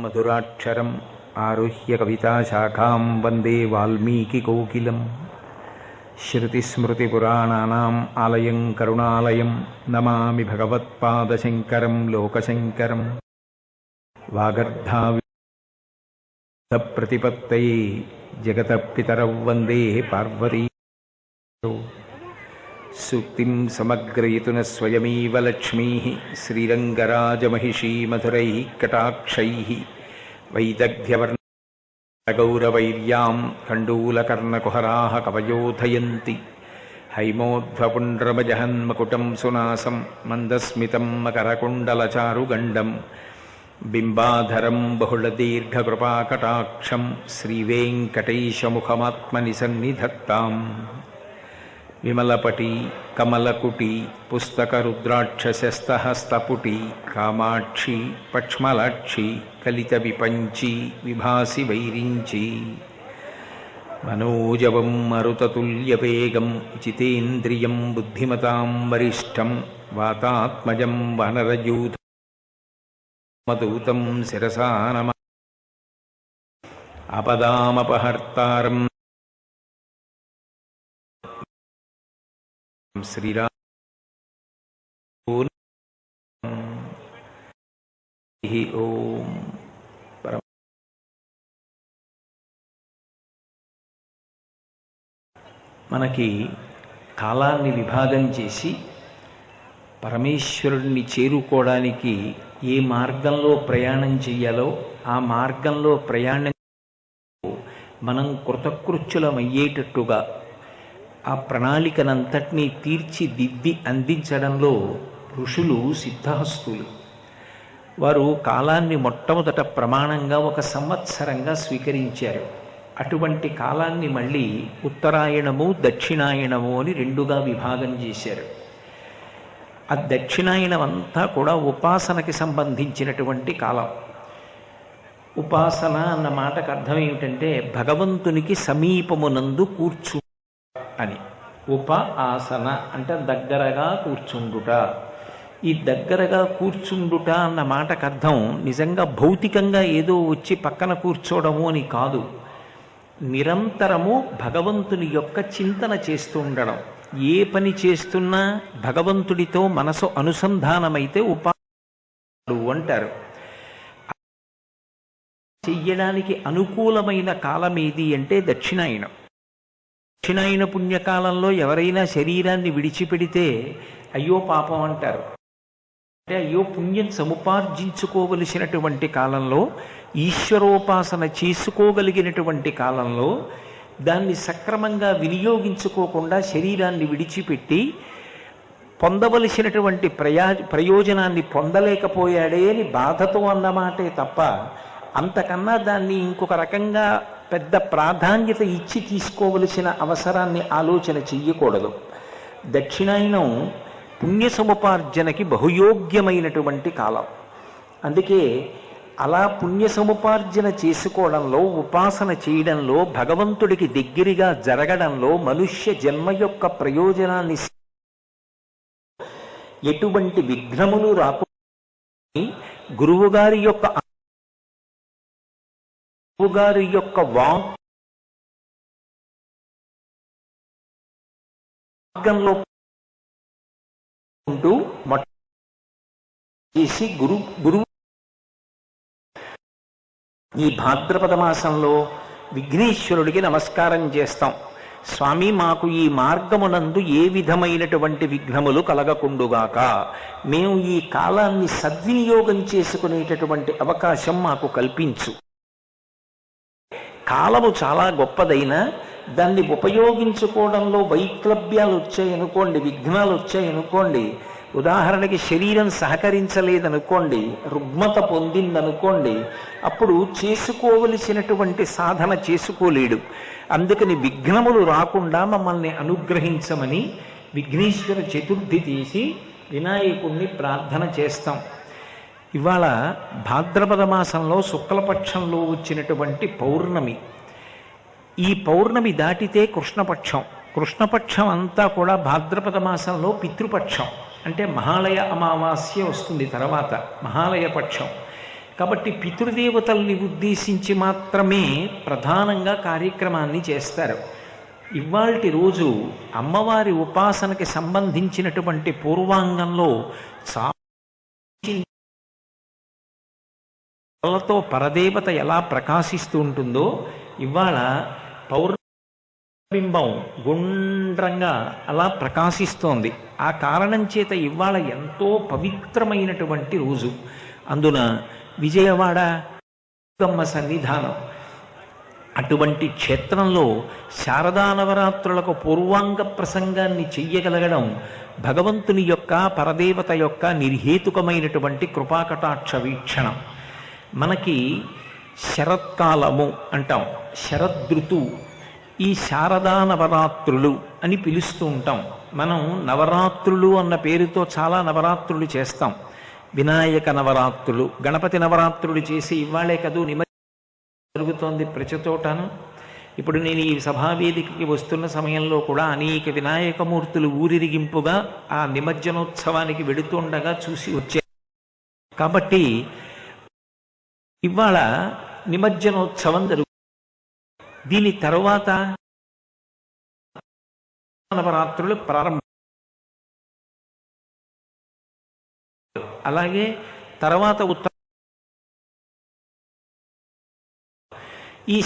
మధురాక్షరం ఆరుహ్య కవితాశాఖాం వందే వాల్మీకికోకిలం. శృతిస్మృతిపురాణానాం ఆలయం కరుణాలయం నమామి భగవత్పాదశంకరం లోకశంకరం. వాగర్ధావిప్రతిపత్తయే జగతః పితరౌ వందే పార్వతీ. సూక్తిం సమగ్రయతున స్వయమేవ లక్ష్మీః శ్రీరంగరాజమహిషీ మధురైః కటాక్షైః వైదగ్ధ్యవర్ణగౌరవైర్యాం కండూలకర్ణకుహరాः కవయోధయంతి. హైమోధ్వపుండ్రమజహన్మకుటం సునాసం మందస్మితం మకరకుండలచారుగండం బింబాధరం బహుళదీర్ఘకృపాకటాక్షం శ్రీవేంకటేశముఖమాత్మని సన్నిధత్తాం. విమలపటి కమలకుటి పుస్తకరుద్రాక్షశస్తహస్తపుటి కామాక్షి పక్ష్మలాక్షి కలిత విపంచి విభాసి వైరించి. మనోజవం మరుతతుల్యవేగం జితేంద్రియం బుద్ధిమతాం వరిష్టం వాతాత్మజం వానరయూథమదూతం శిరసా నమామి. ఆపదామపహర్తారం శ్రీరామ. ఓం మనకి కాలాన్ని విభాగం చేసి పరమేశ్వరుడిని చేరుకోవడానికి ఏ మార్గంలో ప్రయాణం చెయ్యాలో ఆ మార్గంలో ప్రయాణం మనం కృతకృత్యులమయ్యేటట్టుగా ఆ ప్రణాళికనంతటినీ తీర్చిదిద్ది అందించడంలో ఋషులు సిద్ధహస్తులు. వారు కాలాన్ని మొట్టమొదట ప్రమాణంగా ఒక సంవత్సరంగా స్వీకరించారు. అటువంటి కాలాన్ని మళ్ళీ ఉత్తరాయణము దక్షిణాయనము అని రెండుగా విభాగం చేశారు. ఆ దక్షిణాయనం అంతా కూడా ఉపాసనకి సంబంధించినటువంటి కాలం. ఉపాసన అన్న మాటకు అర్థం ఏమిటంటే భగవంతునికి సమీపమునందు కూర్చు అని. ఉప ఆసన అంటే దగ్గరగా కూర్చుండుట. ఈ దగ్గరగా కూర్చుండుట అన్న మాటకు అర్థం నిజంగా భౌతికంగా ఏదో వచ్చి పక్కన కూర్చోవడము అని కాదు. నిరంతరము భగవంతుని యొక్క చింతన చేస్తూ ఉండడం. ఏ పని చేస్తున్నా భగవంతుడితో మనసు అనుసంధానమైతే ఉపాసన అంటారు. చెయ్యడానికి అనుకూలమైన కాలం ఏది అంటే దక్షిణాయనం. దక్షిణాయన పుణ్యకాలంలో ఎవరైనా శరీరాన్ని విడిచిపెడితే అయ్యో పాపం అంటారు. అంటే అయ్యో పుణ్యం సముపార్జించుకోవలసినటువంటి కాలంలో, ఈశ్వరోపాసన చేసుకోగలిగినటువంటి కాలంలో దాన్ని సక్రమంగా వినియోగించుకోకుండా శరీరాన్ని విడిచిపెట్టి పొందవలసినటువంటి ప్రయోజనాన్ని పొందలేకపోయాడే అని బాధతో అన్నమాటే తప్ప అంతకన్నా దాన్ని ఇంకొక రకంగా పెద్ద ప్రాధాన్యత ఇచ్చి తీసుకోవలసిన అవసరాన్ని ఆలోచన చెయ్యకూడదు. దక్షిణాయనం పుణ్య సముపార్జనకి బహుయోగ్యమైనటువంటి కాలం. అందుకే అలా పుణ్య సముపార్జన చేసుకోవడంలో, ఉపాసన చేయడంలో, భగవంతుడికి దగ్గరగా జరగడంలో, మనుష్య జన్మ యొక్క ప్రయోజనాన్ని ఎటువంటి విఘ్నములు రాకుండా గురువుగారి యొక్క మార్గంలో ఉంటూ చేసి గురువు ఈ భాద్రపద మాసంలో విఘ్నేశ్వరుడికి నమస్కారం చేస్తాం. స్వామి, మాకు ఈ మార్గమునందు ఏ విధమైనటువంటి విఘ్నములు కలగకుండుగాక, మేము ఈ కాలాన్ని సద్వినియోగం చేసుకునేటటువంటి అవకాశం మాకు కల్పించు. కాలము చాలా గొప్పదైనా దాన్ని ఉపయోగించుకోవడంలో వైక్లభ్యాలు వచ్చాయనుకోండి, విఘ్నాలు వచ్చాయనుకోండి, ఉదాహరణకి శరీరం సహకరించలేదనుకోండి, రుగ్మత పొందిందనుకోండి, అప్పుడు చేసుకోవలసినటువంటి సాధన చేసుకోలేడు. అందుకని విఘ్నములు రాకుండా మమ్మల్ని అనుగ్రహించమని విఘ్నేశ్వర చతుర్థి తీసి వినాయకుణ్ణి ప్రార్థన చేస్తాం. ఇవాళ భాద్రపద మాసంలో శుక్లపక్షంలో వచ్చినటువంటి పౌర్ణమి. ఈ పౌర్ణమి దాటితే కృష్ణపక్షం. కృష్ణపక్షం అంతా కూడా భాద్రపద మాసంలో పితృపక్షం. అంటే మహాలయ అమావాస్య వస్తుంది తర్వాత మహాలయ పక్షం. కాబట్టి పితృదేవతల్ని ఉద్దేశించి మాత్రమే ప్రధానంగా కార్యక్రమాన్ని చేస్తారు. ఇవాల్టి రోజు అమ్మవారి ఉపాసనకి సంబంధించినటువంటి పూర్వాంగంలో చాలాతో పరదేవత ఎలా ప్రకాశిస్తూ ఉంటుందో ఇవాళ పౌర్ణబింబం గుండ్రంగా అలా ప్రకాశిస్తోంది. ఆ కారణం చేత ఇవాళ ఎంతో పవిత్రమైనటువంటి రోజు. అందున విజయవాడ దుర్గమ్మ సన్నిధానం అటువంటి క్షేత్రంలో శారదా నవరాత్రులకు పూర్వాంగ ప్రసంగాన్ని చెయ్యగలగడం భగవంతుని యొక్క పరదేవత యొక్క నిర్హేతుకమైనటువంటి కృపాకటాక్ష వీక్షణం. మనకి శరత్కాలము అంటాం, శరదృతువు, ఈ శారదా నవరాత్రులు అని పిలుస్తూ ఉంటాం. మనం నవరాత్రులు అన్న పేరుతో చాలా నవరాత్రులు చేస్తాం. వినాయక నవరాత్రులు, గణపతి నవరాత్రులు చేసి ఇవాళే కదూ జరుగుతోంది ప్రతిచోటాను. ఇప్పుడు నేను ఈ సభావేదికకి వస్తున్న సమయంలో కూడా అనేక వినాయకమూర్తులు ఊరిరిగింపుగా ఆ నిమజ్జనోత్సవానికి వెడుతుండగా చూసి వచ్చాను. కాబట్టి ఇవాళ నిమజ్జనోత్సవం జరుగుతుంది. దీని తరువాత నవరాత్రులు ప్రారంభం. అలాగే తర్వాత ఈ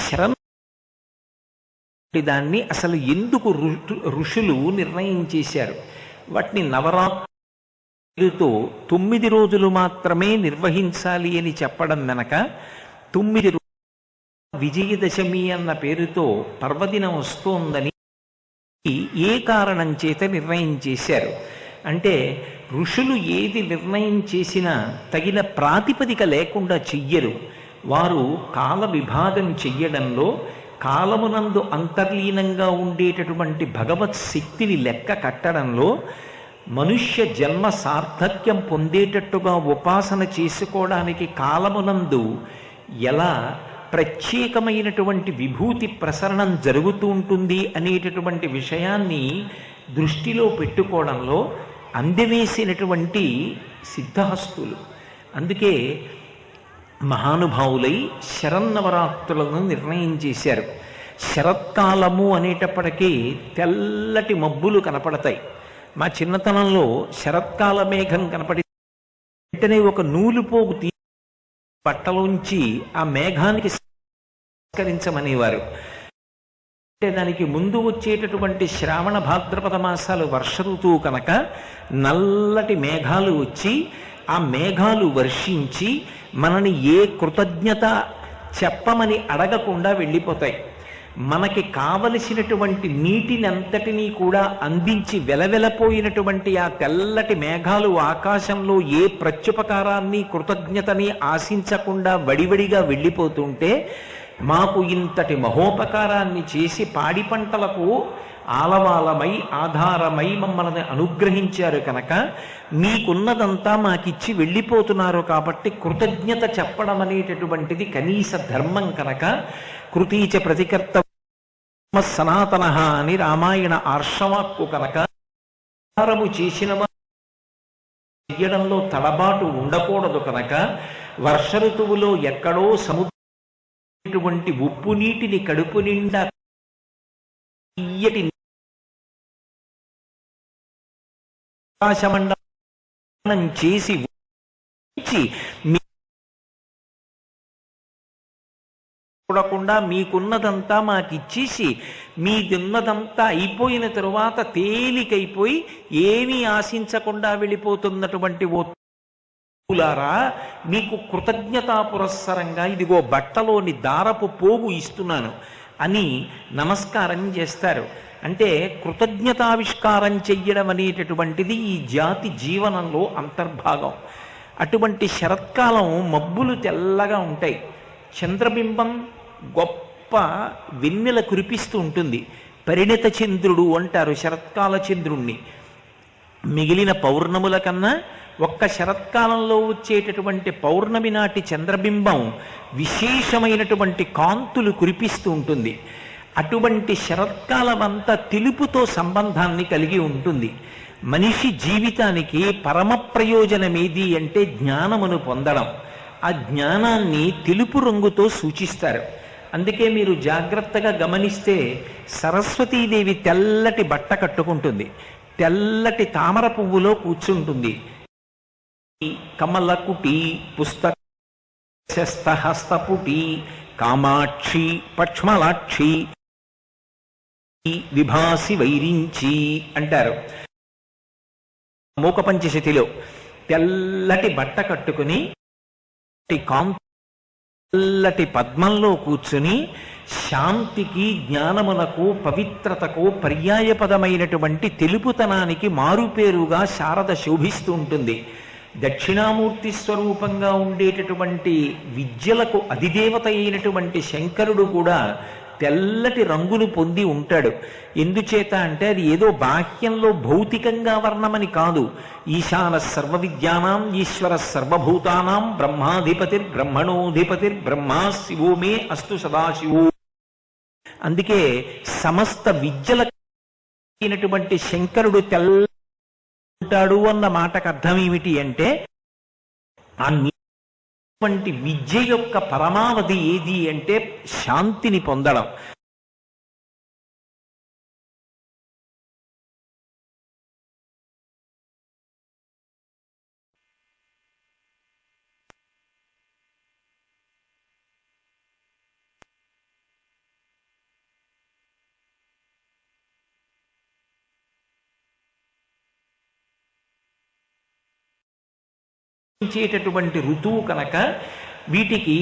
దాన్ని అసలు ఎందుకు ఋషులు నిర్ణయం చేశారు? వాటిని నవరాత్రులతో 9 రోజులు మాత్రమే నిర్వహించాలి అని చెప్పడం వెనక 9 విజయదశమి అన్న పేరుతో పర్వదినం వస్తోందని ఏ కారణం చేత నిర్ణయం చేశారు అంటే, ఋషులు ఏది నిర్ణయం చేసినా తగిన ప్రాతిపదిక లేకుండా చెయ్యరు. వారు కాల విభాగం చెయ్యడంలో కాలమునందు అంతర్లీనంగా ఉండేటటువంటి భగవత్ శక్తిని లెక్క కట్టడంలో మనుష్య జన్మ సార్థక్యం పొందేటట్టుగా ఉపాసన చేసుకోవడానికి కాలమునందు ఎలా ప్రత్యేకమైనటువంటి విభూతి ప్రసరణం జరుగుతూ ఉంటుంది అనేటటువంటి విషయాన్ని దృష్టిలో పెట్టుకోవడంలో అందవేసినటువంటి సిద్ధహస్తులు. అందుకే మహానుభావులై శరన్నవరాత్రులను నిర్ణయం చేశారు. శరత్కాలము అనేటప్పటికీ తెల్లటి మబ్బులు కనపడతాయి. మా చిన్నతనంలో శరత్కాల మేఘం కనపడి వెంటనే ఒక నూలు పోగు బట్టలోంచి ఆ మేఘానికి సంస్కరించమనేవారు. అంటే దానికి ముందు వచ్చేటటువంటి శ్రావణ భాద్రపద మాసాలు వర్ష ఋతువు కనుక నల్లటి మేఘాలు వచ్చి ఆ మేఘాలు వర్షించి మనని ఏ కృతజ్ఞత చెప్పమని అడగకుండా వెళ్ళిపోతాయి. మనకి కావలసినటువంటి నీటిని అంతటినీ కూడా అందించి వెలవెలపోయినటువంటి ఆ తెల్లటి మేఘాలు ఆకాశంలో ఏ ప్రత్యుపకారాన్ని కృతజ్ఞతని ఆశించకుండా వడివడిగా వెళ్ళిపోతుంటే, మాకు ఇంతటి మహోపకారాన్ని చేసి పాడి పంటలకు ఆలవాలమై ఆధారమై మమ్మల్ని అనుగ్రహించారు కనుక మీకున్నదంతా మాకిచ్చి వెళ్ళిపోతున్నారు కాబట్టి కృతజ్ఞత చెప్పడం అనేటటువంటిది కనీస ధర్మం కనుక కృతీచ ప్రతికర్త సనాతన అని రామాయణ ఆర్షవాక్కు కనుక ఆహారము చేసిన చెయ్యడంలో తడబాటు ఉండకూడదు కనుక వర్ష ఋతువులో ఎక్కడో సముద్రటువంటి ఉప్పు నీటిని కడుపు నిండా తీయటి ఆకాశమండలం చేసి చూడకుండా మీకున్నదంతా మాకిచ్చేసి మీదున్నదంతా అయిపోయిన తరువాత తేలికైపోయి ఏమీ ఆశించకుండా వెళ్ళిపోతున్నటువంటి ఓలారా, మీకు కృతజ్ఞతా పురస్సరంగా ఇదిగో బట్టలోని దారపు పోగు ఇస్తున్నాను అని నమస్కారం చేస్తారు. అంటే కృతజ్ఞతావిష్కారం చెయ్యడం అనేటటువంటిది ఈ జాతి జీవనంలో అంతర్భాగం. అటువంటి శరత్కాలం మబ్బులు తెల్లగా ఉంటాయి. చంద్రబింబం గొప్ప వెన్నెల కురిపిస్తూ ఉంటుంది. పరిణిత చంద్రుడు అంటారు శరత్కాల చంద్రుణ్ణి. మిగిలిన పౌర్ణముల కన్నా ఒక్క శరత్కాలంలో వచ్చేటటువంటి పౌర్ణమి నాటి చంద్రబింబం విశేషమైనటువంటి కాంతులు కురిపిస్తూ ఉంటుంది. అటువంటి శరత్కాలం అంతా తెలుపుతో సంబంధాన్ని కలిగి ఉంటుంది. మనిషి జీవితానికి పరమ ప్రయోజనమేది అంటే జ్ఞానమును పొందడం. ఆ జ్ఞానాన్ని తెలుపు రంగుతో సూచిస్తారు. అందుకే మీరు జాగ్రత్తగా గమనిస్తే సరస్వతీదేవి తెల్లటి బట్ట కట్టుకుంటుంది, తెల్లటి తామర పువ్వులో కూర్చుంటుంది. కమలకుటి పుస్తక హస్తపుటి కామాక్షి పక్ష్మలాక్షి విభాసి వైరించి అంటారు. మూక పంచశతిలో తెల్లటి బట్ట కట్టుకుని తెల్లటి పద్మంలో కూర్చుని శాంతికి జ్ఞానమునకు పవిత్రతకు పర్యాయపదమైనటువంటి తెలుపుతనానికి మారుపేరుగా శారద శోభిస్తూ ఉంటుంది. దక్షిణామూర్తి స్వరూపంగా ఉండేటటువంటి విద్యలకు అధిదేవత అయినటువంటి శంకరుడు కూడా తెల్లటి రంగును పొంది ఉంటాడు. ఎందుచేత అంటే అది ఏదో బాహ్యంలో భౌతికంగా వర్ణమని కాదు. ఈశాన సర్వ విద్యానాం ఈశ్వర సర్వభూతానాం బ్రహ్మాధిపతిర్ బ్రహ్మణోధిపతిర్ బ్రహ్మా శివో మే అస్తు సదాశివో. అందుకే సమస్త విద్యలైనటువంటి శంకరుడు తెల్ల ఉంటాడు అన్న మాటకు అర్థం ఏమిటి అంటే అటువంటి విద్య యొక్క పరమావధి ఏది అంటే శాంతిని పొందడం. చేటటువంటి ఋతువు కనుక వీటికి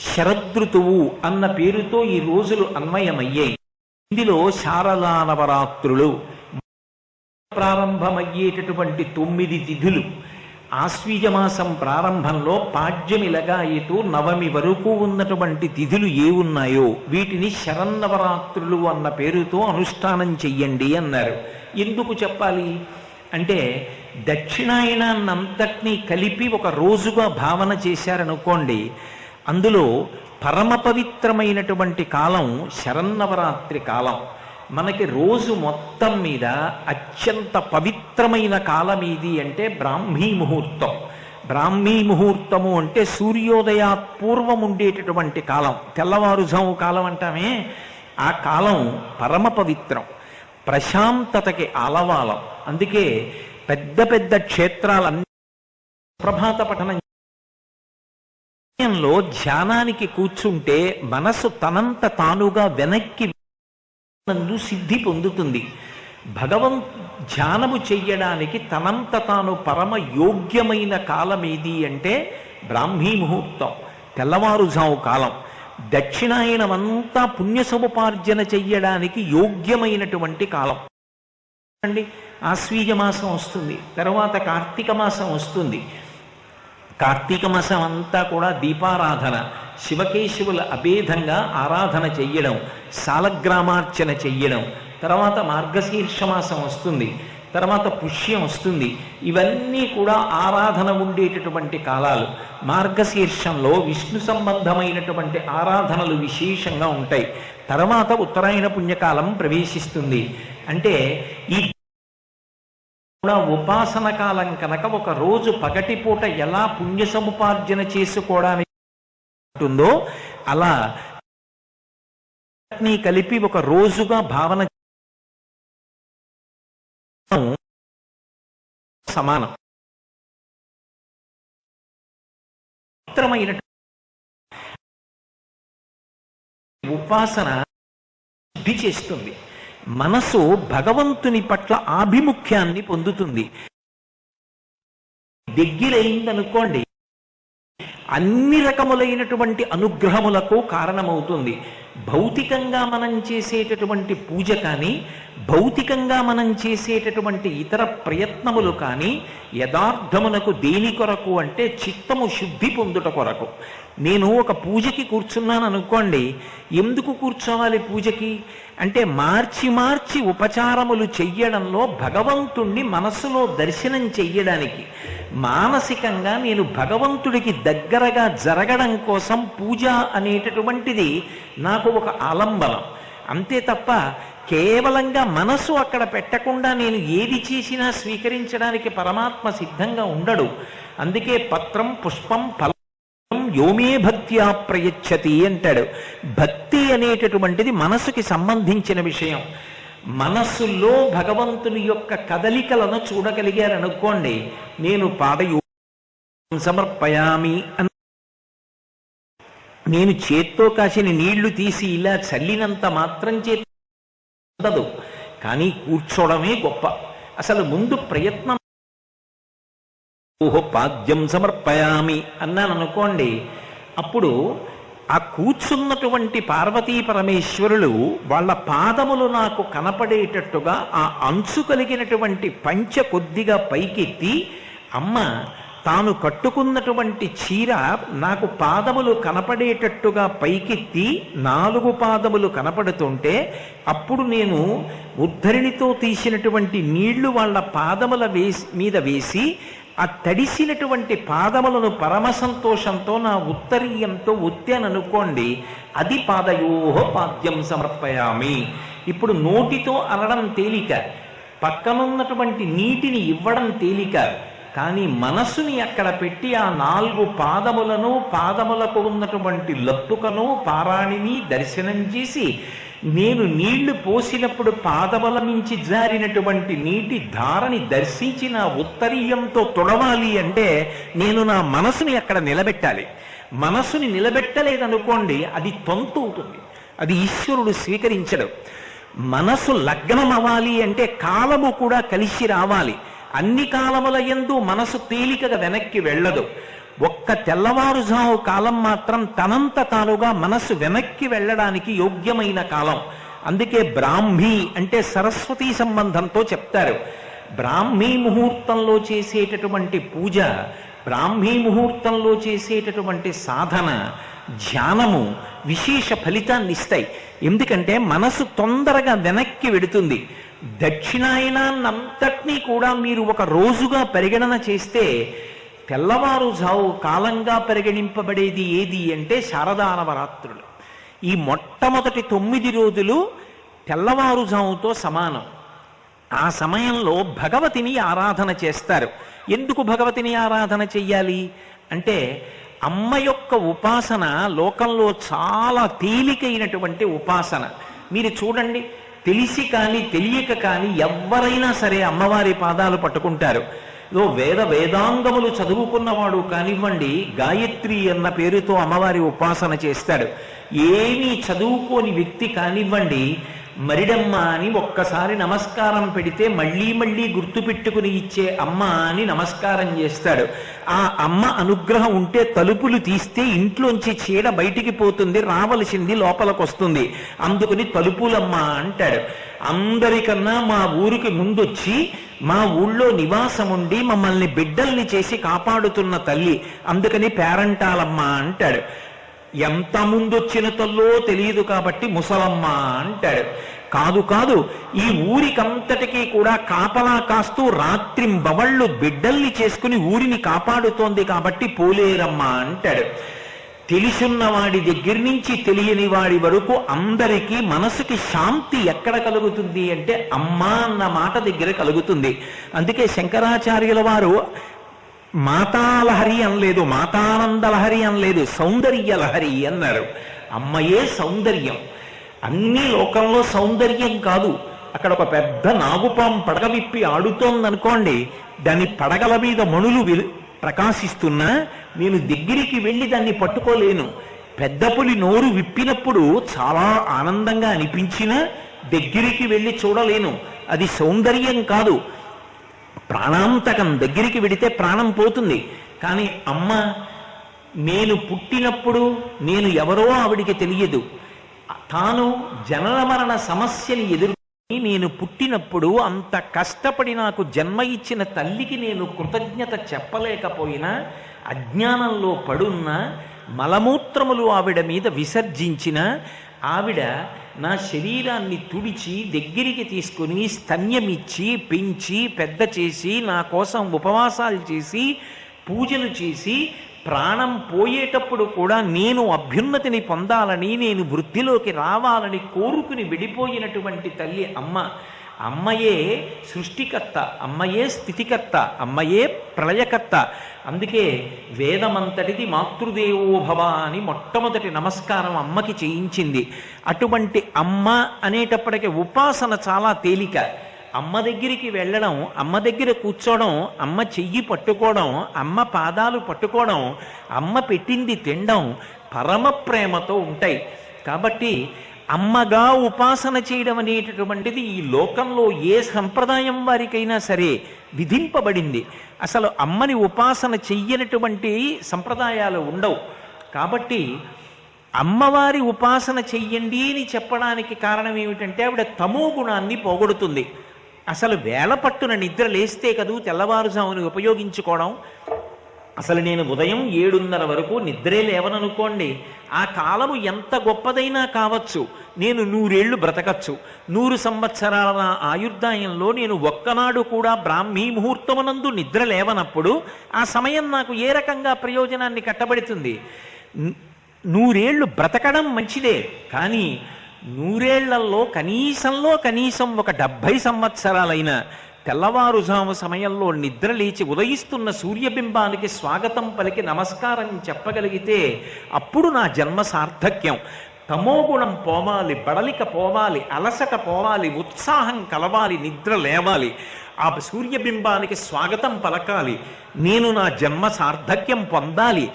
శరదృతువు అన్న పేరుతో ఈ రోజులు అన్వయమయ్యాయి. ఇందులో శారదా నవరాత్రులు ప్రారంభమయ్యేటటువంటి 9 తిథులు. ఆశ్వీజమాసం ప్రారంభంలో పాడ్యమి లగాయతు నవమి వరకు ఉన్నటువంటి తిథులు ఏ ఉన్నాయో వీటిని శరన్నవరాత్రులు అన్న పేరుతో అనుష్ఠానం చెయ్యండి అన్నారు. ఎందుకు చెప్పాలి అంటే దక్షిణాయనాన్నంతటినీ కలిపి ఒక రోజుగా భావన చేశారనుకోండి, అందులో పరమ పవిత్రమైనటువంటి కాలం శరన్నవరాత్రి కాలం. మనకి రోజు మొత్తం మీద అత్యంత పవిత్రమైన కాలం ఏది అంటే బ్రాహ్మీ ముహూర్తం. బ్రాహ్మీ ముహూర్తము అంటే సూర్యోదయాత్ పూర్వం ఉండేటటువంటి కాలం, తెల్లవారుజాము కాలం అంటామే. ఆ కాలం పరమ పవిత్రం, ప్రశాంతతకి ఆలవాలం. అందుకే పెద్ద పెద్ద క్షేత్రాలన్నీ ప్రభాత పఠనంలో ధ్యానానికి కూర్చుంటే మనసు తనంత తానుగా వెనక్కి నందు సిద్ధి పొందుతుంది. ధ్యానము చెయ్యడానికి తనంత తాను పరమ యోగ్యమైన కాలం ఏది అంటే బ్రాహ్మీ ముహూర్తం, తెల్లవారుజాము కాలం. దక్షిణాయనమంతా పుణ్య సముపార్జన చెయ్యడానికి యోగ్యమైనటువంటి కాలం అండి. ఆశ్వీజ మాసం వస్తుంది, తర్వాత కార్తీక మాసం వస్తుంది. కార్తీక మాసం అంతా కూడా దీపారాధన, శివకేశవుల అభేదంగా ఆరాధన చెయ్యడం, సాలగ్రామార్చన చెయ్యడం. తర్వాత మార్గశీర్ష మాసం వస్తుంది, తర్వాత పుష్యం వస్తుంది. ఇవన్నీ కూడా ఆరాధన ఉండేటటువంటి కాలాలు. మార్గశీర్షంలో విష్ణు సంబంధమైనటువంటి ఆరాధనలు విశేషంగా ఉంటాయి. తర్వాత ఉత్తరాయణ పుణ్యకాలం ప్రవేశిస్తుంది. అంటే ఈ కూడా ఉపాసన కాలం కనుక ఒక రోజు పగటిపూట ఎలా పుణ్య సముపార్జన చేసుకోవడానికి ఉంటుందో అలా కలిపి ఒక రోజుగా భావన సమానం. పవిత్రమైన ఉపాసన శుద్ధి చేస్తుంది, మనసు భగవంతుని పట్ల ఆభిముఖ్యాన్ని పొందుతుంది. దగ్గరైందనుకోండి అన్ని రకములైనటువంటి అనుగ్రహములకు కారణమవుతుంది. భౌతికంగా మనం చేసేటటువంటి పూజ కానీ, భౌతికంగా మనం చేసేటటువంటి ఇతర ప్రయత్నములు కానీ యథార్థమునకు దేని కొరకు అంటే చిత్తము శుద్ధి పొందుట కొరకు. నేను ఒక పూజకి కూర్చున్నాను అనుకోండి, ఎందుకు కూర్చోవాలి పూజకి అంటే మార్చి మార్చి ఉపచారములు చెయ్యడంలో భగవంతుణ్ణి మనసులో దర్శనం చెయ్యడానికి, మానసికంగా నేను భగవంతుడికి దగ్గరగా జరగడం కోసం పూజ అనేటటువంటిది నాకు ఒక ఆలంబనం. అంతే తప్ప కేవలంగా మనసు అక్కడ పెట్టకుండా నేను ఏది చేసినా స్వీకరించడానికి పరమాత్మ సిద్ధంగా ఉండడు. అందుకే పత్రం పుష్పం ఫలం యోమే భక్త్యా ప్రయచ్చతి అంటాడు. భక్తి అనేటటువంటిది మనసుకి సంబంధించిన విషయం. మనస్సులో భగవంతుని యొక్క కదలికలను చూడగలిగారనుకోండి, నేను పాదయో సమర్పయామి నేను చేత్తో కాసిన నీళ్లు తీసి ఇలా చల్లినంత మాత్రం చేత ఉండదు, కానీ కూర్చోవడమే గొప్ప. అసలు ముందు ప్రయత్నం. ఓహో పాద్యం సమర్పయామి అన్నాను అనుకోండి, అప్పుడు ఆ కూర్చున్నటువంటి పార్వతీ పరమేశ్వరులు వాళ్ళ పాదములు నాకు కనపడేటట్టుగా ఆ అంచు కలిగినటువంటి పంచె కొద్దిగా పైకెత్తి, అమ్మ తాను కట్టుకున్నటువంటి చీర నాకు పాదములు కనపడేటట్టుగా పైకెత్తి 4 పాదములు కనపడుతుంటే, అప్పుడు నేను ఉద్ధరిణితో తీసినటువంటి నీళ్లు వాళ్ళ పాదముల మీద వేసి ఆ తడిసినటువంటి పాదములను పరమ సంతోషంతో నా ఉత్తరీయంతో ఒత్తాననుకోండి, అది పాదయోహ పాద్యం సమర్పయామి. ఇప్పుడు నోటితో అనడం తేలిక, పక్కనున్నటువంటి నీటిని ఇవ్వడం తేలిక, కానీ మనసుని అక్కడ పెట్టి ఆ 4 పాదములను, పాదములకు ఉన్నటువంటి లత్తుకను పారాణిని దర్శనం చేసి, నేను నీళ్లు పోసినప్పుడు పాదముల నుంచి జారినటువంటి నీటి ధారని దర్శించి నా ఉత్తరీయంతో తొడవాలి అంటే నేను నా మనసుని అక్కడ నిలబెట్టాలి. మనసుని నిలబెట్టలేదనుకోండి, అది తంతు అవుతుంది, అది ఈశ్వరుడు స్వీకరించడు. మనసు లగ్నం అవ్వాలి అంటే కాలము కూడా కలిసి రావాలి. అన్ని కాలముల యందు మనసు తేలికగా వెనక్కి వెళ్ళదు. ఒక్క తెల్లవారుజాము కాలం మాత్రం తనంత తానుగా మనస్సు వెనక్కి వెళ్ళడానికి యోగ్యమైన కాలం. అందుకే బ్రాహ్మీ అంటే సరస్వతీ సంబంధంతో చెప్తారు. బ్రాహ్మీ ముహూర్తంలో చేసేటటువంటి పూజ, బ్రాహ్మీ ముహూర్తంలో చేసేటటువంటి సాధన, ధ్యానము విశేష ఫలితాన్ని ఇస్తాయి. ఎందుకంటే మనసు తొందరగా వెనక్కి వెడుతుంది. దక్షిణాయనాన్నంతటినీ కూడా మీరు ఒక రోజుగా పరిగణన చేస్తే, తెల్లవారుజావు కాలంగా పరిగణింపబడేది ఏది అంటే శారదా నవరాత్రులు. ఈ మొట్టమొదటి 9 రోజులు తెల్లవారుజాముతో సమానం. ఆ సమయంలో భగవతిని ఆరాధన చేస్తారు. ఎందుకు భగవతిని ఆరాధన చెయ్యాలి అంటే, అమ్మ యొక్క ఉపాసన లోకంలో చాలా తేలికైనటువంటి ఉపాసన. మీరు చూడండి, తెలిసి కానీ తెలియక కానీ ఎవరైనా సరే అమ్మవారి పాదాలు పట్టుకుంటారు. వేదాంగములు చదువుకున్నవాడు కానివ్వండి, గాయత్రి అన్న పేరుతో అమ్మవారి ఉపాసన చేస్తాడు. ఏమీ చదువుకోని వ్యక్తి కానివ్వండి, మరిడమ్మ అని ఒక్కసారి నమస్కారం పెడితే మళ్ళీ మళ్ళీ గుర్తుపెట్టుకుని ఇచ్చే అమ్మ అని నమస్కారం చేస్తాడు. ఆ అమ్మ అనుగ్రహం ఉంటే తలుపులు తీస్తే ఇంట్లోంచి చీడ బయటికి పోతుంది, రావలసింది లోపలికి వస్తుంది. అందుకని తలుపులమ్మ అంటాడు. అందరికన్నా మా ఊరికి ముందొచ్చి మా ఊళ్ళో నివాసం ఉండి మమ్మల్ని బిడ్డల్ని చేసి కాపాడుతున్న తల్లి, అందుకని పేరంటాలమ్మ అంటాడు. ఎంత ముందొచ్చిన తల్లో తెలియదు కాబట్టి ముసలమ్మ అంటాడు. కాదు కాదు, ఈ ఊరికంతటికీ కూడా కాపలా కాస్తూ రాత్రింబవళ్ళు బిడ్డల్ని చేసుకుని ఊరిని కాపాడుతోంది కాబట్టి పోలేరమ్మ అంటాడు. తెలిసున్న వాడి దగ్గర నుంచి తెలియని వాడి వరకు అందరికీ మనసుకి శాంతి ఎక్కడ కలుగుతుంది అంటే అమ్మా అన్న మాట దగ్గర కలుగుతుంది. అందుకే శంకరాచార్యుల వారు మాతాలహరి అనలేదు, మాతానందలహరి అనలేదు, సౌందర్య లహరి అన్నారు. అమ్మయే సౌందర్యం. అన్ని లోకంలో సౌందర్యం కాదు. అక్కడ ఒక పెద్ద నాగుపాం పడగ విప్పి ఆడుతోందనుకోండి, దాని పడగల మీద మణులు ప్రకాశిస్తున్నా నేను దగ్గరికి వెళ్ళి దాన్ని పట్టుకోలేను. పెద్ద పులి నోరు విప్పినప్పుడు చాలా ఆనందంగా అనిపించినా దగ్గరికి వెళ్ళి చూడలేను. అది సౌందర్యం కాదు, ప్రాణాంతకం. దగ్గరికి వెడితే ప్రాణం పోతుంది. కానీ అమ్మ, నేను పుట్టినప్పుడు నేను ఎవరో ఆవిడికి తెలియదు. తాను జనన మరణ సమస్యని ఎదుర్కొని నేను పుట్టినప్పుడు అంత కష్టపడి నాకు జన్మ ఇచ్చిన తల్లికి నేను కృతజ్ఞత చెప్పలేకపోయినా, అజ్ఞానంలో పడున్న మలమూత్రములు ఆవిడ మీద విసర్జించిన ఆవిడ నా శరీరాన్ని తుడిచి దగ్గరికి తీసుకుని స్తన్యమిచ్చి పెంచి పెద్ద చేసి నా కోసం ఉపవాసాలు చేసి పూజలు చేసి ప్రాణం పోయేటప్పుడు కూడా నేను అభ్యున్నతిని పొందాలని, నేను వృద్ధిలోకి రావాలని కోరుకుని విడిపోయినటువంటి తల్లి అమ్మ. అమ్మయే సృష్టికర్త, అమ్మయే స్థితికర్త, అమ్మయే ప్రళయకర్త. అందుకే వేదమంతటిది మాతృదేవోభవ అని మొట్టమొదటి నమస్కారం అమ్మకి చేయించింది. అటువంటి అమ్మ అనేటప్పటికీ ఉపాసన చాలా తేలిక. అమ్మ దగ్గరికి వెళ్ళడం, అమ్మ దగ్గర కూర్చోవడం, అమ్మ చెయ్యి పట్టుకోవడం, అమ్మ పాదాలు పట్టుకోవడం, అమ్మ పెట్టింది తినడం పరమ ప్రేమతో ఉంటాయి. కాబట్టి అమ్మగా ఉపాసన చేయడం అనేటటువంటిది ఈ లోకంలో ఏ సంప్రదాయం వారికైనా సరే విధింపబడింది. అసలు అమ్మని ఉపాసన చెయ్యనటువంటి సంప్రదాయాలు ఉండవు. కాబట్టి అమ్మవారి ఉపాసన చెయ్యండి అని చెప్పడానికి కారణం ఏమిటంటే ఆవిడ తమో గుణాన్ని పోగొడుతుంది. అసలు వేళ పట్టున నిద్ర లేస్తే కదూ తెల్లవారుజామును ఉపయోగించుకోవడం. అసలు నేను ఉదయం 7:30 వరకు నిద్రే లేవననుకోండి, ఆ కాలము ఎంత గొప్పదైనా కావచ్చు, నేను 100 ఏళ్ళు బ్రతకచ్చు. 100 సంవత్సరాల ఆయుర్దాయంలో నేను ఒక్కనాడు కూడా బ్రాహ్మీ ముహూర్తమునందు నిద్ర లేవనప్పుడు ఆ సమయం నాకు ఏ రకంగా ప్రయోజనాన్ని కట్టబడుతుంది? 100 ఏళ్ళు బ్రతకడం మంచిదే, కానీ 100 ఏళ్లలో కనీసం ఒక 70 సంవత్సరాలైన తెల్లవారుజాము సమయంలో నిద్ర లేచి ఉదయిస్తున్న సూర్యబింబానికి స్వాగతం పలికి నమస్కారం చెప్పగలిగితే అప్పుడు నా జన్మ సార్థక్యం. తమోగుణం పోవాలి, బడలిక పోవాలి, అలసట పోవాలి, ఉత్సాహం కలవాలి, నిద్ర లేవాలి, ఆ సూర్యబింబానికి స్వాగతం పలకాలి, నేను నా జన్మ సార్థక్యం పొందాలి.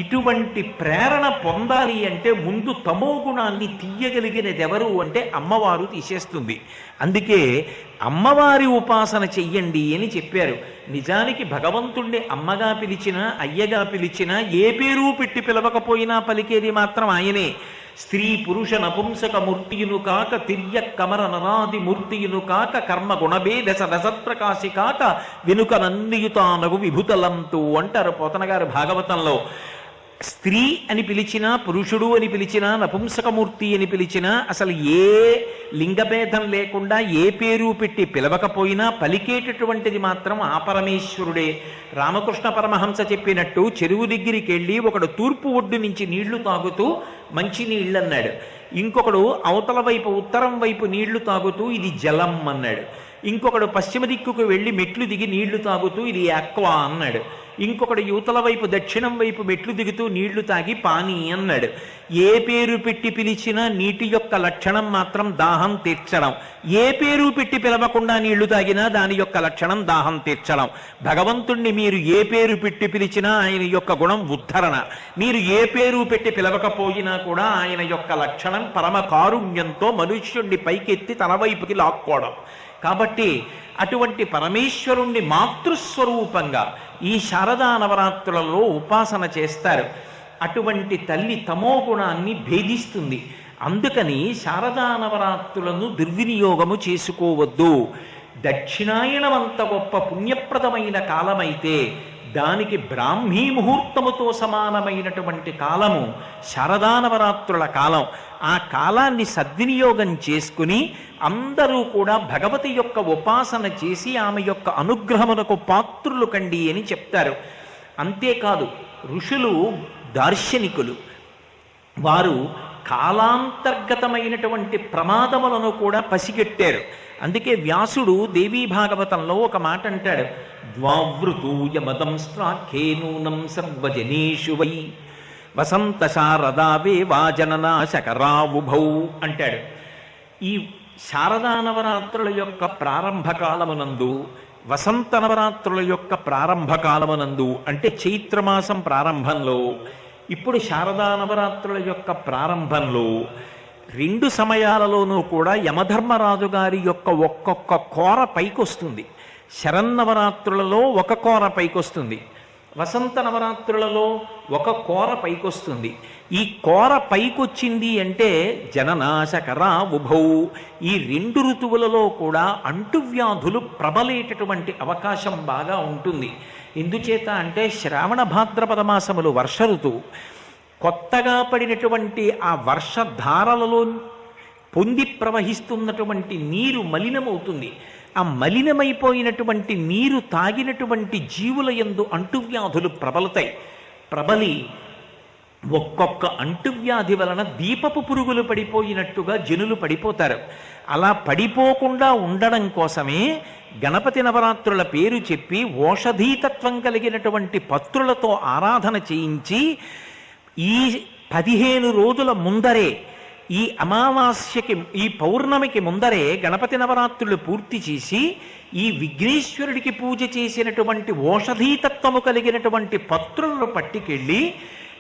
ఇటువంటి ప్రేరణ పొందాలి అంటే ముందు తమో గుణాన్ని తీయగలిగినది ఎవరు అంటే అమ్మవారు తీసేస్తుంది. అందుకే అమ్మవారి ఉపాసన చెయ్యండి అని చెప్పారు. నిజానికి భగవంతుణ్ణి అమ్మగా పిలిచినా, అయ్యగా పిలిచినా, ఏ పేరు పెట్టి పిలవకపోయినా పలికేది మాత్రం ఆయనే. స్త్రీ పురుష నపుంసక మూర్తియును కాక, తిర్య కమర నరాది మూర్తియును కాక, కర్మ గుణభేద సరసత్ప్రకాశి కాక, వెనుక నందియుతానగు విభుతలంతు అంటారు పోతన గారు భాగవతంలో. స్త్రీ అని పిలిచినా, పురుషుడు అని పిలిచినా, నపుంసకమూర్తి అని పిలిచినా, అసలు ఏ లింగభేదం లేకుండా ఏ పేరు పెట్టి పిలవకపోయినా పలికేటటువంటిది మాత్రం ఆ పరమేశ్వరుడే. రామకృష్ణ పరమహంస చెప్పినట్టు చెరువు దగ్గరికి వెళ్ళి ఒకడు తూర్పు ఒడ్డు నుంచి నీళ్లు తాగుతూ మంచి నీళ్ళు అన్నాడు, ఇంకొకడు అవతల వైపు ఉత్తరం వైపు నీళ్లు తాగుతూ ఇది జలం అన్నాడు, ఇంకొకడు పశ్చిమ దిక్కుకు వెళ్ళి మెట్లు దిగి నీళ్లు తాగుతూ ఇది అక్వా అన్నాడు, ఇంకొకడు యువతల వైపు దక్షిణం వైపు మెట్లు దిగుతూ నీళ్లు తాగి పానీ అన్నాడు. ఏ పేరు పెట్టి పిలిచినా నీటి యొక్క లక్షణం మాత్రం దాహం తీర్చడం. ఏ పేరు పెట్టి పిలవకుండా నీళ్లు తాగినా దాని యొక్క లక్షణం దాహం తీర్చడం. భగవంతుణ్ణి మీరు ఏ పేరు పెట్టి పిలిచినా ఆయన యొక్క గుణం ఉద్ధరణ. మీరు ఏ పేరు పెట్టి పిలవకపోయినా కూడా ఆయన యొక్క లక్షణం పరమ కారుణ్యంతో మనుష్యుణ్ణి పైకెత్తి తన వైపుకి లాక్కోవడం. కాబట్టి అటువంటి పరమేశ్వరుణ్ణి మాతృస్వరూపంగా ఈ శారదా నవరాత్రులలో ఉపాసన చేస్తారు. అటువంటి తల్లి తమో గుణాన్ని భేదిస్తుంది. అందుకని శారదా నవరాత్రులను దుర్వినియోగము చేసుకోవద్దు. దక్షిణాయనమంత గొప్ప పుణ్యప్రదమైన కాలమైతే దానికి బ్రాహ్మీ ముహూర్తముతో సమానమైనటువంటి కాలము శారదా నవరాత్రుల కాలం. ఆ కాలాన్ని సద్వినియోగం చేసుకుని అందరూ కూడా భగవతి యొక్క ఉపాసన చేసి ఆమె యొక్క అనుగ్రహమునకు పాత్రులు కండి అని చెప్తారు. అంతేకాదు, ఋషులు దార్శనికులు, వారు కాలాంతర్గతమైనటువంటి ప్రమాదములను కూడా పసిగట్టారు. అందుకే వ్యాసుడు దేవీ భాగవతంలో ఒక మాట అంటాడు, ద్వావృతూయమదం స్ట్రాఖ్యే నూనం సర్వజనేషు వై వసంత శారదావే వాజననాశకరావుభౌ అంటాడు. ఈ శారదా నవరాత్రుల యొక్క ప్రారంభకాలమునందు, వసంత నవరాత్రుల యొక్క ప్రారంభకాలమునందు అంటే చైత్రమాసం ప్రారంభంలో, ఇప్పుడు శారదా నవరాత్రుల యొక్క ప్రారంభంలో 2 సమయాలలోనూ కూడా యమధర్మరాజు గారి యొక్క ఒక్కొక్క కోర పైకొస్తుంది. శరన్నవరాత్రులలో ఒక కోర పైకొస్తుంది, వసంత నవరాత్రులలో ఒక కోర పైకొస్తుంది. ఈ కోర పైకొచ్చింది అంటే జననాశకరా ఉభౌ. ఈ 2 ఋతువులలో కూడా అంటువ్యాధులు ప్రబలేటటువంటి అవకాశం బాగా ఉంటుంది. ఎందుచేత అంటే శ్రావణ భాద్రపద మాసములు వర్ష ఋతువు. కొత్తగా పడినటువంటి ఆ వర్షధారలలో పొంది ప్రవహిస్తున్నటువంటి నీరు మలినమవుతుంది. ఆ మలినమైపోయినటువంటి నీరు తాగినటువంటి జీవుల యందు అంటువ్యాధులు ప్రబలుతాయి. ప్రబలి ఒక్కొక్క అంటువ్యాధి వలన దీపపు పురుగులు పడిపోయినట్టుగా జనులు పడిపోతారు. అలా పడిపోకుండా ఉండడం కోసమే గణపతి నవరాత్రుల పేరు చెప్పి ఓషధీతత్వం కలిగినటువంటి పత్రులతో ఆరాధన చేయించి ఈ 15 రోజుల ముందరే, ఈ అమావాస్యకి, ఈ పౌర్ణమికి ముందరే గణపతి నవరాత్రులు పూర్తి చేసి ఈ విఘ్నేశ్వరుడికి పూజ చేసినటువంటి ఓషధీతత్వము కలిగినటువంటి పత్రులను పట్టుకెళ్ళి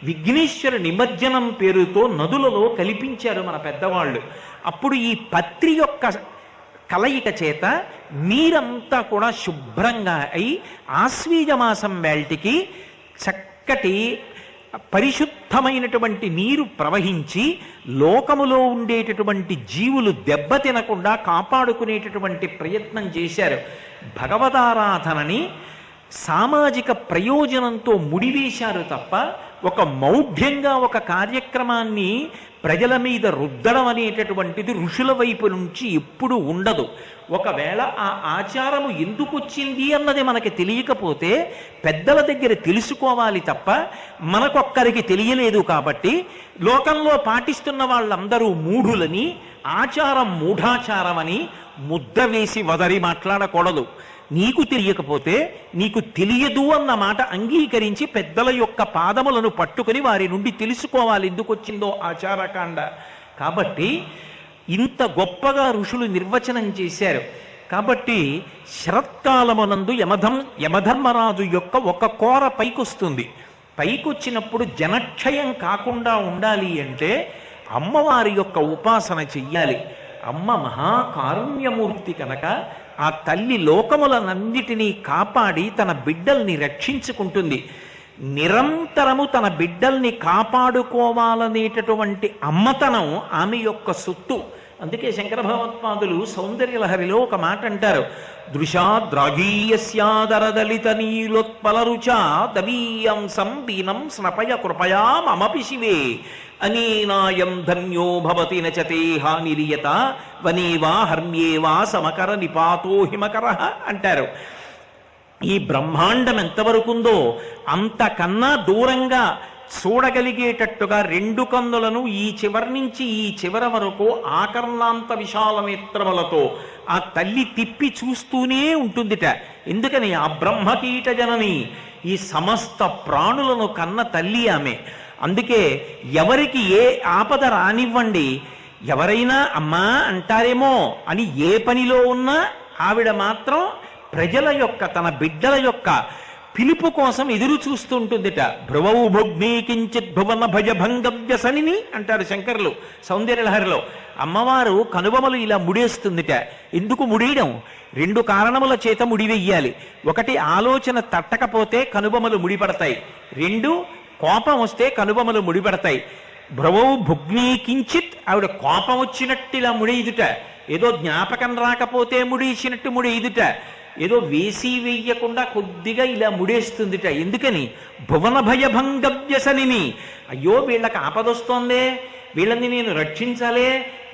విఘ్నేశ్వర నిమజ్జనం పేరుతో నదులలో కల్పించారు మన పెద్దవాళ్ళు. అప్పుడు ఈ పత్రి యొక్క కలయిక చేత నీరంతా కూడా శుభ్రంగా అయి ఆశ్వీజ మాసం వేల్టికి చక్కటి పరిశుద్ధమైనటువంటి నీరు ప్రవహించి లోకములో ఉండేటటువంటి జీవులు దెబ్బతినకుండా కాపాడుకునేటటువంటి ప్రయత్నం చేశారు. భగవదారాధనని సామాజిక ప్రయోజనంతో ముడివేశారు తప్ప ఒక మౌఢ్యంగా ఒక కార్యక్రమాన్ని ప్రజల మీద రుద్దడం అనేటటువంటిది ఋషుల వైపు నుంచి ఎప్పుడూ ఉండదు. ఒకవేళ ఆ ఆచారము ఎందుకు వచ్చింది అన్నది మనకి తెలియకపోతే పెద్దల దగ్గర తెలుసుకోవాలి తప్ప మనకొక్కరికి తెలియలేదు కాబట్టి లోకంలో పాటిస్తున్న వాళ్ళందరూ మూఢులని, ఆచారం మూఢాచారమని ముద్ర వేసి వదరి మాట్లాడకూడదు. నీకు తెలియకపోతే నీకు తెలియదు అన్న మాట అంగీకరించి పెద్దల యొక్క పాదములను పట్టుకుని వారి నుండి తెలుసుకోవాలి ఎందుకు వచ్చిందో ఆచారకాండ. కాబట్టి ఇంత గొప్పగా ఋషులు నిర్వచనం చేశారు. కాబట్టి శరత్కాలమునందు యమధర్మరాజు యొక్క ఒక కోర పైకొస్తుంది. పైకొచ్చినప్పుడు జనక్షయం కాకుండా ఉండాలి అంటే అమ్మవారి యొక్క ఉపాసన చెయ్యాలి. అమ్మ మహాకారుణ్యమూర్తి కనుక ఆ తల్లి లోకములనన్నిటినీ కాపాడి తన బిడ్డల్ని రక్షించుకుంటుంది. నిరంతరము తన బిడ్డల్ని కాపాడుకోవాలనేటటువంటి అమ్మతనం ఆమె యొక్క సొత్తు. అందుకే శంకర భగవత్పాదులు సౌందర్యలహరిలో ఒక మాట అంటారు, దృశాద్రాగీయస్యాదరదలిత నీలోత్పలరుచా దవీయంసం దీనం స్నపయ కృపయా మమపి శివే అనేనాయం ధన్యో భవతి నచతే హానిరియత వనేవా హర్మ్యేవా సమకర నిపాతో హిమకర అంటారు. ఈ బ్రహ్మాండం ఎంతవరకుందో అంతకన్నా దూరంగా చూడగలిగేటట్టుగా 2 కన్నులను ఈ చివరి నుంచి ఈ చివరి వరకు ఆకర్ణాంత విశాల నేత్రములతో ఆ తల్లి తిప్పి చూస్తూనే ఉంటుందిట. ఎందుకని ఆ బ్రహ్మకీట జనని ఈ సమస్త ప్రాణులను కన్న తల్లి ఆమె. అందుకే ఎవరికి ఏ ఆపద రానివ్వండి, ఎవరైనా అమ్మా అంటారేమో అని ఏ పనిలో ఉన్నా ఆవిడ మాత్రం ప్రజల యొక్క, తన బిడ్డల యొక్క పిలుపు కోసం ఎదురు చూస్తుంటుందిట. భ్రువౌ భుగ్నీ కించిత్ భువన భయభంగ వ్యసనిని అంటారు శంకరులు సౌందర్యలహరిలో. అమ్మవారు కనుబొమలు ఇలా ముడేస్తుందిట. ఎందుకు ముడియడం? 2 కారణముల చేత ముడివెయ్యాలి. ఒకటి, ఆలోచన తట్టకపోతే కనుబొమలు ముడిపడతాయి. 2, కోపం వస్తే కనుబొమలు ముడిపడతాయి. భ్రువౌ భుగ్నీ కించిత్, ఆవిడ కోపం వచ్చినట్టు ఇలా ముడేయుదుట. ఏదో జ్ఞాపకం రాకపోతే ముడేసినట్టు ముడేయుదుట. ఏదో వేసి వెయ్యకుండా కొద్దిగా ఇలా ముడేస్తుందిట. ఎందుకని? భువన భయభంగ వ్యసనిని. అయ్యో వీళ్ళకి ఆపదొస్తోందే, వీళ్ళని నేను రక్షించాలే,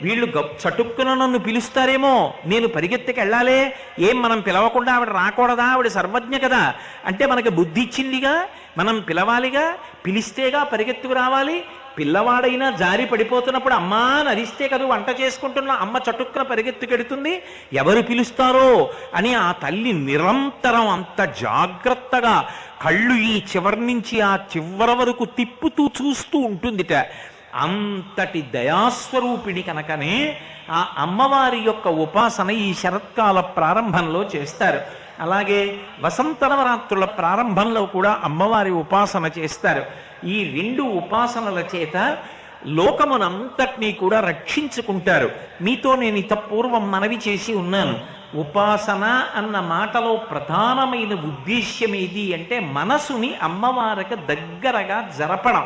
వీళ్ళు చటుక్కున నన్ను పిలుస్తారేమో, నేను పరిగెత్తికి వెళ్ళాలే, ఏం మనం పిలవకుండా ఆవిడ రాకూడదా, ఆవిడ సర్వజ్ఞ కదా అంటే మనకి బుద్ధి ఇచ్చిందిగా, మనం పిలవాలిగా, పిలిస్తేగా పరిగెత్తుకు రావాలి. పిల్లవాడైనా జారి పడిపోతున్నప్పుడు అమ్మా అని అరిస్తే కదా వంట చేసుకుంటున్న అమ్మ చటుక్కున పరిగెత్తుకెడుతుంది. ఎవరు పిలుస్తారో అని ఆ తల్లి నిరంతరం అంత జాగ్రత్తగా కళ్ళు ఈ చివరి నుంచి ఆ చివరి వరకు తిప్పుతూ చూస్తూ ఉంటుందిట. అంతటి దయాస్వరూపిణి కనుకనే ఆ అమ్మవారి యొక్క ఉపాసన ఈ శరత్కాల ప్రారంభంలో చేస్తారు. అలాగే వసంత నవరాత్రుల ప్రారంభంలో కూడా అమ్మవారి ఉపాసన చేస్తారు. ఈ 2 ఉపాసనల చేత లోకమునంతటినీ కూడా రక్షించుకుంటారు. మీతో నేను ఇంత పూర్వం మనవి చేసి ఉన్నాను. ఉపాసన అన్న మాటలో ప్రధానమైన ఉద్దేశ్యం ఏది అంటే మనసుని అమ్మవారికి దగ్గరగా జరపడం.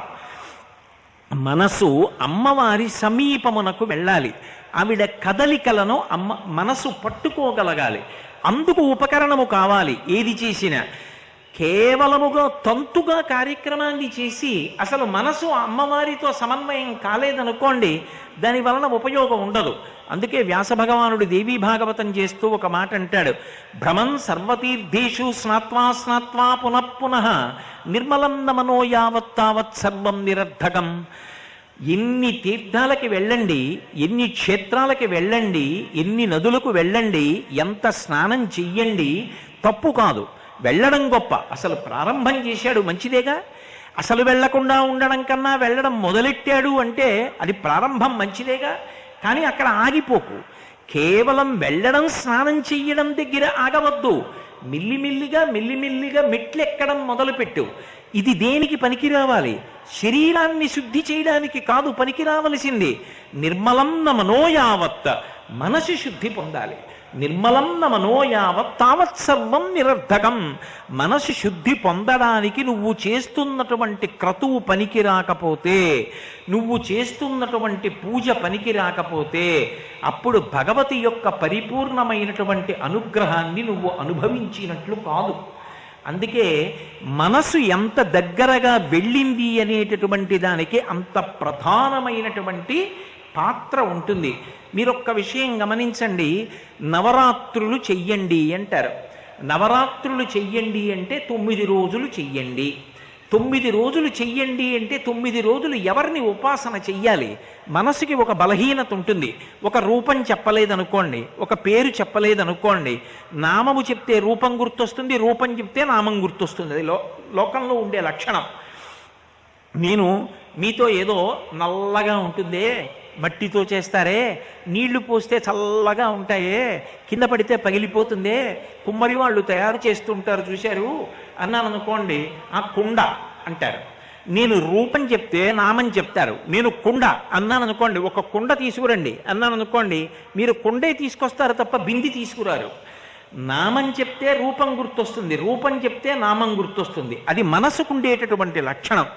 మనసు అమ్మవారి సమీపమునకు వెళ్ళాలి. ఆవిడ కదలికలను మనసు పట్టుకోగలగాలి. అందుకు ఉపకరణము కావాలి. ఏది చేసినా కేవలముగా తంతుగా కార్యక్రమాన్ని చేసి అసలు మనసు అమ్మవారితో సమన్వయం కాలేదనుకోండి, దాని వలన ఉపయోగం ఉండదు. అందుకే వ్యాస భగవానుడు దేవీ భాగవతం చేస్తూ ఒక మాట అంటాడు, భ్రమన్ సర్వతీర్థేషు స్నాత్వా స్నాత్వా పునఃపునః నిర్మలం నమనో యావత్తావత్ సర్వం నిరర్ధకం. ఎన్ని తీర్థాలకి వెళ్ళండి, ఎన్ని క్షేత్రాలకి వెళ్ళండి, ఎన్ని నదులకు వెళ్ళండి, ఎంత స్నానం చెయ్యండి, తప్పు కాదు, వెళ్ళడం గొప్ప. అసలు ప్రారంభం చేశాడు మంచిదేగా. అసలు వెళ్లకుండా ఉండడం కన్నా వెళ్ళడం మొదలెట్టాడు అంటే అది ప్రారంభం మంచిదేగా. కానీ అక్కడ ఆగిపోకు. కేవలం వెళ్ళడం స్నానం చెయ్యడం దగ్గర ఆగవద్దు. మెల్లిమెల్లిగా మెట్లెక్కడం మొదలుపెట్టు. ఇది దేనికి పనికి రావాలి? శరీరాన్ని శుద్ధి చేయడానికి కాదు పనికి రావలసింది. నిర్మలం నమనో యావత్, మనసు శుద్ధి పొందాలి. నిర్మలం నమనో యావత్ తావత్ సర్వం నిరర్ధకం. మనసు శుద్ధి పొందడానికి నువ్వు చేస్తున్నటువంటి క్రతువు పనికి రాకపోతే, నువ్వు చేస్తున్నటువంటి పూజ పనికి రాకపోతే, అప్పుడు భగవతి యొక్క పరిపూర్ణమైనటువంటి అనుగ్రహాన్ని నువ్వు అనుభవించినట్లు కాదు. అందుకే మనసు ఎంత దగ్గరగా వెళ్ళింది అనేటటువంటి దానికి అంత ప్రధానమైనటువంటి పాత్ర ఉంటుంది. మీరొక్క విషయం గమనించండి, నవరాత్రులు చెయ్యండి అంటారు. నవరాత్రులు చెయ్యండి అంటే 9 రోజులు చెయ్యండి. 9 రోజులు చెయ్యండి అంటే 9 రోజులు ఎవరిని ఉపాసన చెయ్యాలి? మనసుకి ఒక బలహీనత ఉంటుంది. ఒక రూపం చెప్పలేదనుకోండి, ఒక పేరు చెప్పలేదనుకోండి, నామము చెప్తే రూపం గుర్తొస్తుంది, రూపం చెప్తే నామం గుర్తొస్తుంది. అది లోకంలో ఉండే లక్షణం. నేను మీతో ఏదో నల్లగా ఉంటుందే, మట్టితో చేస్తారే, నీళ్లు పోస్తే చల్లగా ఉంటాయే, కింద పడితే పగిలిపోతుందే, కుమ్మరి వాళ్ళు తయారు చేస్తుంటారు చూశారు అన్నాను అనుకోండి, ఆ కుండ అంటారు. నేను రూపం చెప్తే నామం చెప్తారు. నేను కుండ అన్నాను అనుకోండి, ఒక కుండ తీసుకురండి అన్నాను అనుకోండి, మీరు కుండే తీసుకొస్తారు తప్ప బింది తీసుకురారు. నామం చెప్తే రూపం గుర్తొస్తుంది, రూపం చెప్తే నామం గుర్తొస్తుంది. అది మనసుకుండేటటువంటి లక్షణం.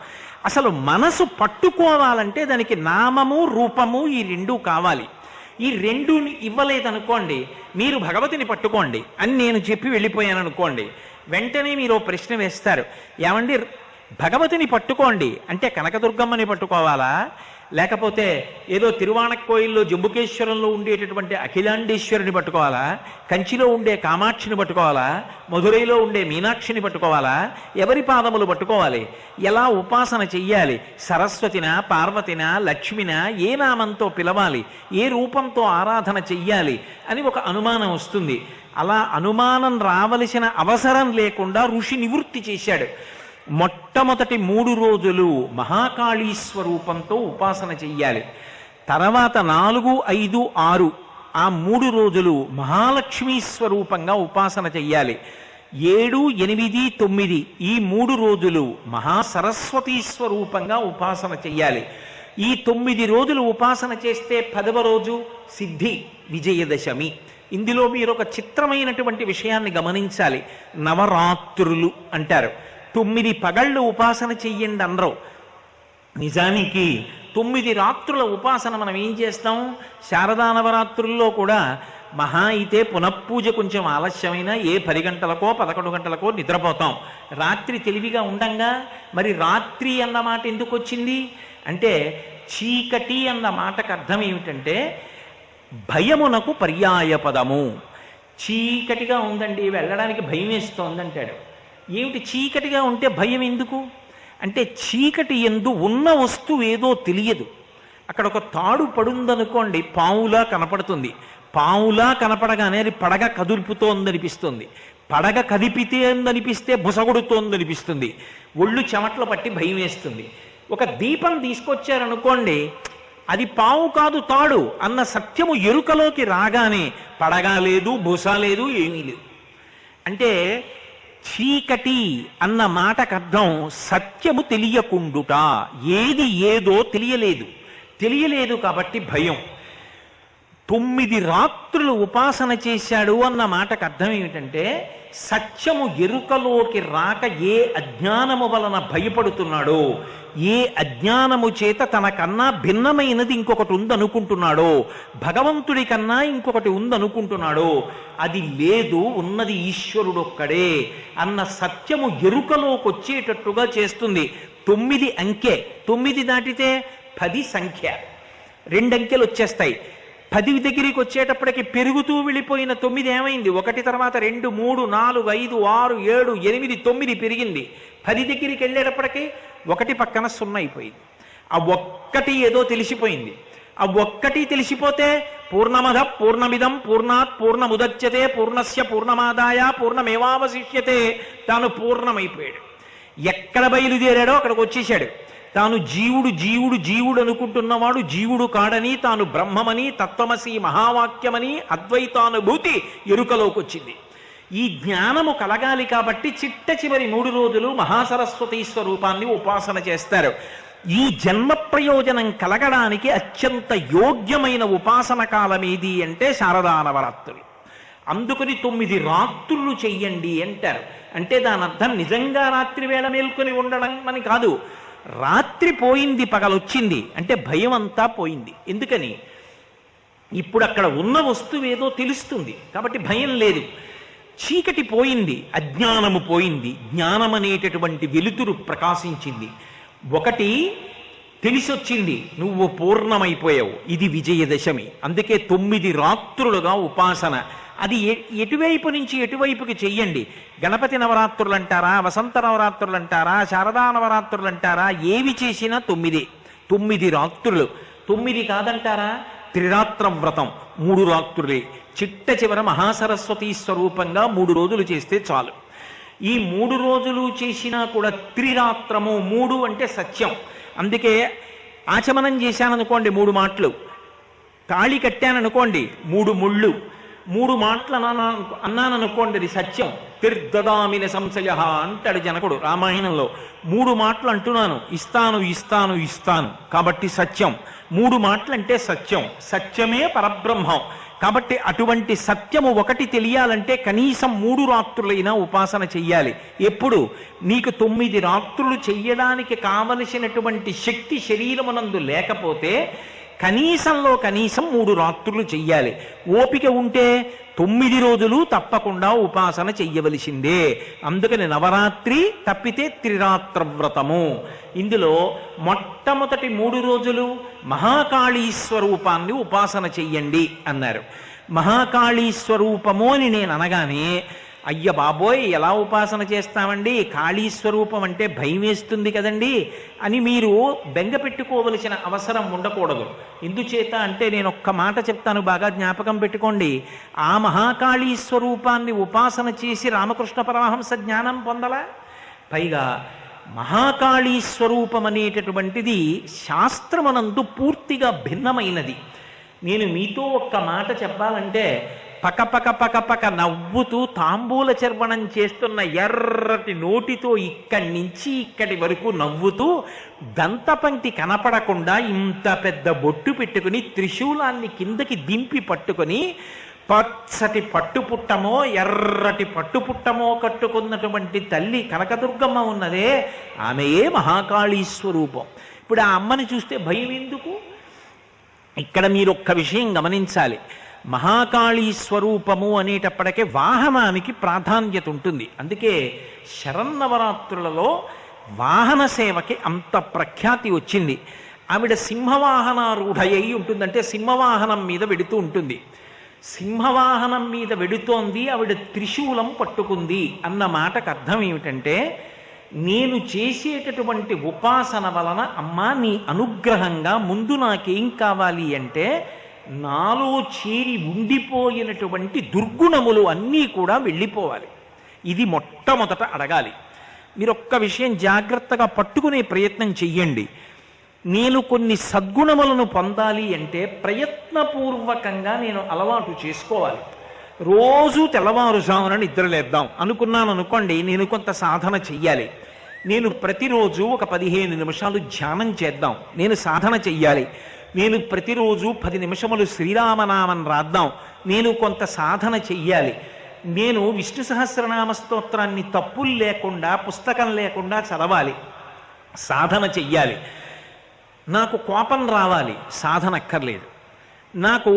అసలు మనసు పట్టుకోవాలంటే దానికి నామము రూపము ఈ రెండూ కావాలి. ఈ రెండుని ఇవ్వలేదనుకోండి, మీరు భగవతిని పట్టుకోండి అని నేను చెప్పి వెళ్ళిపోయాను అనుకోండి, వెంటనే మీరు ప్రశ్న వేస్తారు, ఏమండి భగవతిని పట్టుకోండి అంటే కనకదుర్గమ్మని పట్టుకోవాలా, లేకపోతే ఏదో తిరువాణక్కోయిల్లో జంబుకేశ్వరంలో ఉండేటటువంటి అఖిలాండేశ్వరిని పట్టుకోవాలా, కంచిలో ఉండే కామాక్షిని పట్టుకోవాలా, మధురైలో ఉండే మీనాక్షిని పట్టుకోవాలా, ఎవరి పాదములు పట్టుకోవాలి? ఎలా ఉపాసన చెయ్యాలి? సరస్వతినా, పార్వతినా, లక్ష్మినా, ఏ నామంతో పిలవాలి, ఏ రూపంతో ఆరాధన చెయ్యాలి అని ఒక అనుమానం వస్తుంది. అలా అనుమానం రావలసిన అవసరం లేకుండా ఋషి నివృత్తి చేశాడు. మొట్టమొదటి 3 రోజులు మహాకాళీ స్వరూపంతో ఉపాసన చెయ్యాలి. తర్వాత 4, 5, 6 ఆ 3 రోజులు మహాలక్ష్మీ స్వరూపంగా ఉపాసన చెయ్యాలి. 7, 8, 9 ఈ 3 రోజులు మహాసరస్వతీ స్వరూపంగా ఉపాసన చెయ్యాలి. ఈ 9 రోజులు ఉపాసన చేస్తే 10వ రోజు సిద్ధి విజయదశమి. ఇందులో మీరు ఒక చిత్రమైనటువంటి విషయాన్ని గమనించాలి. నవరాత్రులు అంటారు. 9 పగళ్ళు ఉపాసన చెయ్యండి అనరు. నిజానికి 9 రాత్రుల ఉపాసన మనం ఏం చేస్తాం? శారదా నవరాత్రుల్లో కూడా మహా అయితే పునఃపూజ కొంచెం ఆలస్యమైనా 10 గంటలకో 11 గంటలకో నిద్రపోతాం. రాత్రి తెలివిగా ఉండంగా. మరి రాత్రి అన్న మాట ఎందుకు వచ్చింది అంటే, చీకటి అన్న మాటకు అర్థం ఏమిటంటే భయమునకు పర్యాయ పదము. చీకటిగా ఉందండి, వెళ్ళడానికి భయం వేస్తోందంటాడు. ఏమిటి చీకటిగా ఉంటే భయం ఎందుకు అంటే, చీకటి ఎందు ఉన్న వస్తువు ఏదో తెలియదు. అక్కడ ఒక తాడు పడుందనుకోండి, పావులా కనపడుతుంది. పావులా కనపడగానే అది పడగ కదులుపుతోందనిపిస్తుంది. పడగ కదిపితే అందనిపిస్తే బుసగొడుతోందనిపిస్తుంది. ఒళ్ళు చెమట్లు పట్టి భయం వేస్తుంది. ఒక దీపం తీసుకొచ్చారనుకోండి, అది పావు కాదు తాడు అన్న సత్యము ఎరుకలోకి రాగానే పడగా లేదు, బుస లేదు, ఏమీ లేదు. అంటే చీకటి అన్న మాటకు అర్థం సత్యము తెలియకుండుట. ఏది ఏదో తెలియలేదు కాబట్టి భయం. 9 రాత్రులు ఉపాసన చేశాడు అన్న మాటకు అర్థం ఏమిటంటే సత్యము ఎరుకలోకి రాక ఏ అజ్ఞానము వలన భయపడుతున్నాడో, ఏ అజ్ఞానము చేత తనకన్నా భిన్నమైనది ఇంకొకటి ఉందనుకుంటున్నాడో, భగవంతుడి కన్నా ఇంకొకటి ఉందనుకుంటున్నాడో, అది లేదు, ఉన్నది ఈశ్వరుడొక్కడే అన్న సత్యము ఎరుకలోకి వచ్చేటట్టుగా చేస్తుంది. 9 అంకె, 9 దాటితే 10 సంఖ్య, 2 అంకెలు వచ్చేస్తాయి. 10 దగ్గరికి వచ్చేటప్పటికి పెరుగుతూ వెళ్ళిపోయిన 9 ఏమైంది? 1 తర్వాత 2, 3, 4, 5, 6, 7, 8, 9 పెరిగింది. 10 దగ్గరికి వెళ్ళేటప్పటికి 1 పక్కన 0 అయిపోయింది. ఆ ఒక్కటి ఏదో తెలిసిపోయింది. ఆ ఒక్కటి తెలిసిపోతే పూర్ణమద పూర్ణమిదం పూర్ణాత్ పూర్ణముదచ్యతే పూర్ణస్య పూర్ణమాదాయ పూర్ణమేవావశిష్యతే, తాను పూర్ణమైపోయాడు. ఎక్కడ బయలుదేరాడో అక్కడికి వచ్చేశాడు. తాను జీవుడు జీవుడు జీవుడు అనుకుంటున్నవాడు జీవుడు కాడని, తాను బ్రహ్మమని, తత్వమసి మహావాక్యమని అద్వైతానుభూతి ఎరుకలోకి వచ్చింది. ఈ జ్ఞానము కలగాలి కాబట్టి చిట్ట చివరి 3 రోజులు మహాసరస్వతీ స్వరూపాన్ని ఉపాసన చేస్తారు. ఈ జన్మ ప్రయోజనం కలగడానికి అత్యంత యోగ్యమైన ఉపాసన కాలం ఏది అంటే శారదా నవరాత్రులు. అందుకని 9 రాత్రులు చెయ్యండి అంటారు. అంటే దాని అర్థం నిజంగా రాత్రి వేళ మేల్కొని ఉండడం అని కాదు. రాత్రి పోయింది, పగలొచ్చింది అంటే భయం అంతా పోయింది. ఎందుకని? ఇప్పుడు అక్కడ ఉన్న వస్తువు ఏదో తెలుస్తుంది కాబట్టి భయం లేదు. చీకటి పోయింది, అజ్ఞానము పోయింది, జ్ఞానం అనేటటువంటి వెలుతురు ప్రకాశించింది. ఒకటి తెలిసొచ్చింది, నువ్వు పూర్ణమైపోయావు. ఇది విజయదశమి. అందుకే 9 రాత్రులుగా ఉపాసన. అది ఎటువైపు నుంచి ఎటువైపుకి చెయ్యండి. గణపతి నవరాత్రులు అంటారా, వసంత నవరాత్రులు అంటారా, శారదా నవరాత్రులు అంటారా, ఏవి చేసినా 9 రాత్రులు. 9 కాదంటారా, త్రిరాత్ర వ్రతం 3 రాత్రులే. చిట్ట చివర మహాసరస్వతీ స్వరూపంగా 3 రోజులు చేస్తే చాలు. ఈ 3 రోజులు చేసినా కూడా త్రిరాత్రము, 3 అంటే సత్యం. అందుకే ఆచమనం చేశాననుకోండి 3 మాటలు, తాళి కట్టాననుకోండి 3 ముళ్ళు, 3 మాటలు అన్నాననుకోండి అది సత్యం. తిర్దదామిన సంశయ అంటాడు జనకుడు రామాయణంలో. 3 మాటలు అంటున్నాను, ఇస్తాను ఇస్తాను ఇస్తాను కాబట్టి సత్యం. 3 మాటలు అంటే సత్యం. సత్యమే పరబ్రహ్మం. కాబట్టి అటువంటి సత్యము ఒకటి తెలియాలంటే కనీసం 3 రాత్రులైనా ఉపాసన చెయ్యాలి. ఎప్పుడు? నీకు 9 రాత్రులు చెయ్యడానికి కావలసినటువంటి శక్తి శరీరమునందు లేకపోతే కనీసంలో కనీసం 3 రాత్రులు చెయ్యాలి. ఓపిక ఉంటే 9 రోజులు తప్పకుండా ఉపాసన చెయ్యవలసిందే. అందుకని నవరాత్రి తప్పితే త్రిరాత్ర వ్రతము. ఇందులో మొట్టమొదటి 3 రోజులు మహాకాళీ స్వరూపాన్ని ఉపాసన చెయ్యండి అన్నారు. మహాకాళీ స్వరూపము అని నేను అనగానే అయ్య బాబోయ్ ఎలా ఉపాసన చేస్తామండి, కాళీ స్వరూపం అంటే భయం వేస్తుంది కదండి అని మీరు బెంగ పెట్టుకోవలసిన అవసరం ఉండకూడదు. ఎందుచేత అంటే నేను ఒక్క మాట చెప్తాను, బాగా జ్ఞాపకం పెట్టుకోండి. ఆ మహాకాళీ స్వరూపాన్ని ఉపాసన చేసి రామకృష్ణ పరమహంస జ్ఞానం పొందలా? పైగా మహాకాళీ స్వరూపం అనేటటువంటిది శాస్త్రమునందు పూర్తిగా భిన్నమైనది. నేను మీతో ఒక్క మాట చెప్పాలంటే, పకపక పకపక నవ్వుతూ తాంబూల చర్వణం చేస్తున్న ఎర్రటి నోటితో ఇక్కడి నుంచి ఇక్కడి వరకు నవ్వుతూ దంతపంక్తి కనపడకుండా ఇంత పెద్ద బొట్టు పెట్టుకుని త్రిశూలాన్ని కిందకి దింపి పట్టుకొని పచ్చటి పట్టుపుట్టమో ఎర్రటి పట్టుపుట్టమో కట్టుకున్నటువంటి తల్లి కనకదుర్గమ్మ ఉన్నదే, ఆమెయే మహాకాళీ స్వరూపం. ఇప్పుడు ఆ అమ్మని చూస్తే భయం ఎందుకు? ఇక్కడ మీరు ఒక్క విషయం గమనించాలి. మహాకాళీ స్వరూపము అనేటప్పటికే వాహనానికి ప్రాధాన్యత ఉంటుంది. అందుకే శరన్నవరాత్రులలో వాహన సేవకి అంత ప్రఖ్యాతి వచ్చింది. ఆవిడ సింహవాహనారూఢయ్యి ఉంటుందంటే సింహవాహనం మీద వెడుతూ ఉంటుంది. సింహవాహనం మీద వెడుతోంది, ఆవిడ త్రిశూలం పట్టుకుంది అన్న మాటకు అర్థం ఏమిటంటే, నేను చేసేటటువంటి ఉపాసన వలన అమ్మా నీ అనుగ్రహంగా ముందు నాకేం కావాలి అంటే నాలో చేరి ఉండిపోయినటువంటి దుర్గుణములు అన్నీ కూడా వెళ్ళిపోవాలి. ఇది మొట్టమొదట అడగాలి. మీరు ఒక్క విషయం జాగ్రత్తగా పట్టుకునే ప్రయత్నం చెయ్యండి. నేను కొన్ని సద్గుణములను పొందాలి అంటే ప్రయత్నపూర్వకంగా నేను అలవాటు చేసుకోవాలి. రోజు తెల్లవారుజామున నిద్రలేద్దాం అనుకున్నాను అనుకోండి, నేను కొంత సాధన చెయ్యాలి. నేను ప్రతిరోజు ఒక 15 నిమిషాలు ధ్యానం చేద్దాం, నేను సాధన చెయ్యాలి. నేను ప్రతిరోజు 10 నిమిషములు శ్రీరామనామం రాద్దాం, నేను కొంత సాధన చెయ్యాలి, నేను విష్ణు సహస్రనామ స్తోత్రాన్ని తప్పులు లేకుండా పుస్తకం లేకుండా చదవాలి, సాధన చెయ్యాలి, నాకు కోపం రావాలి, సాధన అక్కర్లేదు, నాకు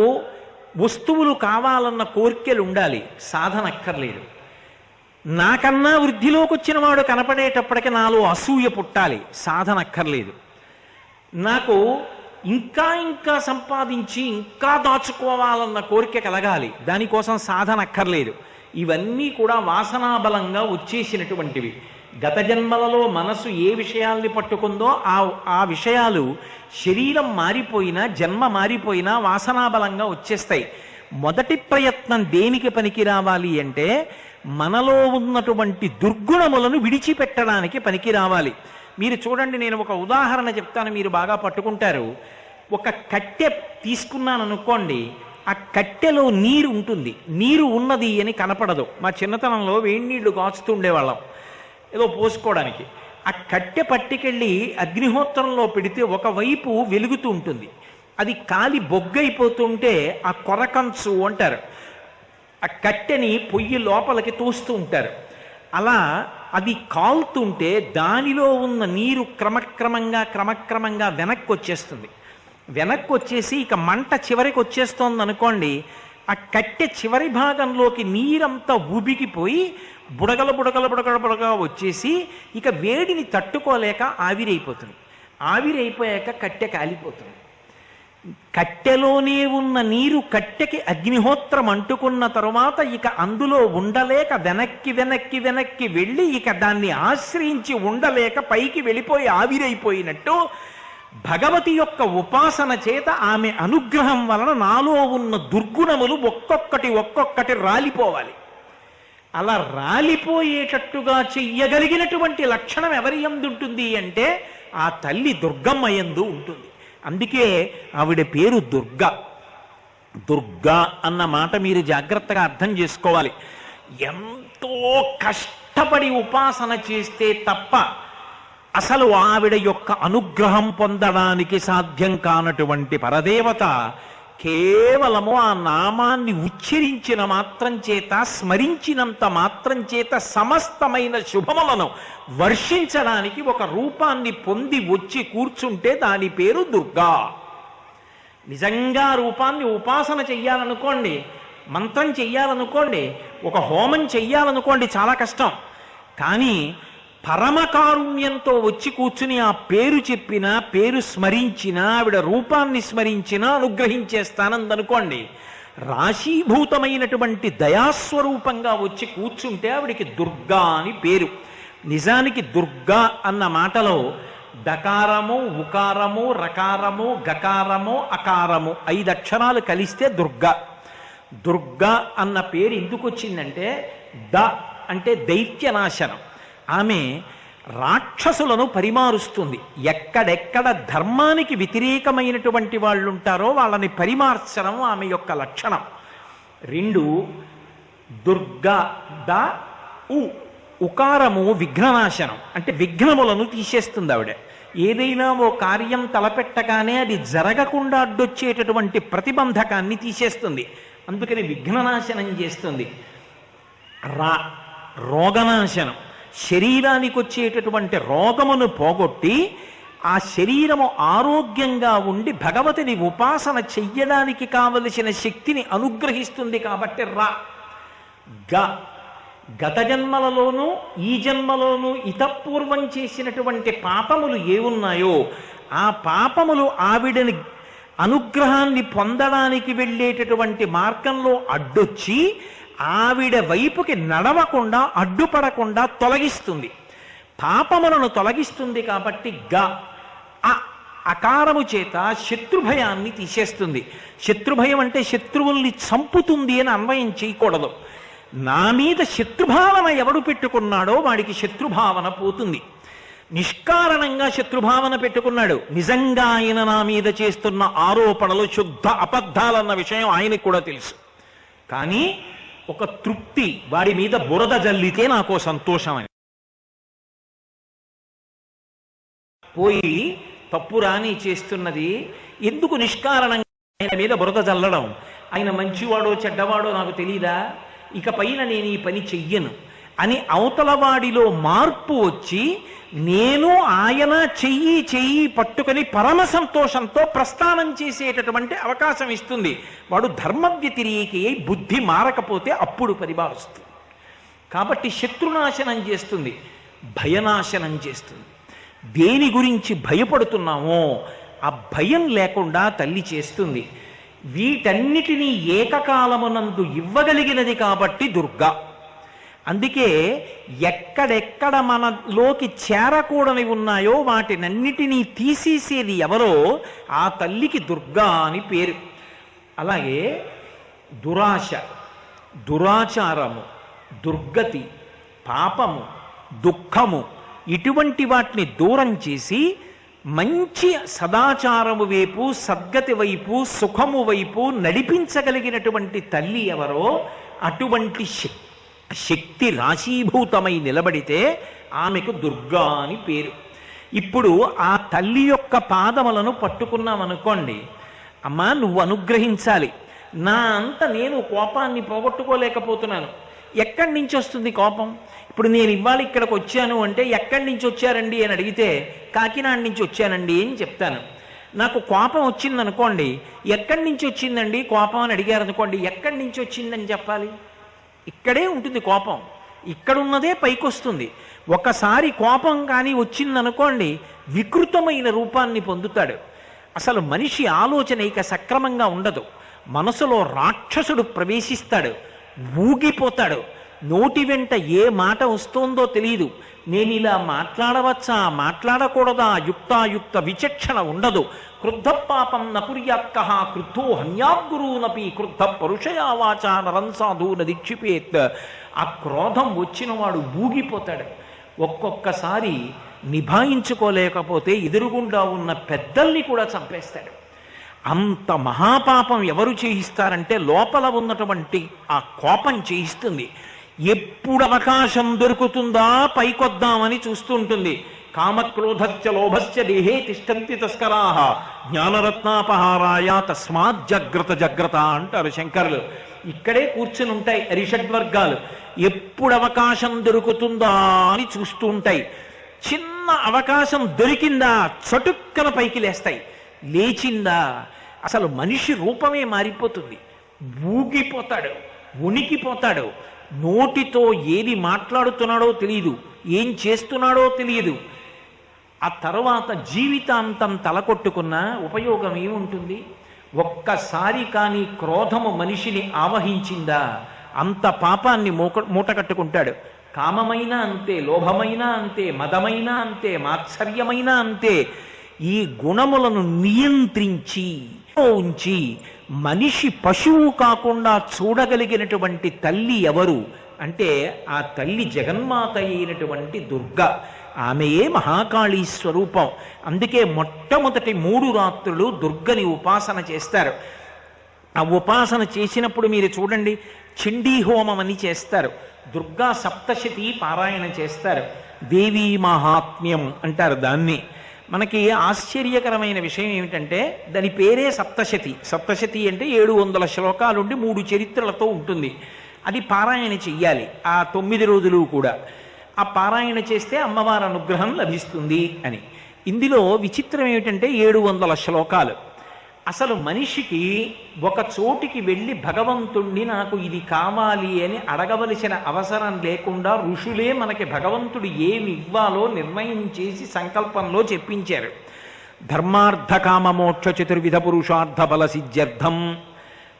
వస్తువులు కావాలన్న కోరికలు ఉండాలి, సాధన అక్కర్లేదు, నాకన్నా వృద్ధిలోకి వచ్చిన వాడు కనపడేటప్పటికి నాలో అసూయ పుట్టాలి, సాధన అక్కర్లేదు, నాకు ఇంకా ఇంకా సంపాదించి ఇంకా దాచుకోవాలన్న కోరిక కలగాలి, దానికోసం సాధన అక్కర్లేదు. ఇవన్నీ కూడా వాసనాబలంగా వచ్చేసినటువంటివి. గత జన్మలలో మనసు ఏ విషయాల్ని పట్టుకుందో ఆ విషయాలు శరీరం మారిపోయినా జన్మ మారిపోయినా వాసనాబలంగా వచ్చేస్తాయి. మొదటి ప్రయత్నం దేనికి పనికి రావాలి అంటే మనలో ఉన్నటువంటి దుర్గుణములను విడిచిపెట్టడానికి పనికి రావాలి. మీరు చూడండి, నేను ఒక ఉదాహరణ చెప్తాను, మీరు బాగా పట్టుకుంటారు. ఒక కట్టె తీసుకున్నాను అనుకోండి, ఆ కట్టెలో నీరు ఉంటుంది, నీరు ఉన్నది అని కనపడదు. మా చిన్నతనంలో వేడి నీళ్లు కాచుతూ ఉండేవాళ్ళం ఏదో పోసుకోవడానికి. ఆ కట్టె పట్టుకెళ్ళి అగ్నిహోత్రంలో పెడితే ఒకవైపు వెలుగుతూ ఉంటుంది, అది కాలి బొగ్గైపోతుంటే ఆ కొరకంచు అంటారు. ఆ కట్టెని పొయ్యి లోపలికి తోస్తూ ఉంటారు. అలా అది కాలుతుంటే దానిలో ఉన్న నీరు క్రమక్రమంగా వెనక్కి వచ్చేస్తుంది. వెనక్కి వచ్చేసి ఇక మంట చివరికి వచ్చేస్తోంది అనుకోండి, ఆ కట్టె చివరి భాగంలోకి నీరంతా ఉబికిపోయి బుడగల వచ్చేసి ఇక వేడిని తట్టుకోలేక ఆవిరైపోతుంది. ఆవిరైపోయాక కట్టె కాలిపోతుంది. కట్టెలోనే ఉన్న నీరు కట్టెకి అగ్నిహోత్రం అంటుకున్న తరువాత ఇక అందులో ఉండలేక వెనక్కి వెళ్ళి ఇక దాన్ని ఆశ్రయించి ఉండలేక పైకి వెళ్ళిపోయి ఆవిరైపోయినట్టు భగవతి యొక్క ఉపాసన చేత ఆమె అనుగ్రహం వలన నాలో ఉన్న దుర్గుణములు ఒక్కొక్కటి రాలిపోవాలి. అలా రాలిపోయేటట్టుగా చెయ్యగలిగినటువంటి లక్షణం ఎవరి యందు ఉంటుంది అంటే ఆ తల్లి దుర్గమ్మ యందు ఉంటుంది. అందుకే ఆవిడ పేరు దుర్గా. దుర్గా అన్న మాట మీరు జాగ్రత్తగా అర్థం చేసుకోవాలి. ఎంతో కష్టపడి ఉపాసన చేస్తే తప్ప అసలు ఆవిడ యొక్క అనుగ్రహం పొందడానికి సాధ్యం కానటువంటి పరదేవత కేవలము ఆ నామాన్ని ఉచ్చరించిన మాత్రం చేత, స్మరించినంత మాత్రం చేత సమస్తమైన శుభములను వర్షించడానికి ఒక రూపాన్ని పొంది వచ్చి కూర్చుంటే దాని పేరు దుర్గా. నిజంగా రూపాన్ని ఉపాసన చెయ్యాలనుకోండి, మంత్రం చెయ్యాలనుకోండి, ఒక హోమం చెయ్యాలనుకోండి, చాలా కష్టం. కానీ పరమకారుణ్యంతో వచ్చి కూర్చుని ఆ పేరు చెప్పినా, పేరు స్మరించినా, ఆవిడ రూపాన్ని స్మరించినా అనుగ్రహించేస్తానందనుకోండి, రాశీభూతమైనటువంటి దయాస్వరూపంగా వచ్చి కూర్చుంటే ఆవిడికి దుర్గా అని పేరు. నిజానికి దుర్గా అన్న మాటలో దకారము, ఉకారము, రకారము, గకారము, అకారము 5 అక్షరాలు కలిస్తే దుర్గా. దుర్గా అన్న పేరు ఎందుకు వచ్చిందంటే ద అంటే దైత్యనాశనం. ఆమె రాక్షసులను పరిమారుస్తుంది. ఎక్కడెక్కడ ధర్మానికి వ్యతిరేకమైనటువంటి వాళ్ళు ఉంటారో వాళ్ళని పరిమార్చడం ఆమె యొక్క లక్షణం. 2 దుర్గా ద ఉకారము విఘ్ననాశనం, అంటే విఘ్నములను తీసేస్తుంది ఆవిడ. ఏదైనా ఓ కార్యం తలపెట్టగానే అది జరగకుండా అడ్డొచ్చేటటువంటి ప్రతిబంధకాన్ని తీసేస్తుంది, అందుకని విఘ్ననాశనం చేస్తుంది. రోగనాశనం, శరీరానికి వచ్చేటటువంటి రోగమును పోగొట్టి ఆ శరీరము ఆరోగ్యంగా ఉండి భగవతిని ఉపాసన చెయ్యడానికి కావలసిన శక్తిని అనుగ్రహిస్తుంది కాబట్టి గత జన్మలలోనూ ఈ జన్మలోనూ ఇతపూర్వం చేసినటువంటి పాపములు ఏమున్నాయో ఆ పాపములు ఆవిడని అనుగ్రహాన్ని పొందడానికి వెళ్ళేటటువంటి మార్గంలో అడ్డొచ్చి ఆవిడ వైపుకి నడవకుండా, అడ్డుపడకుండా తొలగిస్తుంది. పాపములను తొలగిస్తుంది కాబట్టి అకారము చేత శత్రుభయాన్ని తీసేస్తుంది. శత్రుభయం అంటే శత్రువుల్ని చంపుతుంది అని అన్వయం చేయకూడదు. నా మీద శత్రుభావన ఎవడు పెట్టుకున్నాడో వాడికి శత్రుభావన పోతుంది. నిష్కారణంగా శత్రుభావన పెట్టుకున్నాడు, నిజంగా ఆయన నా మీద చేస్తున్న ఆరోపణలు శుద్ధ అబద్ధాలన్న విషయం ఆయనకు కూడా తెలుసు. కానీ ఒక తృప్తి, వాడి మీద బురద జల్లితే నాకు సంతోషం అని పోయి తప్పు రాని చేస్తున్నది, ఎందుకు నిష్కారణంగా ఆయన మీద బురద చల్లడం? ఆయన మంచివాడో చెడ్డవాడో నాకు తెలీదా? ఇక పైన నేను ఈ పని చెయ్యను అని అవతలవాడిలో మార్పు వచ్చి నేను ఆయన చెయ్యి పట్టుకొని పరమ సంతోషంతో ప్రస్థానం చేసేటటువంటి అవకాశం ఇస్తుంది. వాడు ధర్మ వ్యతిరేకి అయి బుద్ధి మారకపోతే అప్పుడు పరిభావిస్తుంది. కాబట్టి శత్రునాశనం చేస్తుంది, భయనాశనం చేస్తుంది. దేని గురించి భయపడుతున్నామో ఆ భయం లేకుండా తల్లి చేస్తుంది. వీటన్నిటినీ ఏకకాలమునందు ఇవ్వగలిగినది కాబట్టి దుర్గా. అందుకే ఎక్కడెక్కడ మనలోకి చేరకూడని ఉన్నాయో వాటినన్నిటినీ తీసేసేది ఎవరో ఆ తల్లికి దుర్గా అని పేరు. అలాగే దురాశ, దురాచారము, దుర్గతి, పాపము, దుఃఖము ఇటువంటి వాటిని దూరం చేసి మంచి సదాచారము వైపు, సద్గతి వైపు, సుఖము వైపు నడిపించగలిగినటువంటి తల్లి ఎవరో అటువంటి శక్తి రాశీభూతమై నిలబడితే ఆమెకు దుర్గా అని పేరు. ఇప్పుడు ఆ తల్లి యొక్క పాదములను పట్టుకున్నామనుకోండి, అమ్మా నువ్వు అనుగ్రహించాలి, నా అంత నేను కోపాన్ని పోగొట్టుకోలేకపోతున్నాను. ఎక్కడి నుంచి వస్తుంది కోపం? ఇప్పుడు నేను ఇవాళ ఇక్కడికి వచ్చాను అంటే ఎక్కడి నుంచి వచ్చారండి అని అడిగితే కాకినాడ నుంచి వచ్చానండి అని చెప్తాను. నాకు కోపం వచ్చిందనుకోండి, ఎక్కడి నుంచి వచ్చిందండి కోపం అని అడిగారు అనుకోండి, ఎక్కడి నుంచి వచ్చిందని చెప్పాలి? ఇక్కడే ఉంటుంది కోపం, ఇక్కడున్నదే పైకి వస్తుంది. ఒకసారి కోపం కానీ వచ్చిందనుకోండి వికృతమైన రూపాన్ని పొందుతాడు. అసలు మనిషి ఆలోచన ఇక సక్రమంగా ఉండదు. మనసులో రాక్షసుడు ప్రవేశిస్తాడు, ఊగిపోతాడు. నోటి వెంట ఏ మాట వస్తోందో తెలియదు. నేను ఇలా మాట్లాడవచ్చా, మాట్లాడకూడదా, యుక్తాయుక్త విచక్షణ ఉండదు. క్రుద్ధ పాపం నకుర్యాత్కః క్రుద్ధో హన్యాద్గురూనపి క్రుద్ధ పరుషయా వాచా నరం సాధూన దీక్షిపేత్. ఆ క్రోధం వచ్చినవాడు ఊగిపోతాడు. ఒక్కొక్కసారి నిభాయించుకోలేకపోతే ఎదురుగుండా ఉన్న పెద్దల్ని కూడా చంపేస్తాడు. అంత మహాపాపం ఎవరు చేయిస్తారంటే లోపల ఉన్నటువంటి ఆ కోపం చేయిస్తుంది. ఎప్పుడు అవకాశం దొరుకుతుందా పైకొద్దామని చూస్తుంటుంది. కామక్రోధశ్చ లోభశ్చ దేహే తిష్టంతి తస్కరాః జ్ఞానరత్నాపహారాయ తస్మాత్ జాగ్రత్త జాగ్రత్త అంటారు శంకరులు. ఇక్కడే కూర్చుని ఉంటాయి అరిషడ్వర్గాలు. ఎప్పుడు అవకాశం దొరుకుతుందా అని చూస్తూ ఉంటాయి. చిన్న అవకాశం దొరికిందా చటుక్కన పైకి లేస్తాయి. లేచిందా అసలు మనిషి రూపమే మారిపోతుంది. ఊగిపోతాడు, ఉనికిపోతాడు. నోటితో ఏది మాట్లాడుతున్నాడో తెలియదు, ఏం చేస్తున్నాడో తెలియదు. ఆ తర్వాత జీవితాంతం తలకొట్టుకున్నా ఉపయోగం ఏముంటుంది? ఒక్కసారి కానీ క్రోధము మనిషిని ఆవహించిందా అంత పాపాన్ని మూటకట్టుకుంటాడు. కామమైనా అంతే, లోభమైనా అంతే, మదమైనా అంతే, మాత్సర్యమైనా అంతే. ఈ గుణములను నియంత్రించి ఉంచి మనిషి పశువు కాకుండా చూడగలిగినటువంటి తల్లి ఎవరు అంటే ఆ తల్లి జగన్మాత అయినటువంటి దుర్గా. ఆమెయే మహాకాళీ స్వరూపం. అందుకే మొట్టమొదటి 3 రాత్రులు దుర్గని ఉపాసన చేస్తారు. ఆ ఉపాసన చేసినప్పుడు మీరు చూడండి, చండీ హోమం అని చేస్తారు, దుర్గా సప్తశతి పారాయణ చేస్తారు, దేవీ మహాత్మ్యం అంటారు దాన్ని. మనకి ఆశ్చర్యకరమైన విషయం ఏమిటంటే దాని పేరే సప్తశతి. సప్తశతి అంటే 700 శ్లోకాలుండి 3 చరిత్రలతో ఉంటుంది. అది పారాయణ చెయ్యాలి ఆ 9 రోజులు కూడా. ఆ పారాయణ చేస్తే అమ్మవారి అనుగ్రహం లభిస్తుంది అని. ఇందులో విచిత్రం ఏమిటంటే 700 శ్లోకాలు. అసలు మనిషికి ఒక చోటికి వెళ్ళి భగవంతుణ్ణి నాకు ఇది కావాలి అని అడగవలసిన అవసరం లేకుండా ఋషులే మనకి భగవంతుడు ఏమి ఇవ్వాలో నిర్ణయం చేసి సంకల్పంలో చెప్పించారు. ధర్మార్థ కామ మోక్ష చతుర్విధ పురుషార్థ బల సిద్ధ్యర్థం.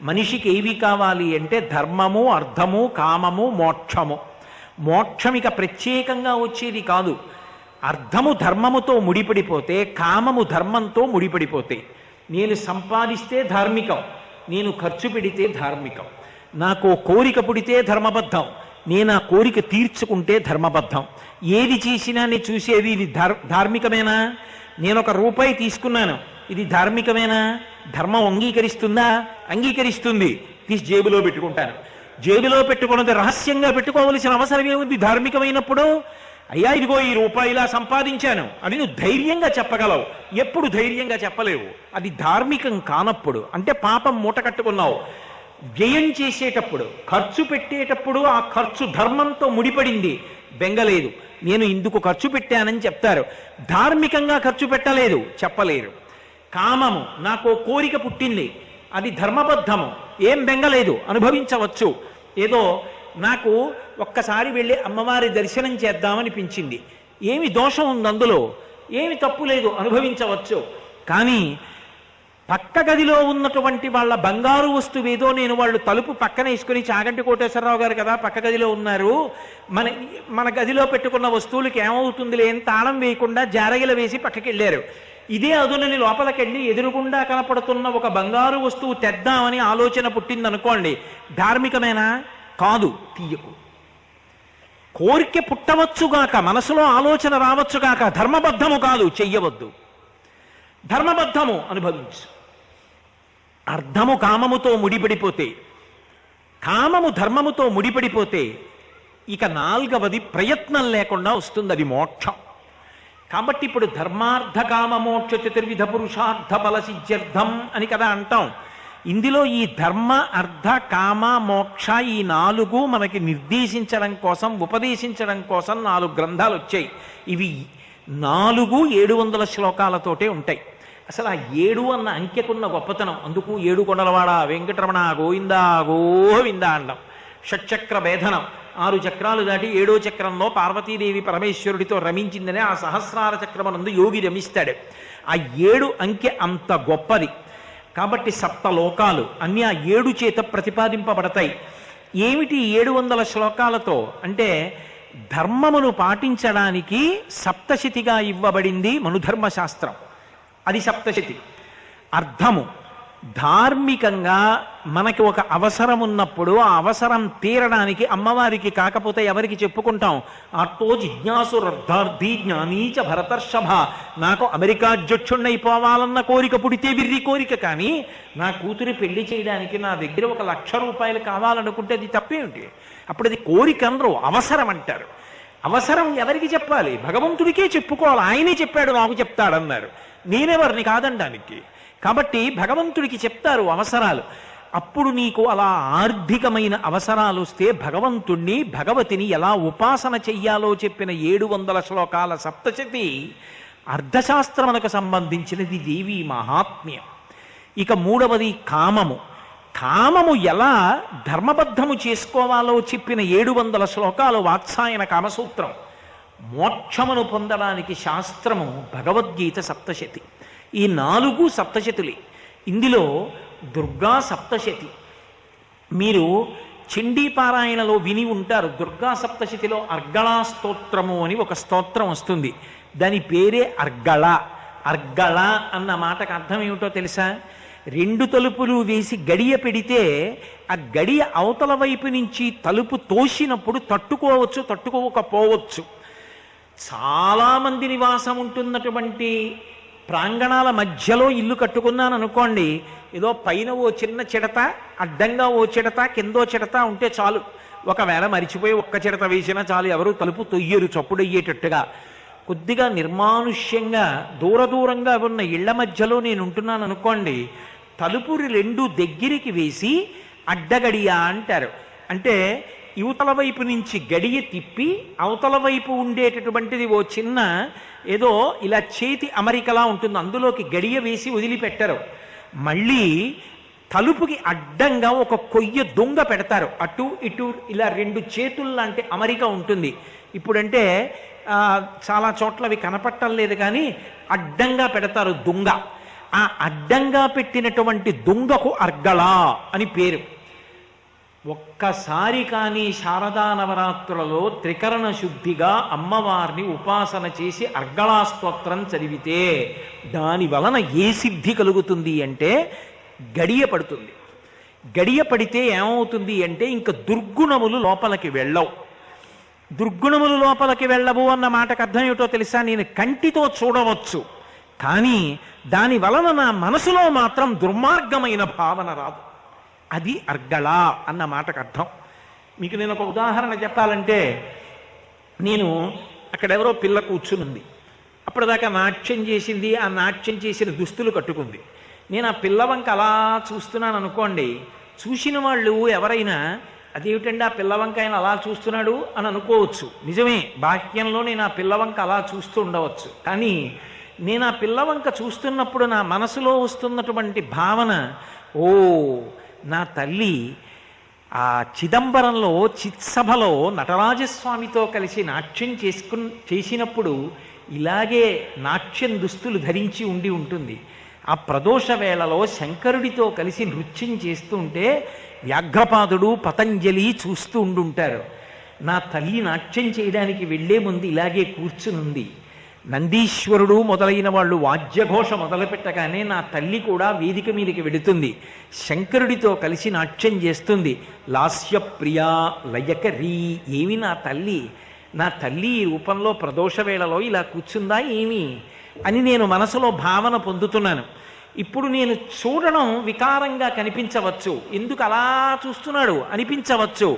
మనిషికి ఏవి కావాలి అంటే ధర్మము, అర్థము, కామము, మోక్షము. మోక్షం ఇక ప్రత్యేకంగా వచ్చేది కాదు. అర్థము ధర్మముతో ముడిపడిపోతే, కామము ధర్మంతో ముడిపడిపోతే, నేను సంపాదిస్తే ధార్మికం, నేను ఖర్చు పెడితే ధార్మికం, నాకు కోరిక పుడితే ధర్మబద్ధం, నేను ఆ కోరిక తీర్చుకుంటే ధర్మబద్ధం. ఏది చేసినా నేను చూసేది ఇది ధార్మికమేనా? నేను ₹1 తీసుకున్నాను, ఇది ధార్మికమేనా? ధర్మం అంగీకరిస్తుందా? అంగీకరిస్తుంది, తీసి జేబులో పెట్టుకుంటాను. జేబులో పెట్టుకున్నది రహస్యంగా పెట్టుకోవలసిన అవసరం ఏముంది ధార్మికమైనప్పుడు? అయ్యా ఇదిగో ఈ రూపాయి ఇలా సంపాదించాను అని నువ్వు ధైర్యంగా చెప్పగలవు. ఎప్పుడు ధైర్యంగా చెప్పలేవు, అది ధార్మికం కానప్పుడు. అంటే పాపం మూట కట్టుకున్నావు. వ్యయం చేసేటప్పుడు, ఖర్చు పెట్టేటప్పుడు ఆ ఖర్చు ధర్మంతో ముడిపడింది, బెంగలేదు. నేను ఇందుకు ఖర్చు పెట్టానని చెప్తారు. ధార్మికంగా ఖర్చు పెట్టలేదు, చెప్పలేరు. కామము, నాకు కోరిక పుట్టింది, అది ధర్మబద్ధము, ఏం బెంగలేదు, అనుభవించవచ్చు. ఏదో నాకు ఒక్కసారి వెళ్ళి అమ్మవారి దర్శనం చేద్దామనిపించింది, ఏమి దోషం ఉంది అందులో, ఏమి తప్పు లేదు, అనుభవించవచ్చు. కానీ పక్క గదిలో ఉన్నటువంటి వాళ్ళ బంగారు వస్తువేదో నేను వాళ్ళు తలుపు పక్కన వేసుకుని, చాగంటి కోటేశ్వరరావు గారు కదా పక్క గదిలో ఉన్నారు, మన గదిలో పెట్టుకున్న వస్తువులకి ఏమవుతుంది లేని తాళం వేయకుండా జారగిల వేసి పక్కకి వెళ్ళారు. ఇదే అదునని లోపలికెళ్ళి ఎదురుగుండా కనపడుతున్న ఒక బంగారు వస్తువు తెద్దామని ఆలోచన పుట్టిందనుకోండి, ధార్మికమేనా? కాదు, తీయకు. కోరిక పుట్టవచ్చుగాక, మనసులో ఆలోచన రావచ్చుగాక, ధర్మబద్ధము కాదు, చెయ్యవద్దు. ధర్మబద్ధము, అనుభవించు. అర్థము కామముతో ముడిపడిపోతే, కామము ధర్మముతో ముడిపడిపోతే ఇక నాలుగవది ప్రయత్నం లేకుండా వస్తుంది, అది మోక్షం. కాబట్టి ఇప్పుడు ధర్మార్థ కామ మోక్ష చతుర్విధ పురుషార్థ బల సిద్ధ్యర్థం అని కదా అంటాం. ఇందులో ఈ ధర్మ అర్థ కామ మోక్ష ఈ నాలుగు మనకి నిర్దేశించడం కోసం, ఉపదేశించడం కోసం 4 గ్రంథాలు వచ్చాయి. ఇవి 4 700 శ్లోకాలతోటే ఉంటాయి. అసలు ఆ 7 అన్న అంకెకున్న గొప్పతనం, అందుకు 7 కొండలవాడ వెంకటరమణ గోవిందా గోవిందా అండం. షట్చక్ర భేదనం, 6 చక్రాలు దాటి 7వ చక్రంలో పార్వతీదేవి పరమేశ్వరుడితో రమించిందనే ఆ సహస్రార చక్రమనందు యోగి రమిస్తాడు. ఆ 7 అంకె అంత గొప్పది. కాబట్టి 7 లోకాలు అన్నీ ఆ 7 చేత ప్రతిపాదింపబడతాయి. ఏమిటి 700 శ్లోకాలతో అంటే, ధర్మమును పాటించడానికి సప్తశతిగా ఇవ్వబడింది మనుధర్మశాస్త్రం, అది సప్తశతి. అర్థము, ధార్మికంగా మనకి ఒక అవసరం ఉన్నప్పుడు ఆ అవసరం తీరడానికి అమ్మవారికి కాకపోతే ఎవరికి చెప్పుకుంటాం? ఆర్తో జిజ్ఞాసురర్థార్థి జ్ఞానీచ భరతర్షభ. నాకు అమెరికా అధ్యక్షుణ్ణైపోవాలన్న కోరిక పుడితే విర్రి కోరిక, కానీ నా కూతురి పెళ్లి చేయడానికి నా దగ్గర 1,00,000 రూపాయలు కావాలనుకుంటే అది తప్పేమిటి? అప్పుడు అది కోరిక అనరు, అవసరం అంటారు. అవసరం ఎవరికి చెప్పాలి? భగవంతుడికే చెప్పుకోవాలి. ఆయనే చెప్పాడు నాకు చెప్తాడన్నారు, నేనెవరిని కాదనడానికి. కాబట్టి భగవంతుడికి చెప్తారు అవసరాలు. అప్పుడు నీకు అలా ఆర్థికమైన అవసరాలు వస్తే భగవంతుణ్ణి భగవతిని ఎలా ఉపాసన చెయ్యాలో చెప్పిన 700 శ్లోకాల సప్తశతి అర్థశాస్త్రమునకు సంబంధించినది, దేవి మహాత్మ్యం. ఇక 3వది కామము. కామము ఎలా ధర్మబద్ధము చేసుకోవాలో చెప్పిన 700 శ్లోకాలు వాత్సాయన కామసూత్రం. మోక్షమును పొందడానికి శాస్త్రము భగవద్గీత సప్తశతి. ఈ 4 సప్తశతులే. ఇందులో దుర్గా సప్తశతి మీరు చండీపారాయణలో విని ఉంటారు. దుర్గా సప్తశతిలో అర్గళా స్తోత్రము అని ఒక స్తోత్రం వస్తుంది, దాని పేరే అర్గళ. అర్గళ అన్న మాటకు అర్థం ఏమిటో తెలుసా? 2 తలుపులు వేసి గడియ పెడితే ఆ గడియ అవతల వైపు నుంచి తలుపు తోసినప్పుడు తట్టుకోవచ్చు, తట్టుకోకపోవచ్చు. చాలామంది నివాసం ఉంటున్నటువంటి ప్రాంగణాల మధ్యలో ఇల్లు కట్టుకున్నాను అనుకోండి, ఏదో పైన ఓ చిన్న చిడత, అడ్డంగా ఓ చిడత, కిందో చిడత ఉంటే చాలు. ఒకవేళ మరిచిపోయి ఒక్క చిడత వేసినా చాలు, ఎవరు తలుపు తొయ్యరు చప్పుడయ్యేటట్టుగా. కొద్దిగా నిర్మానుష్యంగా దూరంగా ఉన్న ఇళ్ల మధ్యలో నేను ఉంటున్నాను అనుకోండి, తలుపులు 2 దగ్గరికి వేసి అడ్డగడియ అంటారు. అంటే యువతల వైపు నుంచి గడియ తిప్పి అవతల వైపు ఉండేటటువంటిది ఓ చిన్న ఏదో ఇలా చేతి అమరికలా ఉంటుంది, అందులోకి గడియ వేసి వదిలిపెట్టరు. మళ్ళీ తలుపుకి అడ్డంగా ఒక కొయ్య దొంగ పెడతారు, అటు ఇటు ఇలా 2 చేతుల్లాంటి అమరిక ఉంటుంది. ఇప్పుడంటే చాలా చోట్ల అవి కనపట్టం లేదు, కానీ అడ్డంగా పెడతారు దొంగ. ఆ అడ్డంగా పెట్టినటువంటి దొంగకు అర్గళ అని పేరు. ఒక్కసారి కానీ శారదా నవరాత్రులలో త్రికరణ శుద్ధిగా అమ్మవారిని ఉపాసన చేసి అర్గళా స్తోత్రం చదివితే దాని వలన ఏ సిద్ధి కలుగుతుంది అంటే, గడియ పడుతుంది. గడియ పడితే ఏమవుతుంది అంటే, ఇంక దుర్గుణములు లోపలికి వెళ్ళవు. దుర్గుణములు లోపలికి వెళ్ళవు అన్న మాటకు అర్థం ఏమిటో తెలుసా? నేను కంటితో చూడవచ్చు, కానీ దాని వలన నా మనసులో మాత్రం దుర్మార్గమైన భావన రాదు. అది అర్గళ అన్న మాటకు అర్థం. మీకు నేను ఒక ఉదాహరణ చెప్పాలంటే, నేను అక్కడెవరో పిల్ల కూర్చునుంది. అప్పటిదాకా నాట్యం చేసింది, ఆ నాట్యం చేసిన దుస్తులు కట్టుకుంది. నేను ఆ పిల్ల వంక అలా చూస్తున్నాను అనుకోండి, చూసిన వాళ్ళు ఎవరైనా అదేమిటండి ఆ పిల్ల వంక ఆయన అలా చూస్తున్నాడు అని అనుకోవచ్చు. నిజమే, బాహ్యంలో నేను ఆ పిల్ల వంక అలా చూస్తూ ఉండవచ్చు. కానీ నేను ఆ పిల్ల వంక చూస్తున్నప్పుడు నా మనసులో వస్తున్నటువంటి భావన, ఓ నా తల్లి ఆ చిదంబరంలో చిత్సభలో నటరాజస్వామితో కలిసి నాట్యం చేసినప్పుడు ఇలాగే నాట్యం దుస్తులు ధరించి ఉండి ఉంటుంది. ఆ ప్రదోష వేళలో శంకరుడితో కలిసి నృత్యం చేస్తూ ఉంటే వ్యాఘ్రపాదుడు పతంజలి చూస్తూ ఉండుంటారు. నా తల్లి నాట్యం చేయడానికి వెళ్లే ముందు ఇలాగే కూర్చునుంది. నందీశ్వరుడు మొదలైన వాళ్ళు వాద్యఘోష మొదలుపెట్టగానే నా తల్లి కూడా వేదిక మీదకి వెడుతుంది. శంకరుడితో కలిసి నాట్యం చేస్తుంది. లాస్యప్రియా లయకరీ. ఏమి నా తల్లి, నా తల్లి ఈ రూపంలో ప్రదోష వేళలో ఇలా కూర్చుందా ఏమి అని నేను మనసులో భావన పొందుతున్నాను. ఇప్పుడు నేను చూడడం వికారంగా కనిపించవచ్చు, ఎందుకు అలా చూస్తున్నాడు అనిపించవచ్చు.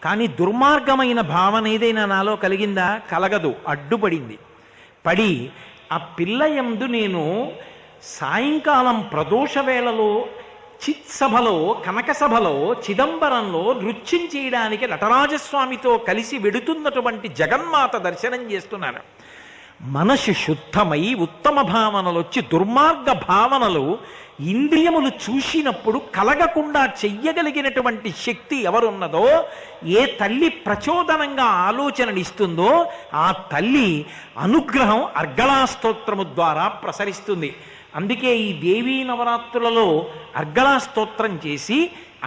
కానీ దుర్మార్గమైన భావన ఏదైనా నాలో కలిగిందా? కలగదు, అడ్డుపడింది. పడి ఆ పిల్ల యందు నేను సాయంకాలం ప్రదోష వేళలో చిత్సభలో కనకసభలో చిదంబరంలో నృత్యం చేయడానికి నటరాజస్వామితో కలిసి వెడుతున్నటువంటి జగన్మాత దర్శనం చేస్తున్నాను. మనసు శుద్ధమై ఉత్తమ భావనలు వచ్చి దుర్మార్గ భావనలు ఇంద్రియములు చూసినప్పుడు కలగకుండా చెయ్యగలిగినటువంటి శక్తి ఎవరున్నదో, ఏ తల్లి ప్రచోదనంగా ఆలోచననిస్తుందో ఆ తల్లి అనుగ్రహం అర్గళాస్తోత్రము ద్వారా ప్రసరిస్తుంది. అందుకే ఈ దేవీ నవరాత్రులలో అర్గళాస్తోత్రం చేసి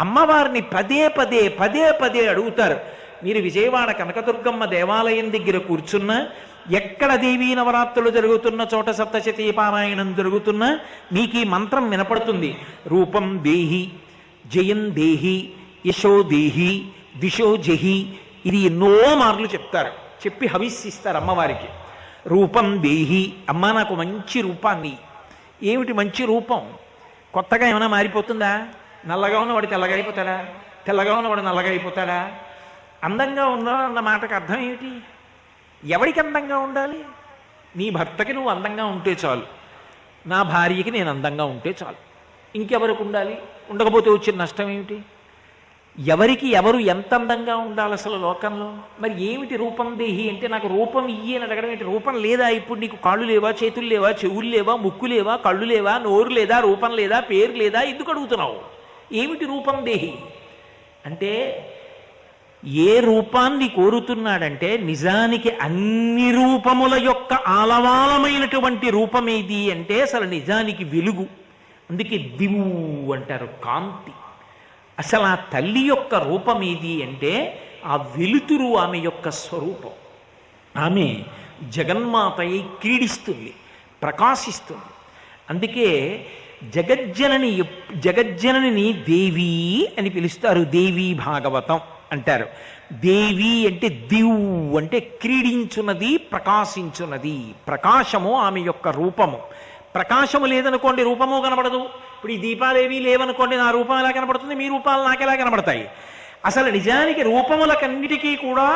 అమ్మవారిని పదే పదే పదే పదే అడుగుతారు. మీరు విజయవాడ కనకదుర్గమ్మ దేవాలయం దగ్గర కూర్చున్నా, ఎక్కడ దేవీ నవరాత్రులు జరుగుతున్న చోట సప్తశతీ పారాయణం జరుగుతున్నా మీకు ఈ మంత్రం వినపడుతుంది. రూపం దేహి, జయం దేహి, యశో దేహి, దిశో జహి. ఇది ఎన్నో మార్లు చెప్తారు. చెప్పి హవిస్సిస్తారు అమ్మవారికి. రూపం దేహి, అమ్మ నాకు మంచి రూపాన్ని. ఏమిటి మంచి రూపం? కొత్తగా ఏమైనా మారిపోతుందా? నల్లగా ఉన్నవాడు తెల్లగా అయిపోతాడా? తెల్లగా ఉన్నవాడు నల్లగా అయిపోతాడా? అందంగా ఉందా అన్న మాటకు అర్థం ఏమిటి? ఎవరికి అందంగా ఉండాలి? నీ భర్తకి నువ్వు అందంగా ఉంటే చాలు, నా భార్యకి నేను అందంగా ఉంటే చాలు. ఇంకెవరికి ఉండాలి? ఉండకపోతే వచ్చిన నష్టం ఏమిటి? ఎవరికి ఎవరు ఎంత అందంగా ఉండాలి అసలు లోకంలో? మరి ఏమిటి రూపం దేహి అంటే? నాకు రూపం ఇయ్యి అని అడగడం ఏంటి? రూపం లేదా? ఇప్పుడు నీకు కాళ్ళు లేవా, చేతులు లేవా, చెవులు లేవా, ముక్కు లేవా, కళ్ళు లేవా, నోరు లేదా, రూపం లేదా, పేరు లేదా? ఎందుకు అడుగుతున్నావు? ఏమిటి రూపం దేహి అంటే? ఏ రూపాన్ని కోరుతున్నాడంటే నిజానికి అన్ని రూపముల యొక్క ఆలవాలమైనటువంటి రూపమేది అంటే అసలు నిజానికి వెలుగు. అందుకే దివు అంటారు, కాంతి. అసలు ఆ తల్లి యొక్క రూపమేది అంటే ఆ వెలుతురు ఆమె యొక్క స్వరూపం. ఆమె జగన్మాతయి క్రీడిస్తుంది, ప్రకాశిస్తుంది. అందుకే జగజ్జనని దేవి అని పిలుస్తారు. దేవీ భాగవతం అంటారు. దేవి అంటే దివు అంటే క్రీడించున్నది, ప్రకాశించున్నది. ప్రకాశము ఆమె యొక్క రూపము. ప్రకాశము లేదనుకోండి రూపము కనబడదు. ఇప్పుడు ఈ దీపాలేవి లేవనుకోండి, నా రూపం ఎలా కనబడుతుంది? మీ రూపాలు నాకెలా కనబడతాయి? అసలు నిజానికి రూపములకన్నిటికీ కూడా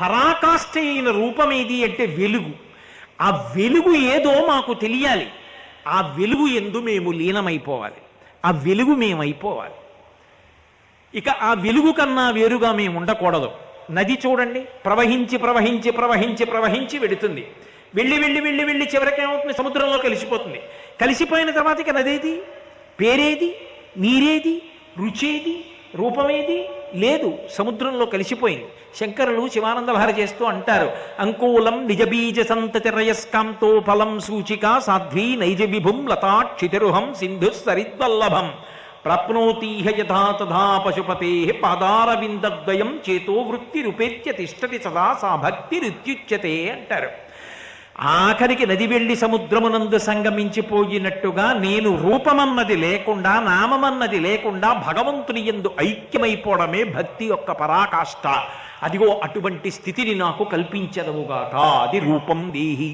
పరాకాష్ఠ అయిన రూపం ఏది అంటే వెలుగు. ఆ వెలుగు ఏదో మాకు తెలియాలి. ఆ వెలుగు ఎందు మేము లీనమైపోవాలి. ఆ వెలుగు మేమైపోవాలి. ఇక ఆ వెలుగు కన్నా వేరుగా మేము ఉండకూడదు. నది చూడండి, ప్రవహించి ప్రవహించి ప్రవహించి ప్రవహించి వెడుతుంది. వెళ్ళి వెళ్ళి వెళ్ళి వెళ్ళి చివరికేమవుతుంది? సముద్రంలో కలిసిపోతుంది. కలిసిపోయిన తర్వాత ఇక నదేది, పేరేది, నీరేది, రుచేది, రూపమేది లేదు. సముద్రంలో కలిసిపోయింది. శంకరులు శివానందలహరి చేస్తూ అంటారు, అంకూలం నిజబీజ సంతతిరయస్కాంతో ఫలం సూచిక సాధ్వీ నైజ విభుం లతాక్షితిరుహం సింధు సరిద్వల్లభం ప్రాప్నోతీహ యథా తథా పశుపతే పాదారవిందద్వయం చేతో వృత్తి రూపేత్య తిష్టతి సదా సా భక్తి రుత్యుచ్యతే అంటారు. ఆఖరికి నది వెళ్ళి సముద్రమునందు సంగమించిపోయినట్టుగా నేను రూపమన్నది లేకుండా, నామమన్నది లేకుండా భగవంతుని యందు ఐక్యమైపోవడమే భక్తి యొక్క పరాకాష్ఠ. అదిగో అటువంటి స్థితిని నాకు కల్పించదవుగాక. అది రూపం దేహి.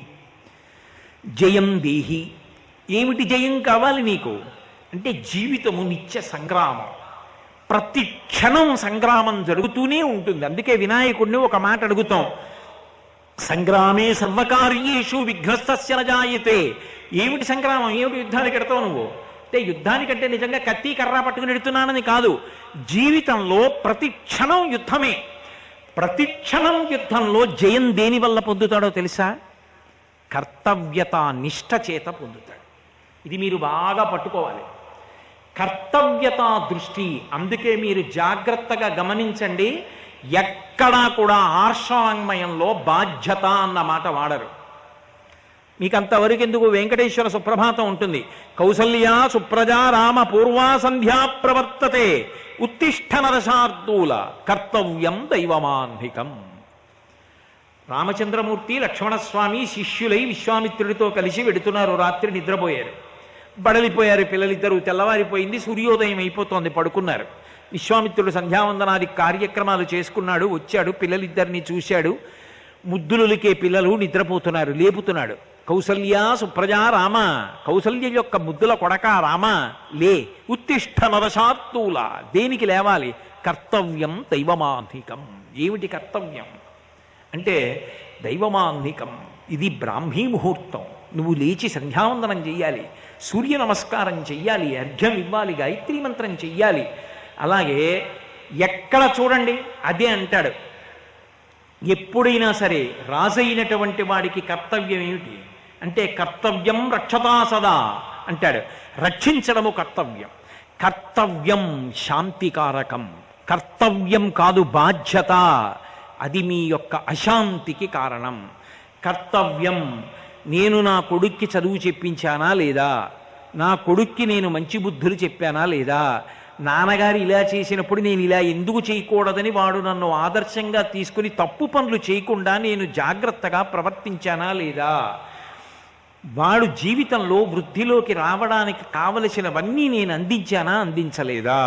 జయం దేహి. ఏమిటి జయం కావాలి నీకు అంటే? జీవితము నిత్య సంగ్రామం. ప్రతి క్షణం సంగ్రామం జరుగుతూనే ఉంటుంది. అందుకే వినాయకుడిని ఒక మాట అడుగుతాం, సంగ్రామే సర్వకార్యేషు విఘ్నస్తస్య న జాయతే. ఏమిటి సంగ్రామం, ఏమిటి యుద్ధానికి ఎడతావు నువ్వు అంటే యుద్ధానికంటే నిజంగా కత్తి కర్ర పట్టుకుని ఎడుతున్నానని కాదు. జీవితంలో ప్రతి క్షణం యుద్ధమే. ప్రతి క్షణం యుద్ధంలో జయం దేని వల్ల పొందుతాడో తెలుసా? కర్తవ్యత నిష్ఠ చేత పొందుతాడు. ఇది మీరు బాగా పట్టుకోవాలి. కర్తవ్యత దృష్టి. అందుకే మీరు జాగ్రత్తగా గమనించండి, ఎక్కడా కూడా ఆర్షవాంగ్మయంలో బాధ్యత అన్న మాట వాడరు. మీకు అంతవరకు ఎందుకు, వెంకటేశ్వర సుప్రభాతం ఉంటుంది. కౌసల్యా సుప్రజా రామ పూర్వా సంధ్యా ప్రవర్తతే ఉత్తిష్ట నరశార్దూల కర్తవ్యం దైవమాన్వికం. రామచంద్రమూర్తి లక్ష్మణస్వామి శిష్యులై విశ్వామిత్రుడితో కలిసి వెడుతున్నారు. రాత్రి నిద్రపోయారు, బడలిపోయారు పిల్లలిద్దరూ. తెల్లవారిపోయింది, సూర్యోదయం అయిపోతోంది, పడుకున్నారు. విశ్వామిత్రుడు సంధ్యావందనాది కార్యక్రమాలు చేసుకున్నాడు. వచ్చాడు, పిల్లలిద్దరిని చూశాడు. ముద్దులులికే పిల్లలు నిద్రపోతున్నారు, లేపుతున్నాడు. కౌసల్యా సుప్రజా రామ, కౌసల్య యొక్క ముద్దుల కొడక రామ, లే. ఉత్తిష్ట నరశార్దూల, దేనికి లేవాలి? కర్తవ్యం దైవమాన్నికం. ఏమిటి కర్తవ్యం అంటే దైవమాన్నికం. ఇది బ్రాహ్మీ ముహూర్తం. నువ్వు లేచి సంధ్యావందనం చెయ్యాలి, సూర్య నమస్కారం చెయ్యాలి, అర్ఘ్యం ఇవ్వాలి, గాయత్రీ మంత్రం చెయ్యాలి. అలాగే ఎక్కడ చూడండి అదే అంటాడు. ఎప్పుడైనా సరే రాజైనటువంటి వాడికి కర్తవ్యం ఏమిటి అంటే కర్తవ్యం రక్షతా సదా అంటాడు. రక్షించడము కర్తవ్యం. కర్తవ్యం శాంతికారకం. కర్తవ్యం కాదు బాధ్యత, అది మీ యొక్క అశాంతికి కారణం. కర్తవ్యం, నేను నా కొడుక్కి చదువు చెప్పించానా లేదా, నా కొడుక్కి నేను మంచి బుద్ధులు చెప్పానా లేదా, నాన్నగారు ఇలా చేసినప్పుడు నేను ఇలా ఎందుకు చేయకూడదని వాడు నన్ను ఆదర్శంగా తీసుకుని తప్పు పనులు చేయకుండా నేను జాగ్రత్తగా ప్రవర్తించానా లేదా, వాడు జీవితంలో వృద్ధిలోకి రావడానికి కావలసినవన్నీ నేను అందించానా అందించలేదా,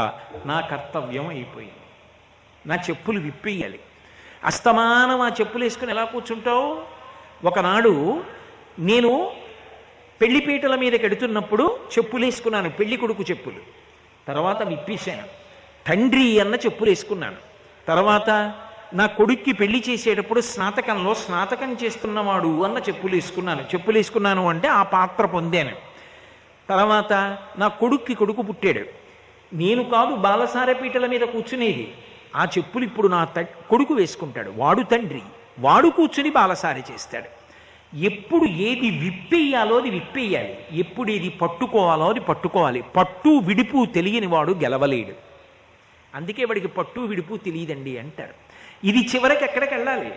నా కర్తవ్యం అయిపోయింది. నా చెప్పులు విప్పేయాలి. అస్తమానం ఆ చెప్పులు వేసుకుని ఎలా కూర్చుంటావు? ఒకనాడు నేను పెళ్లిపీటల మీదకి ఎడుతున్నప్పుడు చెప్పులు వేసుకున్నాను, పెళ్లి కొడుకు చెప్పులు. తర్వాత విప్పేశాను. తండ్రి అన్న చెప్పులు వేసుకున్నాను. తర్వాత నా కొడుక్కి పెళ్లి చేసేటప్పుడు స్నాతకంలో స్నాతకం చేస్తున్నవాడు అన్న చెప్పులు వేసుకున్నాను. చెప్పులు వేసుకున్నాను అంటే ఆ పాత్ర పొందాను. తర్వాత నా కొడుక్కి కొడుకు పుట్టాడు. నేను కాదు బాలసార పీటల మీద కూర్చునేది. ఆ చెప్పులు ఇప్పుడు నా కొడుకు వేసుకుంటాడు. వాడు తండ్రి, వాడు కూర్చుని బాలసారి చేస్తాడు. ఎప్పుడు ఏది విప్పేయాలో అది విప్పేయాలి, ఎప్పుడు ఏది పట్టుకోవాలో అది పట్టుకోవాలి. పట్టు విడుపు తెలియని వాడు గెలవలేడు. అందుకే వాడికి పట్టు విడుపు తెలియదండి అంటారు. ఇది చివరికి ఎక్కడికి వెళ్ళాలి?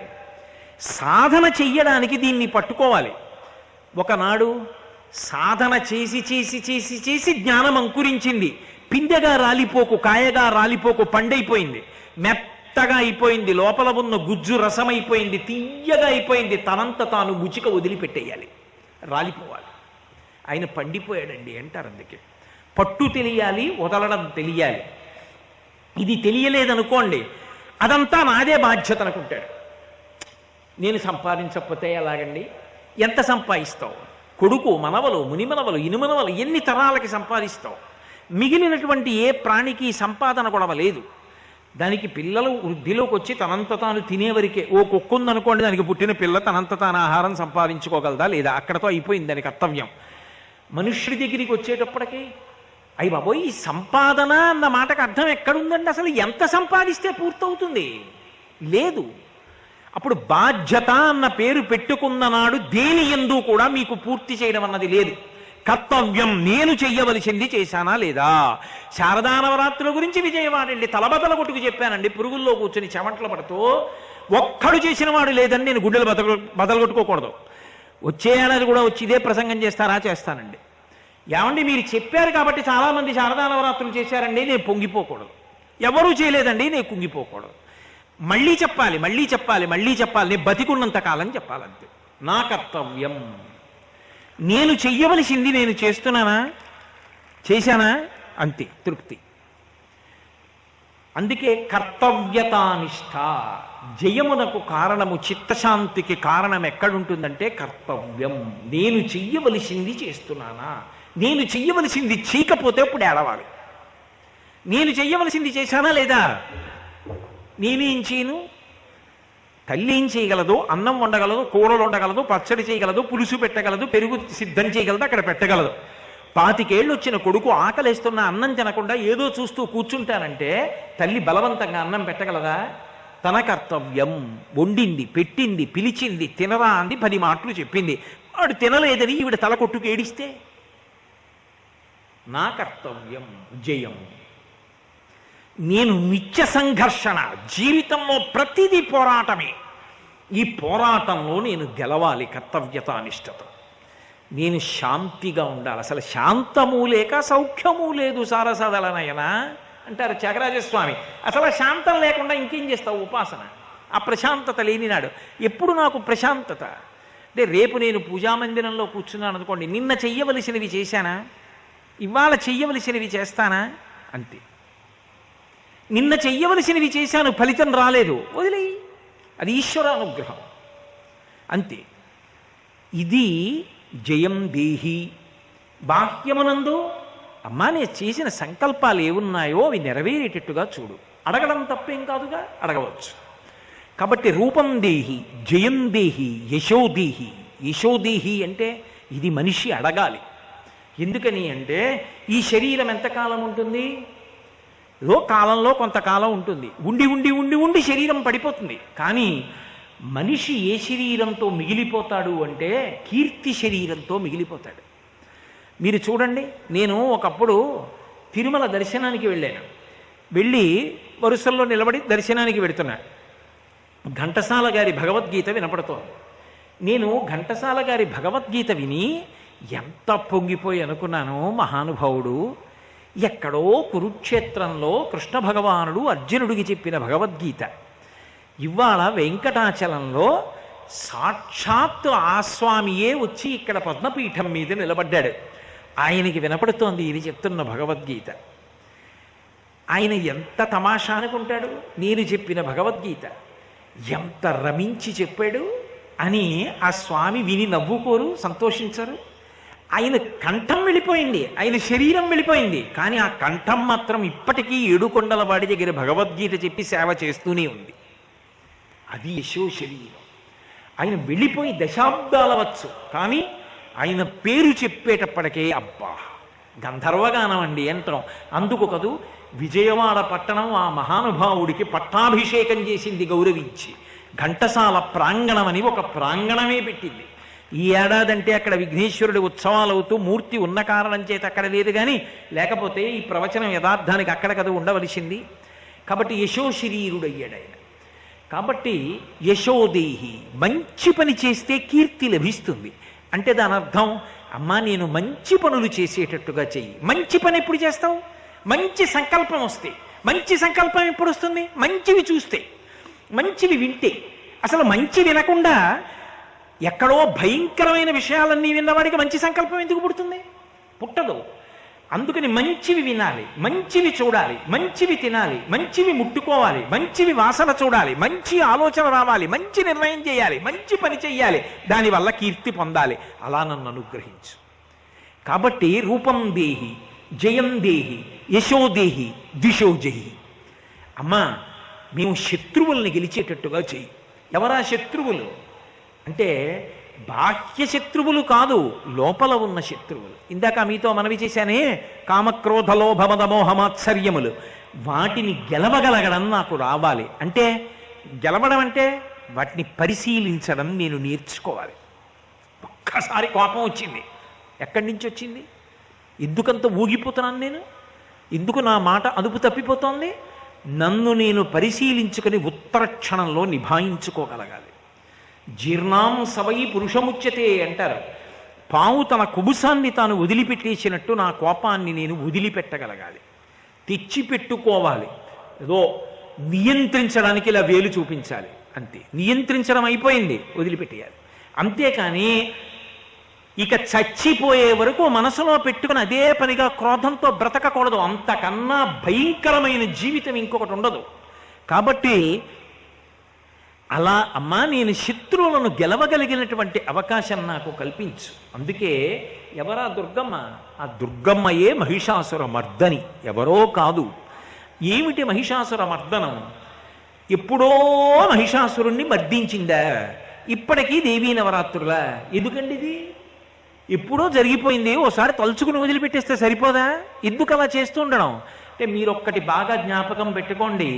సాధన చెయ్యడానికి దీన్ని పట్టుకోవాలి. ఒకనాడు సాధన చేసి చేసి చేసి చేసి జ్ఞానం అంకురించింది. పిందెగా రాలిపోకు, కాయగా రాలిపోకు, పండైపోయింది, మెత్తగా అయిపోయింది, లోపల ఉన్న గుజ్జు రసమైపోయింది, తీయగా అయిపోయింది. తనంత తాను ముచిక వదిలిపెట్టేయాలి, రాలిపోవాలి. ఆయన పండిపోయాడండి అంటారు. అందుకే పట్టు తెలియాలి, వదలడం తెలియాలి. ఇది తెలియలేదనుకోండి, అదంతా నాదే బాధ్యత అనుకుంటాడు. నేను సంపాదించకపోతే ఎలాగండి? ఎంత సంపాదిస్తావు? కొడుకు, మనవలు, మునిమనవలు, ఇనుమనవలు, ఎన్ని తరాలకి సంపాదిస్తావు? మిగిలినటువంటి ఏ ప్రాణికి సంపాదన గొడవ లేదు. దానికి పిల్లలు వృద్ధిలోకి వచ్చి తనంత తాను తినేవరికే. ఓ కుక్క ఉందనుకోండి, దానికి పుట్టిన పిల్ల తనంత తాను ఆహారం సంపాదించుకోగలదా లేదా, అక్కడతో అయిపోయింది దాని కర్తవ్యం. మనుష్యుడి దగ్గరికి వచ్చేటప్పటికీ అయ్యి బాబోయ్, ఈ సంపాదన అన్న మాటకు అర్థం ఎక్కడుందండి? అసలు ఎంత సంపాదిస్తే పూర్తవుతుంది? లేదు. అప్పుడు బాధ్యత అన్న పేరు పెట్టుకున్న నాడు దేని యందు కూడా మీకు పూర్తి చేయడం అన్నది లేదు. కర్తవ్యం, నేను చెయ్యవలసింది చేశానా లేదా. శారదా నవరాత్రుల గురించి విజయవాడండి తలబదల కొట్టుకు చెప్పానండి. పురుగుల్లో కూర్చొని చెమటలు పడుతూ ఒక్కడు చేసిన వాడు లేదని నేను గుండెలు బదలు కొట్టుకోకూడదు. వచ్చే ఏడాది కూడా వచ్చి ఇదే ప్రసంగం చేస్తారా? చేస్తానండి. ఏమండి, మీరు చెప్పారు కాబట్టి చాలామంది శారదా నవరాత్రులు చేశారండి, నేను పొంగిపోకూడదు. ఎవరూ చేయలేదండి, నేను కుంగిపోకూడదు. మళ్ళీ చెప్పాలి, మళ్ళీ చెప్పాలి, మళ్ళీ చెప్పాలి. నేను బతికున్నంత కాలం చెప్పాలంతే. నా కర్తవ్యం, నేను చెయ్యవలసింది నేను చేస్తున్నానా, చేశానా, అంతే, తృప్తి. అందుకే కర్తవ్యతానిష్ట. జయమునకు కారణము, చిత్తశాంతికి కారణం ఎక్కడుంటుందంటే కర్తవ్యం. నేను చెయ్యవలసింది చేస్తున్నానా, నేను చెయ్యవలసింది చేయకపోతే ఇప్పుడు ఏడవాలి. నేను చెయ్యవలసింది చేశానా లేదా? నేనేం చేయను? తల్లి ఏం చేయగలదు? అన్నం వండగలదు, కూరలు వండగలదు, పచ్చడి చేయగలదు, పులుసు పెట్టగలదు, పెరుగు సిద్ధం చేయగలదు, అక్కడ పెట్టగలదు. 25 వచ్చిన కొడుకు ఆకలేస్తున్న అన్నం తినకుండా ఏదో చూస్తూ కూర్చుంటానంటే తల్లి బలవంతంగా అన్నం పెట్టగలదా? తన కర్తవ్యం. వండింది, పెట్టింది, పిలిచింది, తినరా అంది, 10 మాటలు చెప్పింది. వాడు తినలేదని ఈవిడ తల కొట్టుకు ఏడిస్తే నా కర్తవ్యం జయం. నేను నిత్య సంఘర్షణ, జీవితంలో ప్రతిదీ పోరాటమే. ఈ పోరాటంలో నేను గెలవాలి కర్తవ్యతానిష్టతో. నేను శాంతిగా ఉండాలి. అసలు శాంతము లేక సౌఖ్యము లేదు సారసదలనయన అంటారు త్యాగరాజస్వామి. అసలు శాంతం లేకుండా ఇంకేం చేస్తావు ఉపాసన? ఆ ప్రశాంతత లేనినాడు. ఎప్పుడు నాకు ప్రశాంతత అంటే, రేపు నేను పూజామందిరంలో కూర్చున్నాను అనుకోండి, నిన్న చెయ్యవలసినవి చేశానా, ఇవాళ చెయ్యవలసినవి చేస్తానా? అంతే. నిన్న చెయ్యవలసినవి చేశాను, ఫలితం రాలేదు, వదిలేయి, అది ఈశ్వర అనుగ్రహం, అంతే. ఇది జయం దేహి. బాహ్యమునందు అమ్మా నేను చేసిన సంకల్పాలు ఏమున్నాయో అవి నెరవేరేటట్టుగా చూడు. అడగడం తప్పేం కాదుగా, అడగవచ్చు. కాబట్టి రూపం దేహి, జయం దేహి, యశోదేహి. యశోదేహి అంటే ఇది మనిషి అడగాలి. ఎందుకని అంటే ఈ శరీరం ఎంతకాలం ఉంటుంది? ఏదో కాలంలో కొంతకాలం ఉంటుంది. ఉండి ఉండి ఉండి ఉండి శరీరం పడిపోతుంది. కానీ మనిషి ఏ శరీరంతో మిగిలిపోతాడు అంటే కీర్తి శరీరంతో మిగిలిపోతాడు. మీరు చూడండి, నేను ఒకప్పుడు తిరుమల దర్శనానికి వెళ్ళాను. వెళ్ళి వరుసల్లో నిలబడి దర్శనానికి వెడుతున్నాను. ఘంటసాల గారి భగవద్గీత వినపడుతోంది. నేను ఘంటసాల గారి భగవద్గీత విని ఎంత పొంగిపోయి అనుకున్నాను, మహానుభావుడు ఎక్కడో కురుక్షేత్రంలో కృష్ణ భగవానుడు అర్జునుడికి చెప్పిన భగవద్గీత ఇవాళ వెంకటాచలంలో సాక్షాత్తు ఆ స్వామియే వచ్చి ఇక్కడ పద్మపీఠం మీద నిలబడ్డాడు. ఆయనకి వినపడుతోంది ఇది చెప్తున్న భగవద్గీత. ఆయన ఎంత తమాషా అనుకుంటాడు, నేను చెప్పిన భగవద్గీత ఎంత రమించి చెప్పాడు అని ఆ స్వామి విని నవ్వుకోరు, సంతోషించరు? ఆయన కంఠం వెళ్ళిపోయింది, ఆయన శరీరం వెళ్ళిపోయింది, కానీ ఆ కంఠం మాత్రం ఇప్పటికీ 7 కొండల వాడి దగ్గర భగవద్గీత చెప్పి సేవ చేస్తూనే ఉంది. అది యశో శరీరం. ఆయన వెళ్ళిపోయి దశాబ్దాలవచ్చు, కానీ ఆయన పేరు చెప్పేటప్పటికే అబ్బా గంధర్వగానం అండి అంటాం. అందుకు కదూ విజయవాడ పట్టణం ఆ మహానుభావుడికి పట్టాభిషేకం చేసింది గౌరవించి. ఘంటసాల ప్రాంగణం అని ఒక ప్రాంగణమే పెట్టింది. ఈ ఏడాది అంటే అక్కడ విఘ్నేశ్వరుడి ఉత్సవాలు అవుతూ మూర్తి ఉన్న కారణం చేత అక్కడ లేదు, కానీ లేకపోతే ఈ ప్రవచనం యథార్థానికి అక్కడ కదా ఉండవలసింది. కాబట్టి యశోశరీరుడయ్యాడు ఆయన. కాబట్టి యశోదేహి, మంచి పని చేస్తే కీర్తి లభిస్తుంది అంటే దాని అర్థం అమ్మా నేను మంచి పనులు చేసేటట్టుగా చెయ్యి. మంచి పని ఎప్పుడు చేస్తావు? మంచి సంకల్పం వస్తే. మంచి సంకల్పం ఎప్పుడు వస్తుంది? మంచివి చూస్తే, మంచివి వింటే. అసలు మంచి వినకుండా ఎక్కడో భయంకరమైన విషయాలన్నీ విన్నవాడికి మంచి సంకల్పం ఎందుకు పుడుతుంది? పుట్టదు. అందుకని మంచివి వినాలి, మంచివి చూడాలి, మంచివి తినాలి, మంచివి ముట్టుకోవాలి, మంచివి వాసన చూడాలి, మంచి ఆలోచన రావాలి, మంచి నిర్ణయం చేయాలి, మంచి పని చెయ్యాలి, దానివల్ల కీర్తి పొందాలి. అలా నన్ను అనుగ్రహించు. కాబట్టి రూపం దేహి, జయం దేహి, యశోదేహి, దిశోజహి. అమ్మా మేము శత్రువుల్ని గెలిచేటట్టుగా చెయ్యి. ఎవరా శత్రువులు అంటే బాహ్య శత్రువులు కాదు, లోపల ఉన్న శత్రువులు. ఇందాక మీతో మనవి చేశానే, కామక్రోధ లోభ మద మోహ మాత్సర్యములు. వాటిని గెలవగలగడం నాకు రావాలి. అంటే గెలవడం అంటే వాటిని పరిశీలించడం నేను నేర్చుకోవాలి. ఒక్కసారి కోపం వచ్చింది, ఎక్కడి నుంచి వచ్చింది? ఎందుకంత ఊగిపోతున్నాను నేను? ఎందుకు నా మాట అదుపు తప్పిపోతోంది? నన్ను నేను పరిశీలించుకొని ఉత్తర క్షణంలో నిభాయించుకోగలగాలి. జీర్ణాం సవై పురుషముచ్యతే అంటారు. పాము తన కుబుసాన్ని తాను వదిలిపెట్టేసినట్టు నా కోపాన్ని నేను వదిలిపెట్టగలగాలి, తెచ్చిపెట్టుకోవాలి. ఏదో నియంత్రించడానికి ఇలా వేలు చూపించాలి అంతే. నియంత్రించడం అయిపోయింది, వదిలిపెట్టేయాలి. అంతేకాని ఇక చచ్చిపోయే వరకు మనసులో పెట్టుకుని అదే పనిగా క్రోధంతో బ్రతకకూడదు. అంతకన్నా భయంకరమైన జీవితం ఇంకొకటి ఉండదు. కాబట్టి అలా అమ్మా నేను శత్రువులను గెలవగలిగినటువంటి అవకాశం నాకు కల్పించు. అందుకే ఎవరా దుర్గమ్మ? ఆ దుర్గమ్మయే మహిషాసుర మర్దని, ఎవరో కాదు. ఏమిటి మహిషాసుర మర్దనం? ఎప్పుడో మహిషాసురుణ్ణి మర్దించిందా? ఇప్పటికీ దేవీ నవరాత్రులా? ఎందుకండి ఇది? ఎప్పుడో జరిగిపోయింది, ఓసారి తలుచుకుని వదిలిపెట్టేస్తే సరిపోదా? ఎందుకు అలా చేస్తూ ఉండడం? అంటే మీరొక్కటి బాగా జ్ఞాపకం పెట్టుకోండి,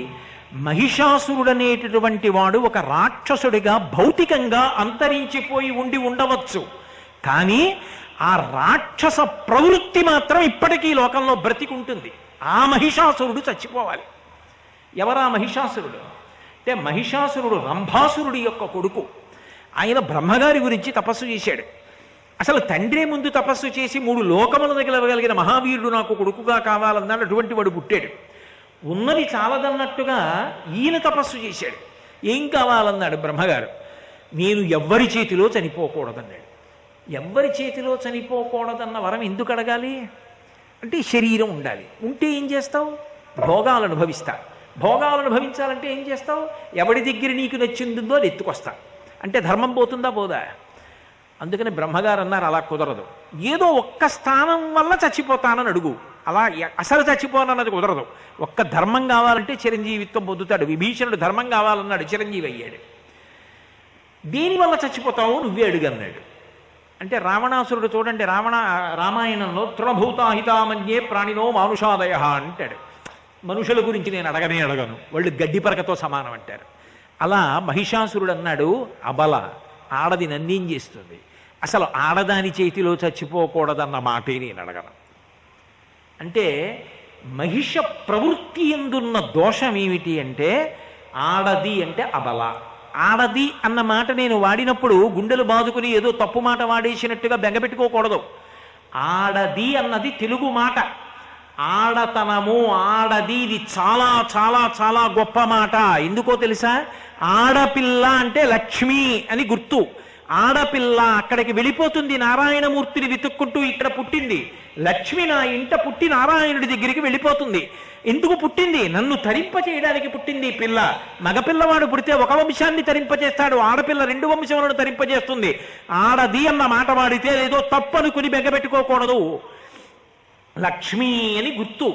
మహిషాసురుడనేటటువంటి వాడు ఒక రాక్షసుడిగా భౌతికంగా అంతరించిపోయి ఉండవచ్చు, కానీ ఆ రాక్షస ప్రవృత్తి మాత్రం ఇప్పటికీ లోకంలో బ్రతికుంటుంది. ఆ మహిషాసురుడు చచ్చిపోవాలి. ఎవరా మహిషాసురుడు? అంటే మహిషాసురుడు రంభాసురుడి యొక్క కొడుకు. ఆయన బ్రహ్మగారి గురించి తపస్సు చేశాడు. అసలు తండ్రే ముందు తపస్సు చేసి 3 లోకములు గెలవగలిగిన మహావీరుడు నాకు కొడుకుగా కావాలన్నాడు. అటువంటి వాడు పుట్టాడు. ఉన్నది చాలదన్నట్టుగా ఈయన తపస్సు చేశాడు. ఏం కావాలన్నాడు బ్రహ్మగారు? నేను ఎవ్వరి చేతిలో చనిపోకూడదన్నాడు. ఎవ్వరి చేతిలో చనిపోకూడదన్న వరం ఎందుకు అడగాలి? అంటే శరీరం ఉండాలి. ఉంటే ఏం చేస్తావు? భోగాలు అనుభవిస్తా. భోగాలు అనుభవించాలంటే ఏం చేస్తావు? ఎవడి దగ్గర నీకు నచ్చిందో అది ఎత్తుకొస్తా. అంటే ధర్మం పోతుందా? పోదా? అందుకని బ్రహ్మగారు అన్నారు, అలా కుదరదు. ఏదో ఒక్క స్థానం వల్ల చచ్చిపోతానని అడుగు. అలా అసలు చచ్చిపోనన్నది కుదరదు. ఒక్క ధర్మం కావాలంటే చిరంజీవిత్వం పొందుతాడు. విభీషణుడు ధర్మం కావాలన్నాడు, చిరంజీవి అయ్యాడు. దేనివల్ల చచ్చిపోతావు నువ్వే అడుగన్నాడు. అంటే రావణాసురుడు చూడండి, రామాయణంలో తృణభూతాహితామన్యే ప్రాణినో మానుషాదయ అంటాడు. మనుషుల గురించి నేను అడగను, వాళ్ళు గడ్డి పరకతో సమానం అంటారు. అలా మహిషాసురుడు అన్నాడు, అబల, ఆడది నన్నేం చేస్తుంది? అసలు ఆడదాని చేతిలో చచ్చిపోకూడదన్న మాటే నేను అడగను. అంటే మహిష ప్రవృత్తి ఎందున్న దోషం ఏమిటి అంటే, ఆడది అంటే అబల. ఆడది అన్న మాట నేను వాడినప్పుడు గుండెలు బాదుకుని ఏదో తప్పు మాట వాడేసినట్టుగా బెంగపెట్టుకోకూడదు. ఆడది అన్నది తెలుగు మాట. ఆడతనము, ఆడది, ఇది చాలా చాలా చాలా గొప్ప మాట. ఎందుకో తెలుసా? ఆడపిల్ల అంటే లక్ష్మి అని గుర్తు. ఆడపిల్ల అక్కడికి వెళ్ళిపోతుంది, నారాయణమూర్తిని వెతుక్కుంటూ ఇక్కడ పుట్టింది. లక్ష్మి నా ఇంట పుట్టి నారాయణుడి దగ్గరికి వెళ్ళిపోతుంది. ఎందుకు పుట్టింది? నన్ను తరింప చేయడానికి పుట్టింది పిల్ల. మగపిల్లవాడు పుడితే ఒక వంశాన్ని తరింపజేస్తాడు, ఆడపిల్ల 2 వంశములను తరింపజేస్తుంది. ఆడది అన్న మాట వాడితే ఏదో తప్పనుకుని బెంగపెట్టుకోకూడదు. లక్ష్మి అని గుర్తు.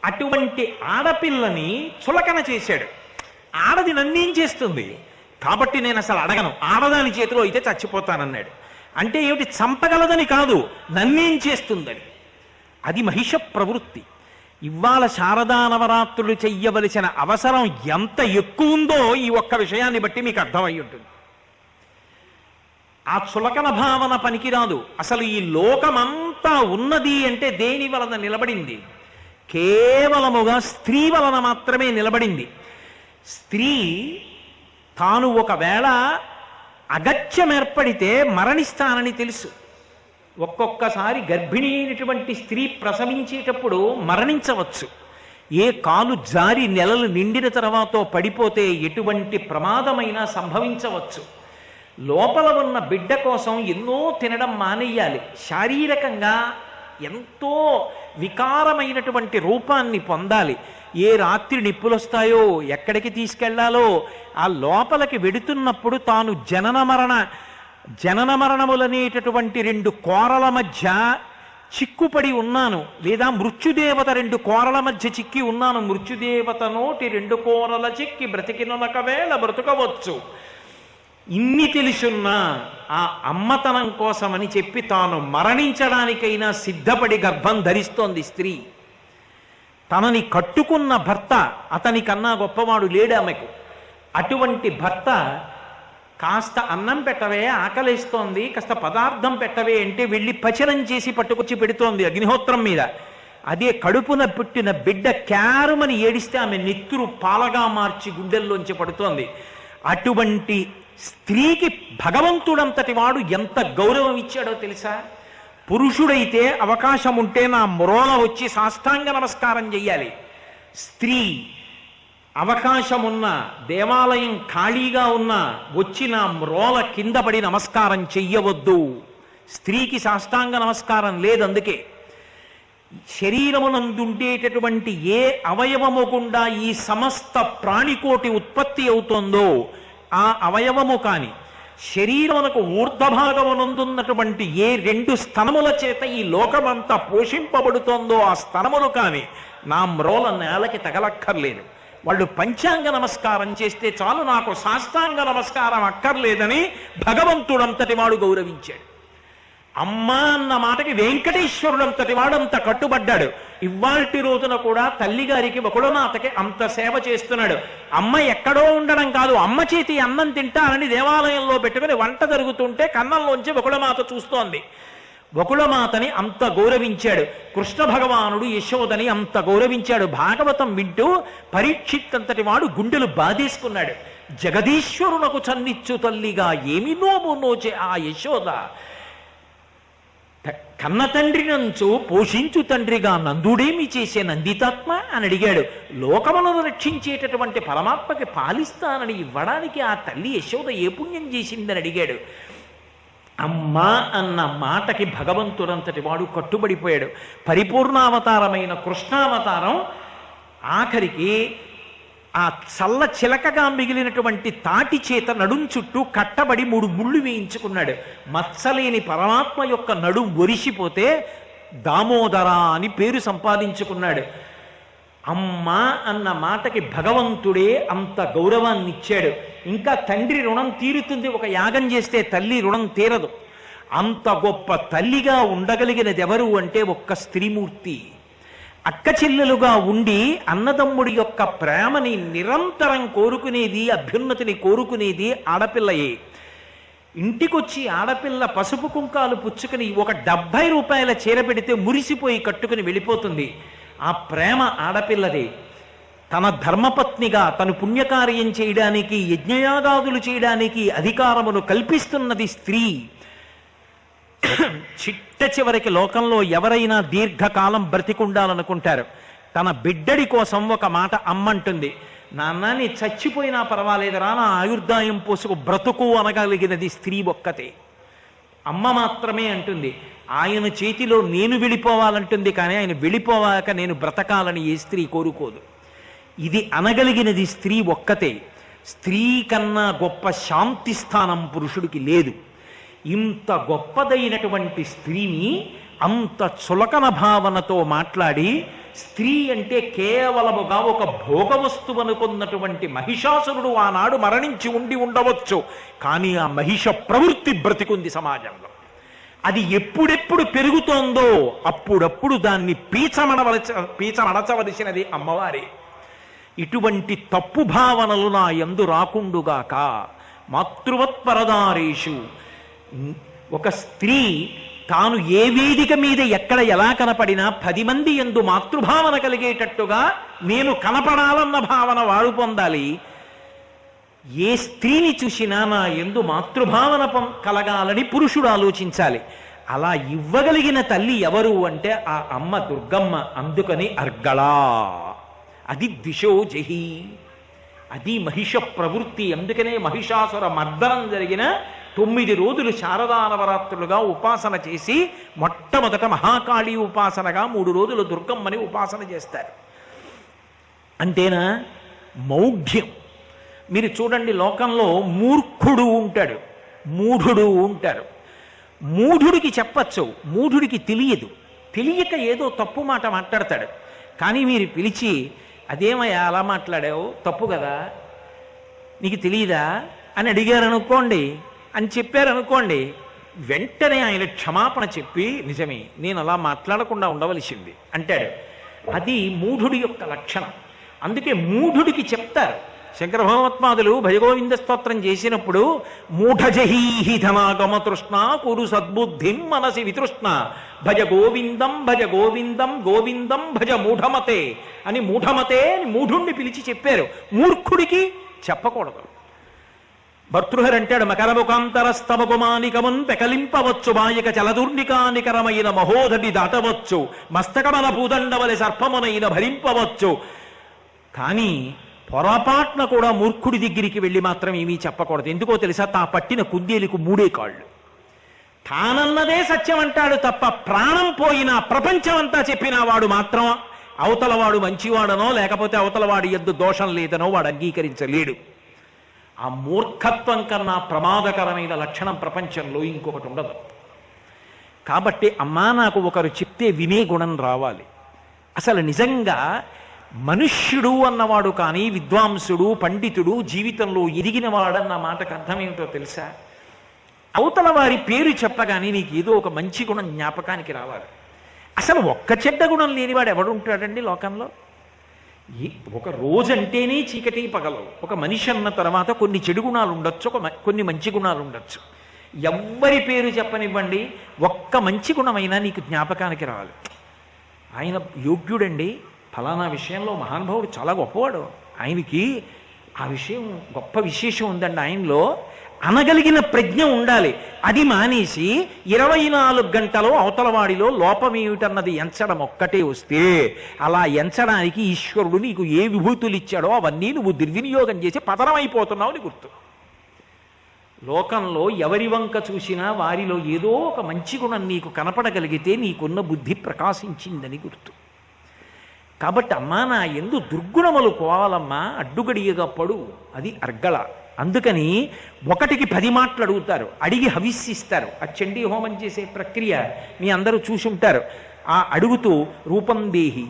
అటువంటి ఆడపిల్లని చులకన చేశాడు. ఆడది నన్నేం చేస్తుంది కాబట్టి నేను అసలు అడగను, ఆడదాని చేతిలో అయితే చచ్చిపోతానన్నాడు. అంటే ఏమిటి? చంపగలదని కాదు, నన్నేం చేస్తుందని. అది మహిష ప్రవృత్తి. ఇవాళ శారదా నవరాత్రులు చెయ్యవలసిన అవసరం ఎంత ఎక్కువ ఉందో ఈ ఒక్క విషయాన్ని బట్టి మీకు అర్థమై ఉంటుంది. ఆ చులకన భావన పనికిరాదు. అసలు ఈ లోకమంతా ఉన్నది అంటే దేని వలన నిలబడింది? కేవలముగా స్త్రీ వలన మాత్రమే నిలబడింది. స్త్రీ తాను ఒకవేళ అగత్యం ఏర్పడితే మరణిస్తానని తెలుసు. ఒక్కొక్కసారి గర్భిణీ అయినటువంటి స్త్రీ ప్రసవించేటప్పుడు మరణించవచ్చు. ఏ కాలు జారి నెలలు నిండిన తర్వాత పడిపోతే ఎటువంటి ప్రమాదమైనా సంభవించవచ్చు. లోపల ఉన్న బిడ్డ కోసం ఎన్నో తినడం మానేయాలి. శారీరకంగా ఎంతో వికారమైనటువంటి రూపాన్ని పొందాలి. ఏ రాత్రి నిప్పులొస్తాయో, ఎక్కడికి తీసుకెళ్లాలో, ఆ లోపలికి వెడుతున్నప్పుడు తాను జనన మరణములనేటటువంటి 2 కోరల మధ్య చిక్కుపడి ఉన్నాను, లేదా మృత్యుదేవత 2 కోరల మధ్య చిక్కి ఉన్నాను. మృత్యుదేవత నోటి 2 కోరల చిక్కి బ్రతికినొనకవేళ బ్రతుకవచ్చు. ఇన్ని తెలుసున్నా ఆ అమ్మతనం కోసమని చెప్పి తాను మరణించడానికైనా సిద్ధపడి గర్భం ధరిస్తోంది స్త్రీ. తనని కట్టుకున్న భర్త అతని కన్నా గొప్పవాడు లేడు ఆమెకు. అటువంటి భర్త కాస్త అన్నం పెట్టవే, ఆకలేస్తోంది, కాస్త పదార్థం పెట్టవే అంటే వెళ్ళి పచనం చేసి పట్టుకొచ్చి పెడుతోంది అగ్నిహోత్రం మీద. అదే కడుపున పుట్టిన బిడ్డ క్యారుమని ఏడిస్తే ఆమె నెత్తురు పాలగా మార్చి గుండెల్లోంచి పడుతోంది. అటువంటి స్త్రీకి భగవంతుడంతటి వాడు ఎంత గౌరవం ఇచ్చాడో తెలుసా? పురుషుడైతే అవకాశం ఉంటే నా మ్రోల వచ్చి సాష్టాంగ నమస్కారం చెయ్యాలి. స్త్రీ అవకాశం ఉన్నా, దేవాలయం ఖాళీగా ఉన్నా వచ్చి నా మ్రోల కింద పడి నమస్కారం చెయ్యవద్దు. స్త్రీకి సాష్టాంగ నమస్కారం లేదు. అందుకే శరీరమునందుండేటటువంటి ఏ అవయవము గుండా ఈ సమస్త ప్రాణికోటి ఉత్పత్తి అవుతోందో ఆ అవయవము కాని, శరీరమునకు ఊర్ధభాగమునందున్నటువంటి ఏ 2 స్తనముల చేత ఈ లోకమంతా పోషింపబడుతోందో ఆ స్తనములు కాని నా మ్రోల నేలకి తగలక్కర్లేదు. వాళ్ళు పంచాంగ నమస్కారం చేస్తే చాలు, నాకు సాష్టాంగ నమస్కారం అక్కర్లేదని భగవంతుడంతటి వాడు గౌరవించాడు. అమ్మ అన్న మాటకి వెంకటేశ్వరుడంతటి వాడు అంత కట్టుబడ్డాడు. ఇవాల్టి రోజున కూడా తల్లిగారికి బకుళమాతకి అంత సేవ చేస్తున్నాడు. అమ్మ ఎక్కడో ఉండడం కాదు, అమ్మ చేతి అన్నం తింటానని దేవాలయంలో పెట్టుకుని వంట జరుగుతుంటే కన్నంలోంచి బకుళమాత చూస్తోంది. బకుళమాతని అంత గౌరవించాడు. కృష్ణ భగవానుడు యశోదని అంత గౌరవించాడు. భాగవతం వింటూ పరీక్షిత్ అంతటి వాడు గుండెలు బాధేసుకున్నాడు. జగదీశ్వరునకు చన్నిచ్చు తల్లిగా ఏమి నోము నోచే ఆ యశోద, కన్న తండ్రి నంచు పోషించు తండ్రిగా నందుడేమి చేసే నందితాత్మ అని అడిగాడు. లోకములను రక్షించేటటువంటి పరమాత్మకి పాలిస్తానని ఇవ్వడానికి ఆ తల్లి యశోద ఏ పుణ్యం చేసిందని అడిగాడు. అమ్మా అన్న మాటకి భగవంతుడంతటి వాడు కట్టుబడిపోయాడు. పరిపూర్ణావతారమైన కృష్ణావతారం ఆఖరికి ఆ చల్ల చిలకగా మిగిలినటువంటి తాటి చేత నడుం చుట్టూ కట్టబడి 3 ముళ్ళు వేయించుకున్నాడు. మత్సలేని పరమాత్మ యొక్క నడుం ఒరిసిపోతే దామోదర అని పేరు సంపాదించుకున్నాడు. అమ్మా అన్న మాటకి భగవంతుడే అంత గౌరవాన్ని ఇచ్చాడు. ఇంకా తండ్రి రుణం తీరుతుంది, ఒక యాగం చేస్తే తల్లి రుణం తీరదు. అంత గొప్ప తల్లిగా ఉండగలిగినది ఎవరు అంటే ఒక్క స్త్రీమూర్తి. అక్క చెల్లెలుగా ఉండి అన్నదమ్ముడి యొక్క ప్రేమని నిరంతరం కోరుకునేది, అభ్యున్నతిని కోరుకునేది ఆడపిల్లయే. ఇంటికొచ్చి ఆడపిల్ల పసుపు కుంకాలు పుచ్చుకుని ఒక 70 రూపాయల చీర పెడితే మురిసిపోయి కట్టుకుని వెళ్ళిపోతుంది. ఆ ప్రేమ ఆడపిల్లదే. తన ధర్మపత్నిగా తను పుణ్యకార్యం చేయడానికి, యజ్ఞయాగాదులు చేయడానికి అధికారమును కల్పిస్తున్నది స్త్రీ. చిట్ట చివరికి లోకంలో ఎవరైనా దీర్ఘకాలం బ్రతికుండాలనుకుంటారు. తన బిడ్డడి కోసం ఒక మాట అమ్మంటుంది, నాన్న నీ చచ్చిపోయినా పర్వాలేదురా, నా ఆయుర్దాయం పోసుకు బ్రతుకు అనగలిగినది స్త్రీ ఒక్కతే. అమ్మ మాత్రమే అంటుంది. ఆయన చేతిలో నేను వెళ్ళిపోవాలంటుంది, కానీ ఆయన వెళ్ళిపోవాక నేను బ్రతకాలని ఏ స్త్రీ కోరుకోదు. ఇది అనగలిగినది స్త్రీ ఒక్కతే. స్త్రీ కన్నా గొప్ప శాంతి స్థానం పురుషుడికి లేదు. ఇంత గొప్పదైనటువంటి స్త్రీని అంత చులకన భావనతో మాట్లాడి, స్త్రీ అంటే కేవలముగా ఒక భోగ వస్తువు అనుకున్నటువంటి మహిషాసురుడు ఆనాడు మరణించి ఉండవచ్చు, కానీ ఆ మహిష ప్రవృత్తి బ్రతికుంది సమాజంలో. అది ఎప్పుడెప్పుడు పెరుగుతోందో అప్పుడప్పుడు దాన్ని పీచమడచవలసినది అమ్మవారే. ఇటువంటి తప్పు భావనలు నా యందు రాకుండుగాక. మాతృవత్పరదారేషు, ఒక స్త్రీ తాను ఏ వేదిక మీద ఎక్కడ ఎలా కనపడినా 10 మంది యందు మాతృభావన కలిగేటట్టుగా నేను కనపడాలన్న భావన వారు పొందాలి. ఏ స్త్రీని చూసినా నా యందు మాతృభావన కలగాలని పురుషుడు ఆలోచించాలి. అలా ఇవ్వగలిగిన తల్లి ఎవరు అంటే ఆ అమ్మ దుర్గమ్మ. అందుకని అర్గళా, అది ద్విషోజహి, అది మహిష ప్రవృత్తి. అందుకనే మహిషాసుర మర్దనం జరిగిన 9 రోజులు శారదా నవరాత్రులుగా ఉపాసన చేసి మొట్టమొదట మహాకాళీ ఉపాసనగా 3 రోజులు దుర్గమ్మని ఉపాసన చేస్తారు. అంతేనా? మౌఢ్యం. మీరు చూడండి, లోకంలో మూర్ఖుడు ఉంటాడు, మూఢుడు ఉంటారు. మూఢుడికి చెప్పచ్చు, మూఢుడికి తెలియదు. తెలియక ఏదో తప్పు మాట మాట్లాడతాడు. కానీ మీరు పిలిచి, అదేమయ్యా అలా మాట్లాడావు, తప్పు కదా, నీకు తెలియదా అని అడిగారనుకోండి, అని చెప్పారనుకోండి, వెంటనే ఆయన క్షమాపణ చెప్పి, నిజమే నేను అలా మాట్లాడకుండా ఉండవలసింది అంటాడు. అది మూఢుడి యొక్క లక్షణం. అందుకే మూఢుడికి చెప్తారు. శంకర భగవత్పాదులు భజగోవింద స్తోత్రం చేసినప్పుడు, మూఢజహీహి ధనాగమ తృష్ణ కురు సద్బుద్ధిం మనసి వితృష్ణ భజ గోవిందం భజ గోవిందం గోవిందం భజ మూఢమతే అని మూఢమతే అని మూఢుణ్ణి పిలిచి చెప్పారు. మూర్ఖుడికి చెప్పకూడదు. భర్తృహరి అంటాడు, మకరముకాంతరస్తమగుమానికమున్ పెకలింపవచ్చు, మాయక చలదుర్నికానికరమైన మహోదటి దాటవచ్చు, మస్తకమల భూదండవలి సర్పమునైన భరింపవచ్చు. కానీ పొరపాట్న కూడా మూర్ఖుడి దగ్గరికి వెళ్ళి మాత్రం ఏమీ చెప్పకూడదు. ఎందుకో తెలుసా? తా పట్టిన కుందేలుకు 3 కాళ్ళు. తానన్నదే సత్యం అంటాడు తప్ప, ప్రాణం పోయినా ప్రపంచం అంతా చెప్పినా వాడు మాత్రం అవతలవాడు మంచివాడనో లేకపోతే అవతలవాడి యందు దోషం లేదనో వాడు అంగీకరించలేడు. ఆ మూర్ఖత్వం కన్నా ప్రమాదకరమైన లక్షణం ప్రపంచంలో ఇంకొకటి ఉండదు. కాబట్టి అమ్మా నాకు ఒకరు చెప్తే వినే గుణం రావాలి. అసలు నిజంగా మనుష్యుడు అన్నవాడు కానీ విద్వాంసుడు పండితుడు జీవితంలో ఎదిగినవాడన్న మాటకు అర్థం ఏమిటో తెలుసా? అవతల వారి పేరు చెప్పగానే నీకు ఏదో ఒక మంచి గుణం జ్ఞాపకానికి రావాలి. అసలు ఒక్క చెడ్డ గుణం లేనివాడు ఎవడుంటాడండి లోకంలో? ఒక రోజంటేనే చీకటి పగలవు. ఒక మనిషి అన్న తర్వాత కొన్ని చెడు గుణాలు ఉండొచ్చు, కొన్ని మంచి గుణాలు ఉండొచ్చు. ఎవ్వరి పేరు చెప్పనివ్వండి, ఒక్క మంచి గుణమైనా నీకు జ్ఞాపకానికి రావాలి. ఆయన యోగ్యుడండి, ఫలానా విషయంలో మహానుభావుడు చాలా గొప్పవాడు, ఆయనకి ఆ విషయం గొప్ప విశేషం ఉందండి ఆయనలో అనగలిగిన ప్రజ్ఞ ఉండాలి. అది మానేసి 24 గంటలు అవతలవాడిలో లోపమేమిటన్నది ఎంచడం ఒక్కటే వస్తే, అలా ఎంచడానికి ఈశ్వరుడు నీకు ఏ విభూతులు ఇచ్చాడో అవన్నీ నువ్వు దుర్వినియోగం చేసి పతనమైపోతున్నావు అని గుర్తు. లోకంలో ఎవరి వంక చూసినా వారిలో ఏదో ఒక మంచి గుణం నీకు కనపడగలిగితే నీకున్న బుద్ధి ప్రకాశించిందని గుర్తు. కాబట్టి అమ్మా, నా ఎందు దుర్గుణములు పోవాలమ్మా, అడ్డుగడియగా పడు, అది అర్గళ. అందుకని 1కి 10 మాటలు అడుగుతారు, అడిగి హవిస్సిస్తారు. ఆ చండీ హోమం చేసే ప్రక్రియ మీ అందరూ చూసి ఉంటారు. ఆ అడుగుతూ రూపం దేహి,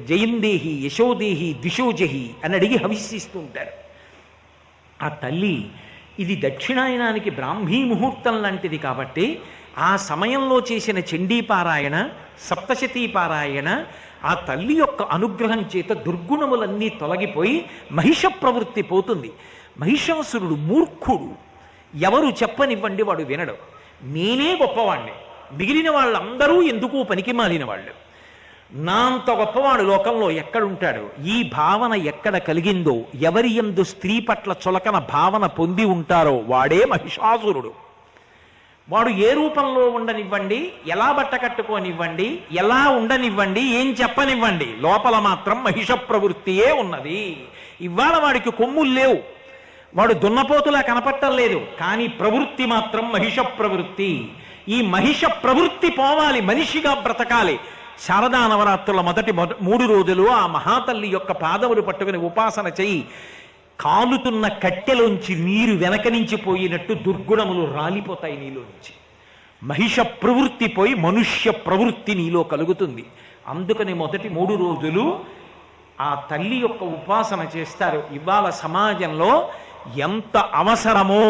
జయందేహి, యశోదేహి, ద్విషోజహి అని అడిగి హవిస్సిస్తూ ఉంటారు. ఆ తల్లి ఇది దక్షిణాయనానికి బ్రాహ్మీ ముహూర్తం లాంటిది కాబట్టి ఆ సమయంలో చేసిన చండీపారాయణ, సప్తశతీ పారాయణ, ఆ తల్లి యొక్క అనుగ్రహం చేత దుర్గుణములన్నీ తొలగిపోయి మహిష ప్రవృత్తి పోతుంది. మహిషాసురుడు మూర్ఖుడు, ఎవరు చెప్పనివ్వండి వాడు వినడు. నేనే గొప్పవాణ్ణి, మిగిలిన వాళ్ళందరూ ఎందుకు పనికి మాలిన వాళ్ళు, నా అంత గొప్పవాడు లోకంలో ఎక్కడుంటాడు? ఈ భావన ఎక్కడ కలిగిందో, ఎవరి యందు స్త్రీ పట్ల చులకన భావన పొంది ఉంటారో వాడే మహిషాసురుడు. వాడు ఏ రూపంలో ఉండనివ్వండి, ఎలా బట్ట కట్టుకోనివ్వండి, ఎలా ఉండనివ్వండి, ఏం చెప్పనివ్వండి, లోపల మాత్రం మహిష ప్రవృత్తియే ఉన్నది. ఇవాళ వాడికి కొమ్ములు లేవు, వాడు దున్నపోతులా కనపట్టం లేదు, కానీ ప్రవృత్తి మాత్రం మహిష ప్రవృత్తి. ఈ మహిష ప్రవృత్తి పోవాలి, మనిషిగా బ్రతకాలి. శారదా నవరాత్రుల మొదటి 3 రోజులు ఆ మహాతల్లి యొక్క పాదములు పట్టుకుని ఉపాసన చెయ్యి. కాలుతున్న కట్టెలోంచి నీరు వెనక నుంచి పోయినట్టు దుర్గుణములు రాలిపోతాయి నీలో నుంచి. మహిష ప్రవృత్తి పోయి మనుష్య ప్రవృత్తి నీలో కలుగుతుంది. అందుకని మొదటి 3 రోజులు ఆ తల్లి యొక్క ఉపాసన చేస్తారు. ఇవాళ సమాజంలో ఎంత అవసరమో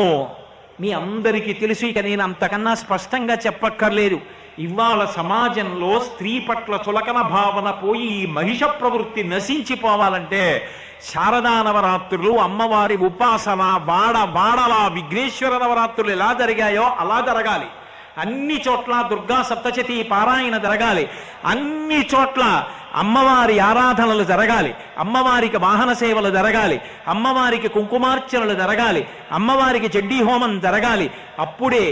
మీ అందరికీ తెలుసు, ఇక నేను అంతకన్నా స్పష్టంగా చెప్పక్కర్లేదు. ఇవాళ సమాజంలో స్త్రీ పట్ల చులకన భావన పోయి ఈ మహిష ప్రవృత్తి నశించిపోవాలంటే శారదా నవరాత్రులు, అమ్మవారి ఉపాసన, వాడలా విఘ్నేశ్వర నవరాత్రులు ఎలా జరిగాయో అలా జరగాలి. అన్ని చోట్ల దుర్గా సప్తశతీ పారాయణ జరగాలి. అన్ని చోట్ల అమ్మవారి ఆరాధనలు జరగాలి. అమ్మవారికి వాహన సేవలు జరగాలి. అమ్మవారికి కుంకుమార్చనలు జరగాలి. అమ్మవారికి చండీ హోమం జరగాలి. అప్పుడే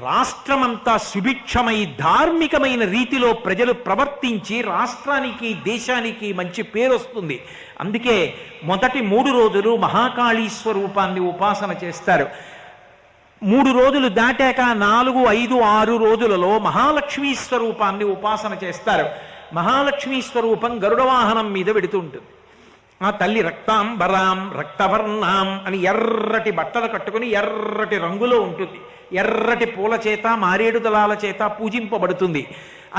రాష్ట్రమంతా సుభిక్షమై ధార్మికమైన రీతిలో ప్రజలు ప్రవర్తించి రాష్ట్రానికి, దేశానికి మంచి పేరు వస్తుంది. అందుకే మొదటి 3 రోజులు మహాకాళీ స్వరూపాన్ని ఉపాసన చేస్తారు. 3 రోజులు దాటాక 4, 5, 6 రోజులలో మహాలక్ష్మీ స్వరూపాన్ని ఉపాసన చేస్తారు. మహాలక్ష్మీ స్వరూపం గరుడ వాహనం మీద వెడుతుంటుంది. ఆ తల్లి రక్తాంబరాం రక్తవర్ణాం అని ఎర్రటి బట్టలు కట్టుకుని ఎర్రటి రంగులో ఉంటుంది. ఎర్రటి పూల చేత, మారేడు దళాల చేత పూజింపబడుతుంది.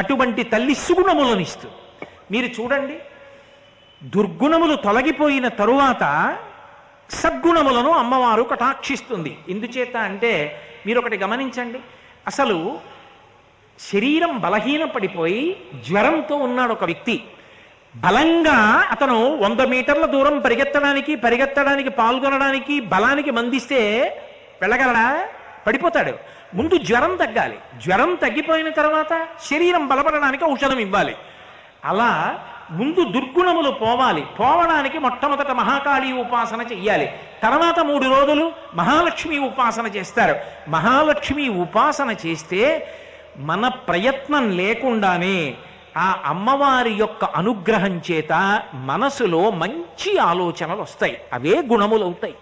అటువంటి తల్లి సుగుణములనిస్తుంది. మీరు చూడండి, దుర్గుణములు తొలగిపోయిన తరువాత సద్గుణములను అమ్మవారు కటాక్షిస్తుంది. ఎందుచేత అంటే మీరు ఒకటి గమనించండి, అసలు శరీరం బలహీన పడిపోయి జ్వరంతో ఉన్నాడు ఒక వ్యక్తి. బలంగా అతను 100 మీటర్ల దూరం పరిగెత్తడానికి పాల్గొనడానికి బలానికి మందిస్తే వెళ్ళగలడా? పడిపోతాడు. ముందు జ్వరం తగ్గాలి. జ్వరం తగ్గిపోయిన తర్వాత శరీరం బలపడడానికి ఔషధం ఇవ్వాలి. అలా ముందు దుర్గుణములు పోవడానికి మొట్టమొదట మహాకాళీ ఉపాసన చెయ్యాలి. తర్వాత 3 రోజులు మహాలక్ష్మి ఉపాసన చేస్తారు. మహాలక్ష్మి ఉపాసన చేస్తే మన ప్రయత్నం లేకుండానే ఆ అమ్మవారి యొక్క అనుగ్రహం చేత మనసులో మంచి ఆలోచనలు వస్తాయి. అవే గుణములు అవుతాయి.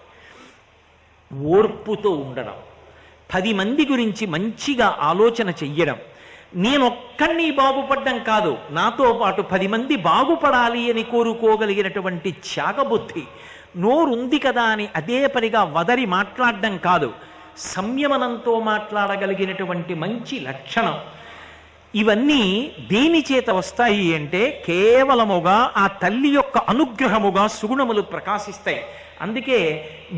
ఓర్పుతో ఉండడం, 10 మంది గురించి మంచిగా ఆలోచన చెయ్యడం, నేనొక్కడిని బాగుపడ్డం కాదు, నాతో పాటు 10 మంది బాగుపడాలి అని కోరుకోగలిగినటువంటి త్యాగబుద్ధి, నోరుంది కదా అని అదే పనిగా వదరి మాట్లాడడం కాదు, సంయమనంతో మాట్లాడగలిగినటువంటి మంచి లక్షణం, ఇవన్నీ దేని చేత వస్తాయి అంటే కేవలముగా ఆ తల్లి యొక్క అనుగ్రహముగా సుగుణములు ప్రకాశిస్తాయి. అందుకే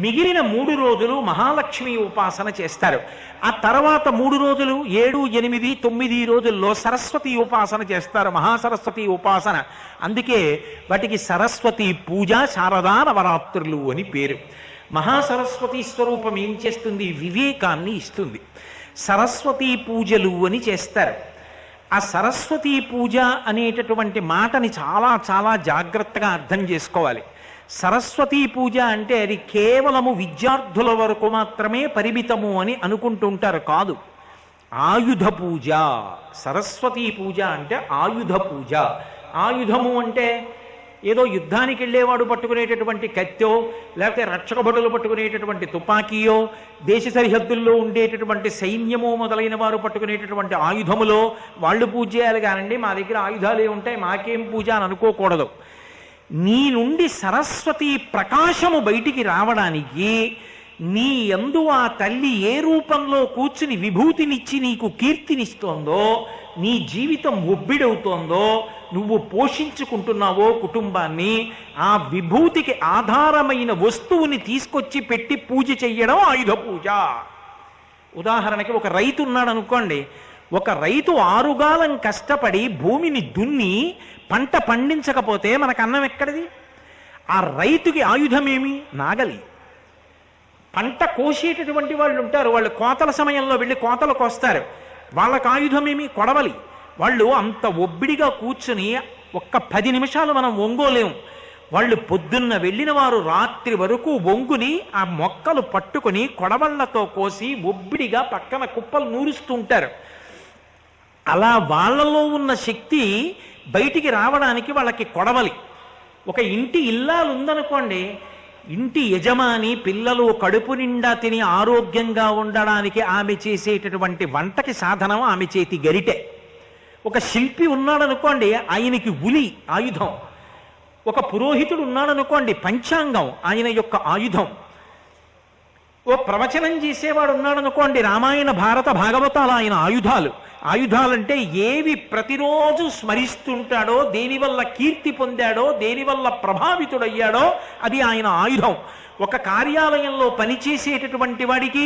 మిగిలిన 3 రోజులు మహాలక్ష్మి ఉపాసన చేస్తారు. ఆ తర్వాత 3 రోజులు 7, 8, 9 రోజుల్లో సరస్వతి ఉపాసన చేస్తారు, మహాసరస్వతి ఉపాసన. అందుకే వాటికి సరస్వతి పూజ, శారదా నవరాత్రులు అని పేరు. మహాసరస్వతి స్వరూపం ఏం చేస్తుంది? వివేకాన్ని ఇస్తుంది. సరస్వతీ పూజలు అని చేస్తారు. ఆ సరస్వతీ పూజ అనేటటువంటి మాటని చాలా చాలా జాగ్రత్తగా అర్థం చేసుకోవాలి. సరస్వతీ పూజ అంటే అది కేవలము విద్యార్థుల వరకు మాత్రమే పరిమితము అని అనుకుంటుంటారు. కాదు, ఆయుధ పూజ. సరస్వతీ పూజ అంటే ఆయుధ పూజ. ఆయుధము అంటే ఏదో యుద్ధానికి వెళ్ళేవాడు పట్టుకునేటటువంటి కత్తో, లేకపోతే రక్షక భటులు పట్టుకునేటటువంటి తుపాకీయో, దేశ సరిహద్దుల్లో ఉండేటటువంటి సైన్యమో మొదలైన వారు పట్టుకునేటటువంటి ఆయుధములో వాళ్ళు పూజ చేయాలి. కానండి మా దగ్గర ఆయుధాలే ఉంటాయి, మాకేం పూజ అని అనుకోకూడదు. నీ నుండి సరస్వతి ప్రకాశము బయటికి రావడానికి నీ యందు ఆ తల్లి ఏ రూపంలో కూర్చుని విభూతినిచ్చి నీకు కీర్తినిస్తోందో, నీ జీవితం ఒబ్బిడవుతోందో, నువ్వు పోషించుకుంటున్నావో కుటుంబాన్ని, ఆ విభూతికి ఆధారమైన వస్తువుని తీసుకొచ్చి పెట్టి పూజ చెయ్యడం ఆయుధ పూజ. ఉదాహరణకి ఒక రైతు ఉన్నాడు అనుకోండి. ఒక రైతు 6 కాలం కష్టపడి భూమిని దున్ని పంట పండించకపోతే మనకు అన్నం ఎక్కడిది? ఆ రైతుకి ఆయుధమేమి? నాగలి. పంట కోసేటటువంటి వాళ్ళు ఉంటారు, వాళ్ళు కోతల సమయంలో వెళ్ళి కోతలు కోస్తారు, వాళ్ళకు ఆయుధమేమి? కొడవలి. వాళ్ళు అంత ఒబ్బిడిగా కూర్చుని ఒక్క 10 నిమిషాలు మనం ఒంగోలేము. వాళ్ళు పొద్దున్న వెళ్ళిన వారు రాత్రి వరకు ఒంగుని ఆ మొక్కలు పట్టుకుని కొడవళ్లతో కోసి ఒబ్బిడిగా పక్కన కుప్పలు నూరుస్తూ ఉంటారు. అలా వాళ్ళలో ఉన్న శక్తి బయటికి రావడానికి వాళ్ళకి కొడవలి. ఒక ఇంటి ఇల్లాలు ఉందనుకోండి, ఇంటి యజమాని పిల్లలు కడుపు నిండా తిని ఆరోగ్యంగా ఉండడానికి ఆమె చేసేటటువంటి వంటకి సాధనం ఆమె చేతి గరిటె. ఒక శిల్పి ఉన్నాడనుకోండి, ఆయనకి ఉలి ఆయుధం. ఒక పురోహితుడు ఉన్నాడనుకోండి, పంచాంగం ఆయన యొక్క ఆయుధం. ఓ ప్రవచనం చేసేవాడు ఉన్నాడనుకోండి, రామాయణ భారత భాగవతాలు ఆయన ఆయుధాలు. ఆయుధాలంటే ఏవి ప్రతిరోజు స్మరిస్తుంటాడో, దేనివల్ల కీర్తి పొందాడో, దేనివల్ల ప్రభావితుడయ్యాడో అది ఆయన ఆయుధం. ఒక కార్యాలయంలో పనిచేసేటటువంటి వాడికి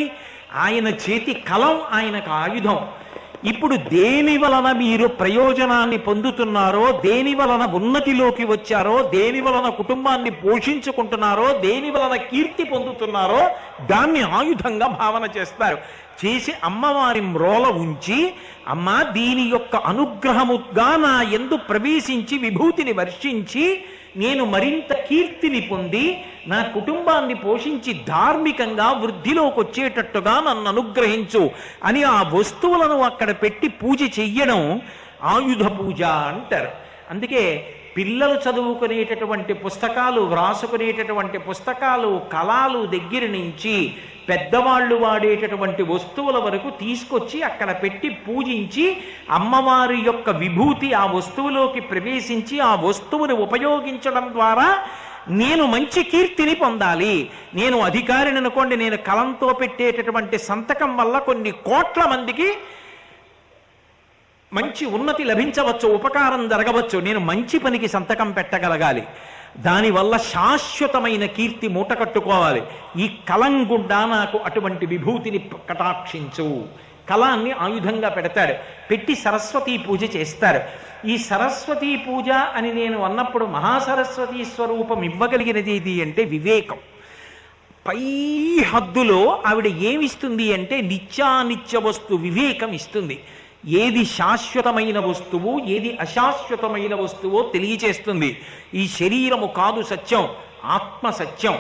ఆయన చేతి కలం ఆయనకు ఆయుధం. ఇప్పుడు దేని వలన మీరు ప్రయోజనాన్ని పొందుతున్నారో, దేని వలన ఉన్నతిలోకి వచ్చారో, దేని వలన కుటుంబాన్ని పోషించుకుంటున్నారో, దేని వలన కీర్తి పొందుతున్నారో దాన్ని ఆయుధంగా భావన చేస్తారు. చేసి అమ్మవారి మ్రోల ఉంచి, అమ్మ దీని యొక్క అనుగ్రహముగా నా యందు ప్రవేశించి విభూతిని వర్షించి నేను మరింత కీర్తిని పొంది నా కుటుంబాన్ని పోషించి ధార్మికంగా వృద్ధిలోకి వచ్చేటట్టుగా నన్ను అనుగ్రహించు అని ఆ వస్తువులను అక్కడ పెట్టి పూజ చెయ్యడం ఆయుధ పూజ అంటారు. అందుకే పిల్లలు చదువుకునేటటువంటి పుస్తకాలు, వ్రాసుకునేటటువంటి పుస్తకాలు, కళాలు దగ్గర నుంచి పెద్దవాళ్ళు వాడేటటువంటి వస్తువుల వరకు తీసుకొచ్చి అక్కడ పెట్టి పూజించి అమ్మవారి యొక్క విభూతి ఆ వస్తువులోకి ప్రవేశించి ఆ వస్తువుని ఉపయోగించడం ద్వారా నేను మంచి కీర్తిని పొందాలి. నేను అధికారిని అనుకోండి, నేను కలంతో పెట్టేటటువంటి సంతకం వల్ల కొన్ని కోట్ల మందికి మంచి ఉన్నతి లభించవచ్చు, ఉపకారం జరగవచ్చు. నేను మంచి పనికి సంతకం పెట్టగలగాలి, దానివల్ల శాశ్వతమైన కీర్తి మూట కట్టుకోవాలి. ఈ కలం గుండా నాకు అటువంటి విభూతిని కటాక్షించు. కళాన్ని ఆయుధంగా పెడతాడు, పెట్టి సరస్వతీ పూజ చేస్తారు. ఈ సరస్వతీ పూజ అని నేను అన్నప్పుడు మహాసరస్వతీ స్వరూపం ఇవ్వగలిగినది ఏది అంటే వివేకం. పై హద్దులో ఆవిడ ఏమిస్తుంది అంటే నిత్యానిత్య వస్తు వివేకం ఇస్తుంది. ఏది శాశ్వతమైన వస్తువు, ఏది అశాశ్వతమైన వస్తువో తెలియచేస్తుంది. ఈ శరీరము కాదు సత్యం, ఆత్మ సత్యం.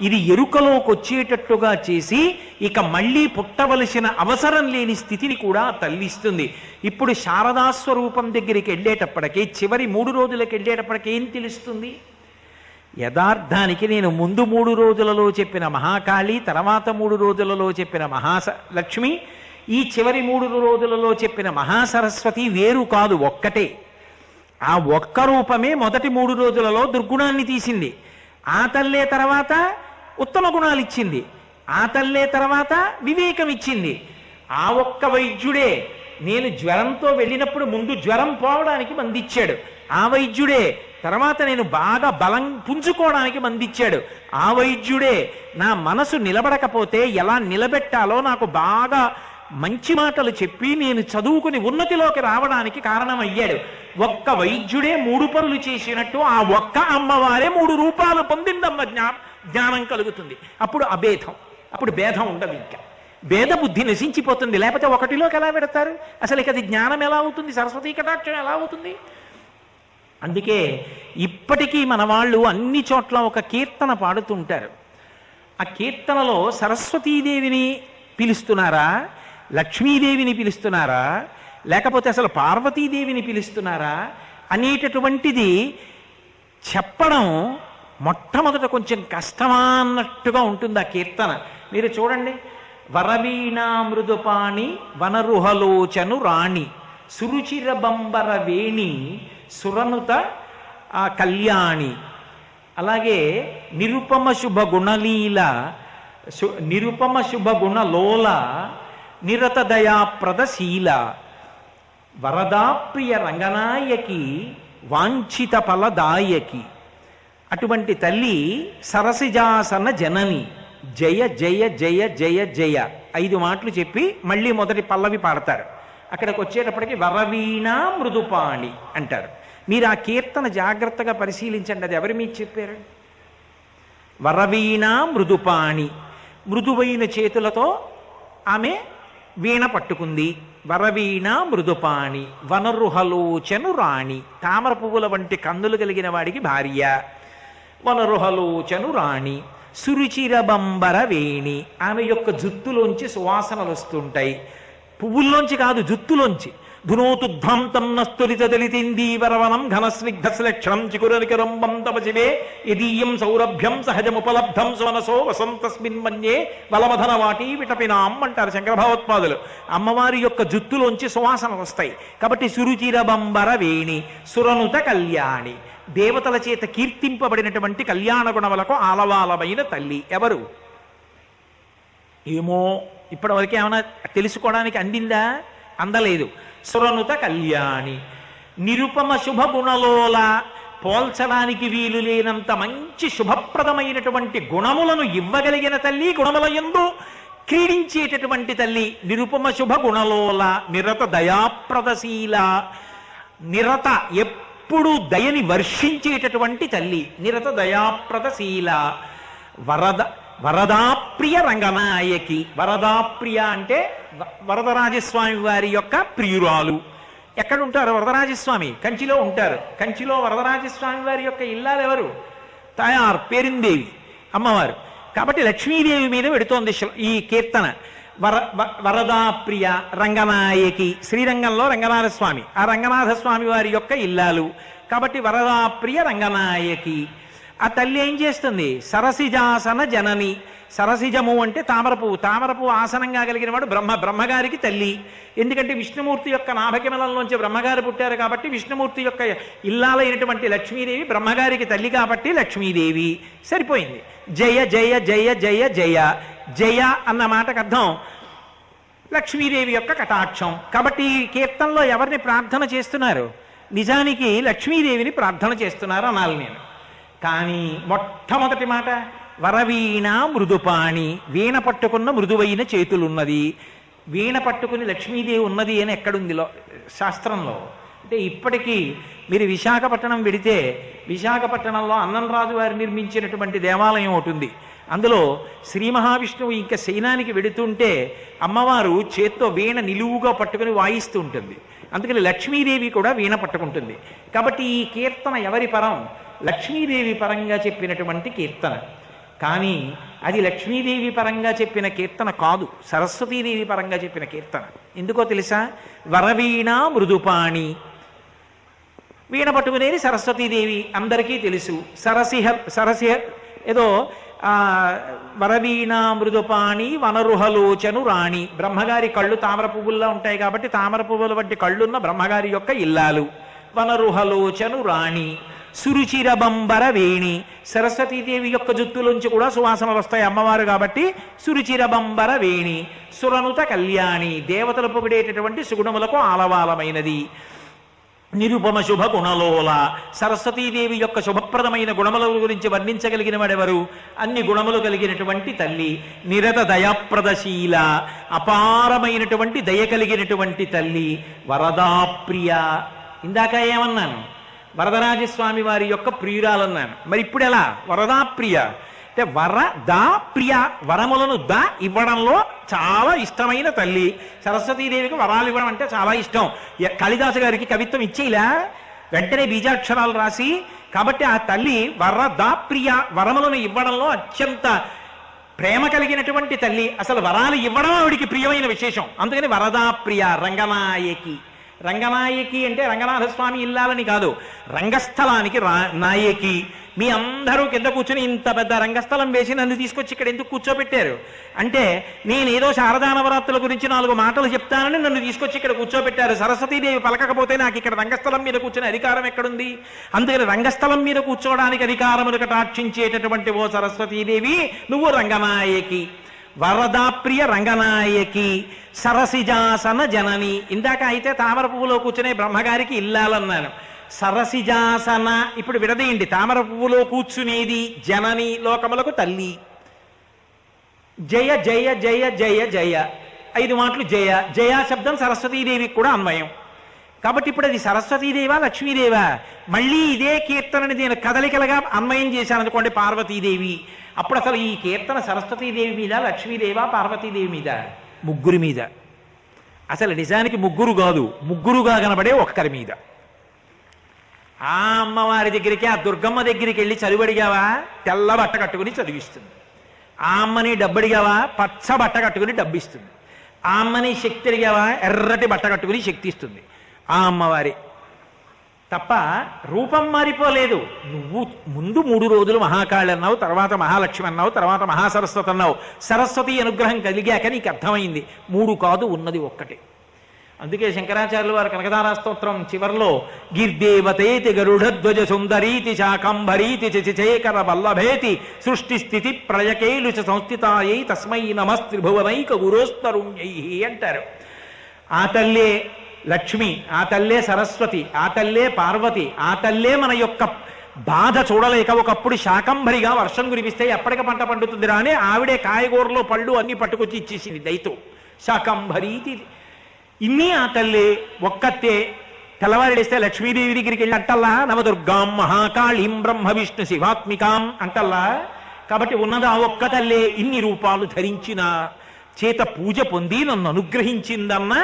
ఇది ఎరుకలోకి వచ్చేటట్టుగా చేసి ఇక మళ్ళీ పుట్టవలసిన అవసరం లేని స్థితిని కూడా తల్లిస్తుంది. ఇప్పుడు శారదాస్వరూపం దగ్గరికి వెళ్ళేటప్పటికీ, చివరి 3 రోజులకు వెళ్ళేటప్పటికీ ఏం తెలుస్తుంది? యథార్థానికి నేను ముందు 3 రోజులలో చెప్పిన మహాకాళి, తర్వాత 3 రోజులలో చెప్పిన మహాలక్ష్మి, ఈ చివరి 3 రోజులలో చెప్పిన మహాసరస్వతి వేరు కాదు, ఒక్కటే. ఆ ఒక్క రూపమే మొదటి 3 రోజులలో దుర్గుణాన్ని తీసింది. ఆ తల్లే తర్వాత ఉత్తమ గుణాలు ఇచ్చింది. ఆ తల్లే తర్వాత వివేకం ఇచ్చింది. ఆ ఒక్క వైద్యుడే నేను జ్వరంతో వెళ్ళినప్పుడు ముందు జ్వరం పోవడానికి మందిచ్చాడు ఆ వైద్యుడే, తర్వాత నేను బాగా బలం పుంజుకోవడానికి మందిచ్చాడు ఆ వైద్యుడే, నా మనసు నిలబడకపోతే ఎలా నిలబెట్టాలో నాకు బాగా మంచి మాటలు చెప్పి నేను చదువుకుని ఉన్నతిలోకి రావడానికి కారణమయ్యాడు. ఒక్క వైద్యుడే 3 పనులు చేసినట్టు ఆ ఒక్క అమ్మవారే 3 రూపాలు పొందిందమ్మ. జ్ఞానం కలుగుతుంది. అప్పుడు అభేదం, అప్పుడు భేదం ఉండదు. ఇంకా భేద బుద్ధి నశించిపోతుంది. లేకపోతే ఒకటిలోకి ఎలా పెడతారు? అసలు ఇక అది జ్ఞానం ఎలా అవుతుంది? సరస్వతీ కటాక్షం ఎలా అవుతుంది? అందుకే ఇప్పటికీ మన వాళ్ళు అన్ని చోట్ల ఒక కీర్తన పాడుతుంటారు. ఆ కీర్తనలో సరస్వతీదేవిని పిలుస్తున్నారా, లక్ష్మీదేవిని పిలుస్తున్నారా, లేకపోతే అసలు పార్వతీదేవిని పిలుస్తున్నారా అనేటటువంటిది చెప్పడం మొట్టమొదట కొంచెం కష్టమా అన్నట్టుగా ఉంటుంది ఆ కీర్తన. మీరు చూడండి, వరవీణా మృదుపాణి వనరుహలోచను రాణి సురుచిర బంబర వేణి సురనుత కళ్యాణి, అలాగే నిరుపమ శుభ గుణలీల నిరుపమ శుభ గుణలోల నిరత దయాప్రదశీల వరదాప్రియ రంగనాయకి వాంఛిత ఫలదాయకి. అటువంటి తల్లి సరసిజాసన జనని జయ జయ జయ జయ జయ 5 మాటలు చెప్పి మళ్ళీ మొదటి పల్లవి పాడతారు. అక్కడికి వచ్చేటప్పటికి వరవీణా మృదుపాణి అంటారు. మీరు ఆ కీర్తన జాగ్రత్తగా పరిశీలించండి. అది ఎవరు మీకు చెప్పారు? వరవీణా మృదుపాణి, మృదువైన చేతులతో ఆమె వీణ పట్టుకుంది. వరవీణ మృదుపాణి వనరుహలోచను రాణి, తామర పువ్వుల వంటి కన్నులు కలిగిన వాడికి భార్య. వనరుహలోచను రాణి సురుచిరబంబర వేణి, ఆమె యొక్క జుత్తులోంచి సువాసనలు వస్తుంటాయి. పువ్వుల్లోంచి కాదు, జుత్తులోంచి. ధునోతుధ్వాంతం నస్తులిత దళితేందీవరవనం ఘనస్నిగ్ధశ్లక్షణం చికురనికరంబం తవ శివే యదీయం సౌరభ్యం సహజముపలబ్ధం స్వనసో వసంతస్మిన్ మన్యే వలమధన వాటి విటపినాం అంటారు శంకర భగవత్పాదులు. అమ్మవారి యొక్క జుత్తులోంచి సువాసనలు వస్తాయి. కాబట్టి సురుచిరబంబర వేణి సురనుత కళ్యాణి, దేవతల చేత కీర్తింపబడినటువంటి కళ్యాణ గుణములకు ఆలవాలమైన తల్లి. ఎవరు? ఏమో ఇప్పటివరకు ఏమైనా తెలుసుకోవడానికి అందిందా? అందలేదు. సురనుత కళ్యాణి, నిరుపమ శుభ గుణలోల, పోల్చడానికి వీలు లేనంత మంచి శుభప్రదమైనటువంటి గుణములను ఇవ్వగలిగిన తల్లి, గుణముల యందు క్రీడించేటటువంటి తల్లి. నిరుపమ శుభ గుణలోల నిరత దయాప్రదశీల, నిరత ఎప్పుడు దయని వర్షించేటటువంటి తల్లి. నిరత దయాప్రదశీల వరదాప్రియ రంగనాయకి. వరదాప్రియ అంటే వరదరాజస్వామి వారి యొక్క ప్రియురాలు. ఎక్కడుంటారు వరదరాజస్వామి? కంచిలో ఉంటారు. కంచిలో వరదరాజస్వామి వారి యొక్క ఇల్లాలు ఎవరు? తాయార్ పేరిందేవి అమ్మవారు. కాబట్టి లక్ష్మీదేవి మీద పెడుతోంది ఈ కీర్తన. వరదాప్రియ రంగనాయకి, శ్రీరంగంలో రంగనాథ స్వామి, ఆ రంగనాథ స్వామి వారి యొక్క ఇల్లాలు. కాబట్టి వరదాప్రియ రంగనాయకి. ఆ తల్లి ఏం చేస్తుంది? సరసిజాసన జనని. సరసిజము అంటే తామరపువ్వు. తామరపువ్వు ఆసనంగా కలిగిన వాడు బ్రహ్మగారికి తల్లి. ఎందుకంటే విష్ణుమూర్తి యొక్క నాభకిమలంలోంచి బ్రహ్మగారు పుట్టారు కాబట్టి విష్ణుమూర్తి యొక్క ఇల్లాలైనటువంటి లక్ష్మీదేవి బ్రహ్మగారికి తల్లి కాబట్టి లక్ష్మీదేవి. సరిపోయింది. జయ జయ జయ జయ జయ. జయ అన్న మాటకు అర్థం లక్ష్మీదేవి యొక్క కటాక్షం. కాబట్టి ఈ కీర్తనలో ఎవరిని ప్రార్థన చేస్తున్నారు? నిజానికి లక్ష్మీదేవిని ప్రార్థన చేస్తున్నారు అనాలి నేను. కానీ మొట్టమొదటి మాట వరవీణ మృదుపాణి, వీణ పట్టుకున్న మృదువైన చేతులున్నది. వీణ పట్టుకుని లక్ష్మీదేవి ఉన్నది అని ఎక్కడుంది శాస్త్రంలో? అంటే ఇప్పటికీ మీరు విశాఖపట్నం వెడితే విశాఖపట్నంలో అన్నంరాజు వారు నిర్మించినటువంటి దేవాలయం ఒకటి ఉంది. అందులో శ్రీ మహావిష్ణువు ఇంకా శయనానికి వెడుతుంటే అమ్మవారు చేత్తో వీణ నిలువుగా పట్టుకుని వాయిస్తూ ఉంటుంది. అందుకని లక్ష్మీదేవి కూడా వీణ పట్టుకుంటుంది. కాబట్టి ఈ కీర్తన ఎవరి పరం? లక్ష్మీదేవి పరంగా చెప్పినటువంటి కీర్తన. కానీ అది లక్ష్మీదేవి పరంగా చెప్పిన కీర్తన కాదు, సరస్వతీదేవి పరంగా చెప్పిన కీర్తన. ఎందుకో తెలుసా? వరవీణ మృదుపాణి, వీణ పట్టుకునేది సరస్వతీదేవి అందరికీ తెలుసు. సరసిహ ఏదో వరవీణ మృదుపాణి వనరుహలోచను రాణి, బ్రహ్మగారి కళ్ళు తామర పువ్వుల్లో ఉంటాయి కాబట్టి తామర పువ్వుల వంటి కళ్ళున్న బ్రహ్మగారి యొక్క ఇల్లాలు. వనరుహలోచను రాణి సురుచిరబంబర వేణి, సరస్వతీదేవి యొక్క జుత్తులోంచి కూడా సువాసనలు వస్తాయి అమ్మవారు కాబట్టి సురుచిరబంబర వేణి. సురనుత కళ్యాణి, దేవతలు పొగిడేటటువంటి సుగుణములకు ఆలవాలమైనది. నిరుపమ శుభ గుణలోల, సరస్వతీదేవి యొక్క శుభప్రదమైన గుణముల గురించి వర్ణించగలిగిన వాడెవరు? అన్ని గుణములు కలిగినటువంటి తల్లి. నిరత దయాప్రదశీల, అపారమైనటువంటి దయ కలిగినటువంటి తల్లి. వరదాప్రియ, ఇందాక ఏమన్నాను? వరదరాజస్వామి వారి యొక్క ప్రియురాలన్నాను. మరి ఇప్పుడు ఎలా? వరదాప్రియ అంటే వరదా ప్రియ, వరములను ఇవ్వడంలో చాలా ఇష్టమైన తల్లి. సరస్వతీదేవికి వరాలు ఇవ్వడం అంటే చాలా ఇష్టం. కాళిదాసు గారికి కవిత్వం ఇచ్చేలా వెంటనే బీజాక్షరాలు రాసి, కాబట్టి ఆ తల్లి వరదా ప్రియ, వరములను ఇవ్వడంలో అత్యంత ప్రేమ కలిగినటువంటి తల్లి. అసలు వరాలు ఇవ్వడం ఆవిడికి ప్రియమైన విశేషం. అందుకని వరదా ప్రియ. రంగనాయకి, రంగనాయకి అంటే రంగనాథస్వామి ఇల్లాలని కాదు, రంగస్థలానికి నాయకి. మీ అందరూ కింద కూర్చొని ఇంత పెద్ద రంగస్థలం వేసి నన్ను తీసుకొచ్చి ఇక్కడ ఎందుకు కూర్చోబెట్టారు అంటే, నేనేదో శారదా నవరాత్రుల గురించి 4 మాటలు చెప్తానని నన్ను తీసుకొచ్చి ఇక్కడ కూర్చోబెట్టారు. సరస్వతీదేవి పలకకపోతే నాకు ఇక్కడ రంగస్థలం మీద కూర్చొని అధికారం ఎక్కడుంది? అందుకని రంగస్థలం మీద కూర్చోవడానికి అధికారములు కటాక్షించేటటువంటి ఓ సరస్వతీదేవి, నువ్వు రంగనాయకి. వరదాప్రియ రంగనాయకి. సరసిజాసన జనని, ఇందాక అయితే తామర పువ్వులో కూర్చునే బ్రహ్మగారికి ఇల్లాలన్నాను. సరసిజాసన ఇప్పుడు విడదీయండి. తామర పువ్వులో కూర్చునేది జనని, లోకములకు తల్లి. జయ జయ జయ జయ జయ, 5 మాటలు జయ. జయ శబ్దం సరస్వతీదేవికి కూడా అన్వయం. కాబట్టి ఇప్పుడు అది సరస్వతీదేవా లక్ష్మీదేవా? మళ్ళీ ఇదే కీర్తనని నేను కదలికలుగా అన్వయం చేశాను అనుకోండి, పార్వతీదేవి. అప్పుడు అసలు ఈ కీర్తన సరస్వతీదేవి మీద, లక్ష్మీదేవా, పార్వతీదేవి మీద? ముగ్గురి మీద. అసలు నిజానికి ముగ్గురు కాదు, ముగ్గురుగా కనబడే ఒక్కరి మీద. ఆ అమ్మవారి దగ్గరికి, ఆ దుర్గమ్మ దగ్గరికి వెళ్ళి చదువడిగావా? తెల్ల బట్ట కట్టుకుని చదివిస్తుంది. ఆ అమ్మని డబ్బడిగావా? పచ్చ బట్ట కట్టుకుని డబ్బిస్తుంది. ఆ అమ్మని శక్తి అడిగావా? ఎర్రటి బట్ట కట్టుకుని శక్తి ఇస్తుంది. ఆ అమ్మవారి తప్ప రూపం మారిపోలేదు. నువ్వు ముందు 3 రోజులు మహాకాళి అన్నావు, తర్వాత మహాలక్ష్మి అన్నావు, తర్వాత మహాసరస్వతి అన్నావు. సరస్వతి అనుగ్రహం కలిగాక నీకు అర్థమైంది 3 కాదు, ఉన్నది ఒక్కటే. అందుకే శంకరాచార్యులు వారు కనకదార స్తోత్రం చివరిలో గిర్దేవతేతి గరుడధ్వజ సుందరీతి శాకంభరీతి చచేకర వల్లభేతి సృష్టి స్థితి ప్రళయకేలు సంస్థితాయై తస్మై నమస్త్రిభువనైక గురోస్తరుణ్యై అంటారు. ఆ తల్లే లక్ష్మి, ఆ తల్లే సరస్వతి, ఆ తల్లే పార్వతి, ఆ తల్లే మన యొక్క బాధ చూడలేక ఒకప్పుడు శాకంభరిగా వర్షం కురిపిస్తే ఎప్పటికి పంట పండుతుందిరా అని ఆవిడే కాయగూరలో పళ్ళు అన్ని పట్టుకొచ్చి ఇచ్చేసింది దయతో. శాకంభరీతి ఇన్ని ఆ తల్లి ఒక్కతే. తెల్లవారిడేస్తే లక్ష్మీదేవి దగ్గరికి వెళ్ళి అంటల్లా నవదుర్గాం మహాకాళీం బ్రహ్మ విష్ణు శివాత్మికాం అంటల్లా. కాబట్టి ఉన్నది ఆ ఒక్క తల్లే. ఇన్ని రూపాలు ధరించిన చేత పూజ పొంది నన్ను అనుగ్రహించిందన్న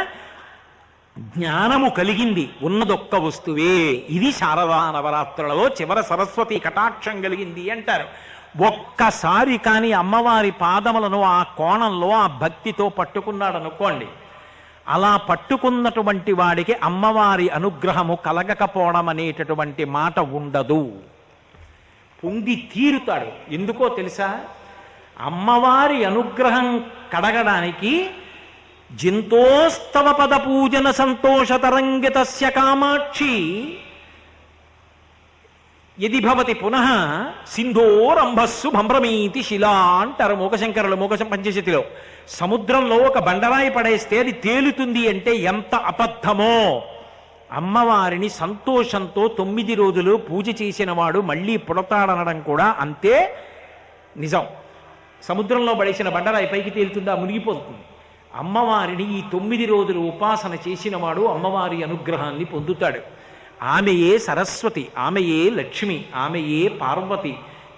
జ్ఞానము కలిగింది. ఉన్నదొక్క వస్తువే. ఇది శారదా నవరాత్రులలో చివర సరస్వతి కటాక్షం కలిగింది అంటారు. ఒక్కసారి కాని అమ్మవారి పాదములను ఆ కోణంలో ఆ భక్తితో పట్టుకున్నాడు అనుకోండి, అలా పట్టుకున్నటువంటి వాడికి అమ్మవారి అనుగ్రహము కలగకపోవడం అనేటటువంటి మాట ఉండదు. పొంది తీరుతాడు. ఎందుకో తెలుసా? అమ్మవారి అనుగ్రహం కడగడానికి జింతోస్తవ పద పూజన సంతోష తరంగితస్య కామాక్షి యది భవతి పునః సింధోరంభస్సు భ్రమీతి శిలా అంటారు మూకశంకరులు పంచశతిలో. సముద్రంలో ఒక బండరాయి పడేస్తే అది తేలుతుంది అంటే ఎంత అబద్ధమో. అమ్మవారిని సంతోషంతో 9 రోజులు పూజ చేసిన వాడు మళ్ళీ పుడతాడనడం కూడా అంతే నిజం. సముద్రంలో పడేసిన బండరాయి పైకి తేలుతుందా? మునిగిపోతుంది. అమ్మవారిని ఈ 9 రోజులు ఉపాసన చేసిన వాడు అమ్మవారి అనుగ్రహాన్ని పొందుతాడు. ఆమెయే సరస్వతి, ఆమెయే లక్ష్మి, ఆమెయే పార్వతి.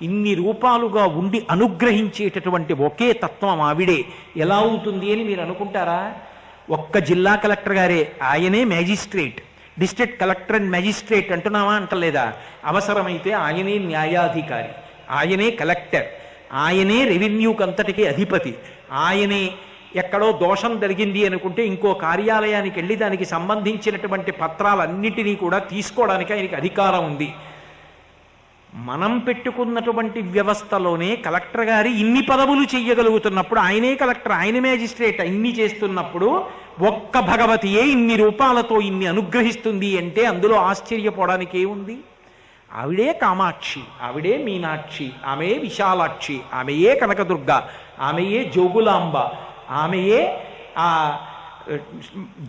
ఇన్ని రూపాలుగా ఉండి అనుగ్రహించేటటువంటి ఒకే తత్వం ఆవిడే. ఎలా అవుతుంది అని మీరు అనుకుంటారా? ఒక్క జిల్లా కలెక్టర్ గారే, ఆయనే magistrate, district collector and magistrate అంటున్నావా? అంటలేదా? అవసరమైతే ఆయనే న్యాయాధికారి, ఆయనే కలెక్టర్, ఆయనే రెవెన్యూకి అంతటికీ అధిపతి, ఆయనే ఎక్కడో దోషం జరిగింది అనుకుంటే ఇంకో కార్యాలయానికి వెళ్ళి దానికి సంబంధించినటువంటి పత్రాలన్నిటినీ కూడా తీసుకోవడానికి ఆయనకి అధికారం ఉంది. మనం పెట్టుకున్నటువంటి వ్యవస్థలోనే కలెక్టర్ గారి ఇన్ని పదవులు చెయ్యగలుగుతున్నప్పుడు, ఆయనే కలెక్టర్, ఆయన మ్యాజిస్ట్రేట్, ఇన్ని చేస్తున్నప్పుడు ఒక్క భగవతియే ఇన్ని రూపాలతో ఇన్ని అనుగ్రహిస్తుంది అంటే అందులో ఆశ్చర్యపోవడానికి ఏముంది? ఆవిడే కామాక్షి, ఆవిడే మీనాక్షి, ఆమెయే విశాలాక్షి, ఆమెయే కనకదుర్గ, ఆమెయే జోగులాంబ, ఆమెయే ఆ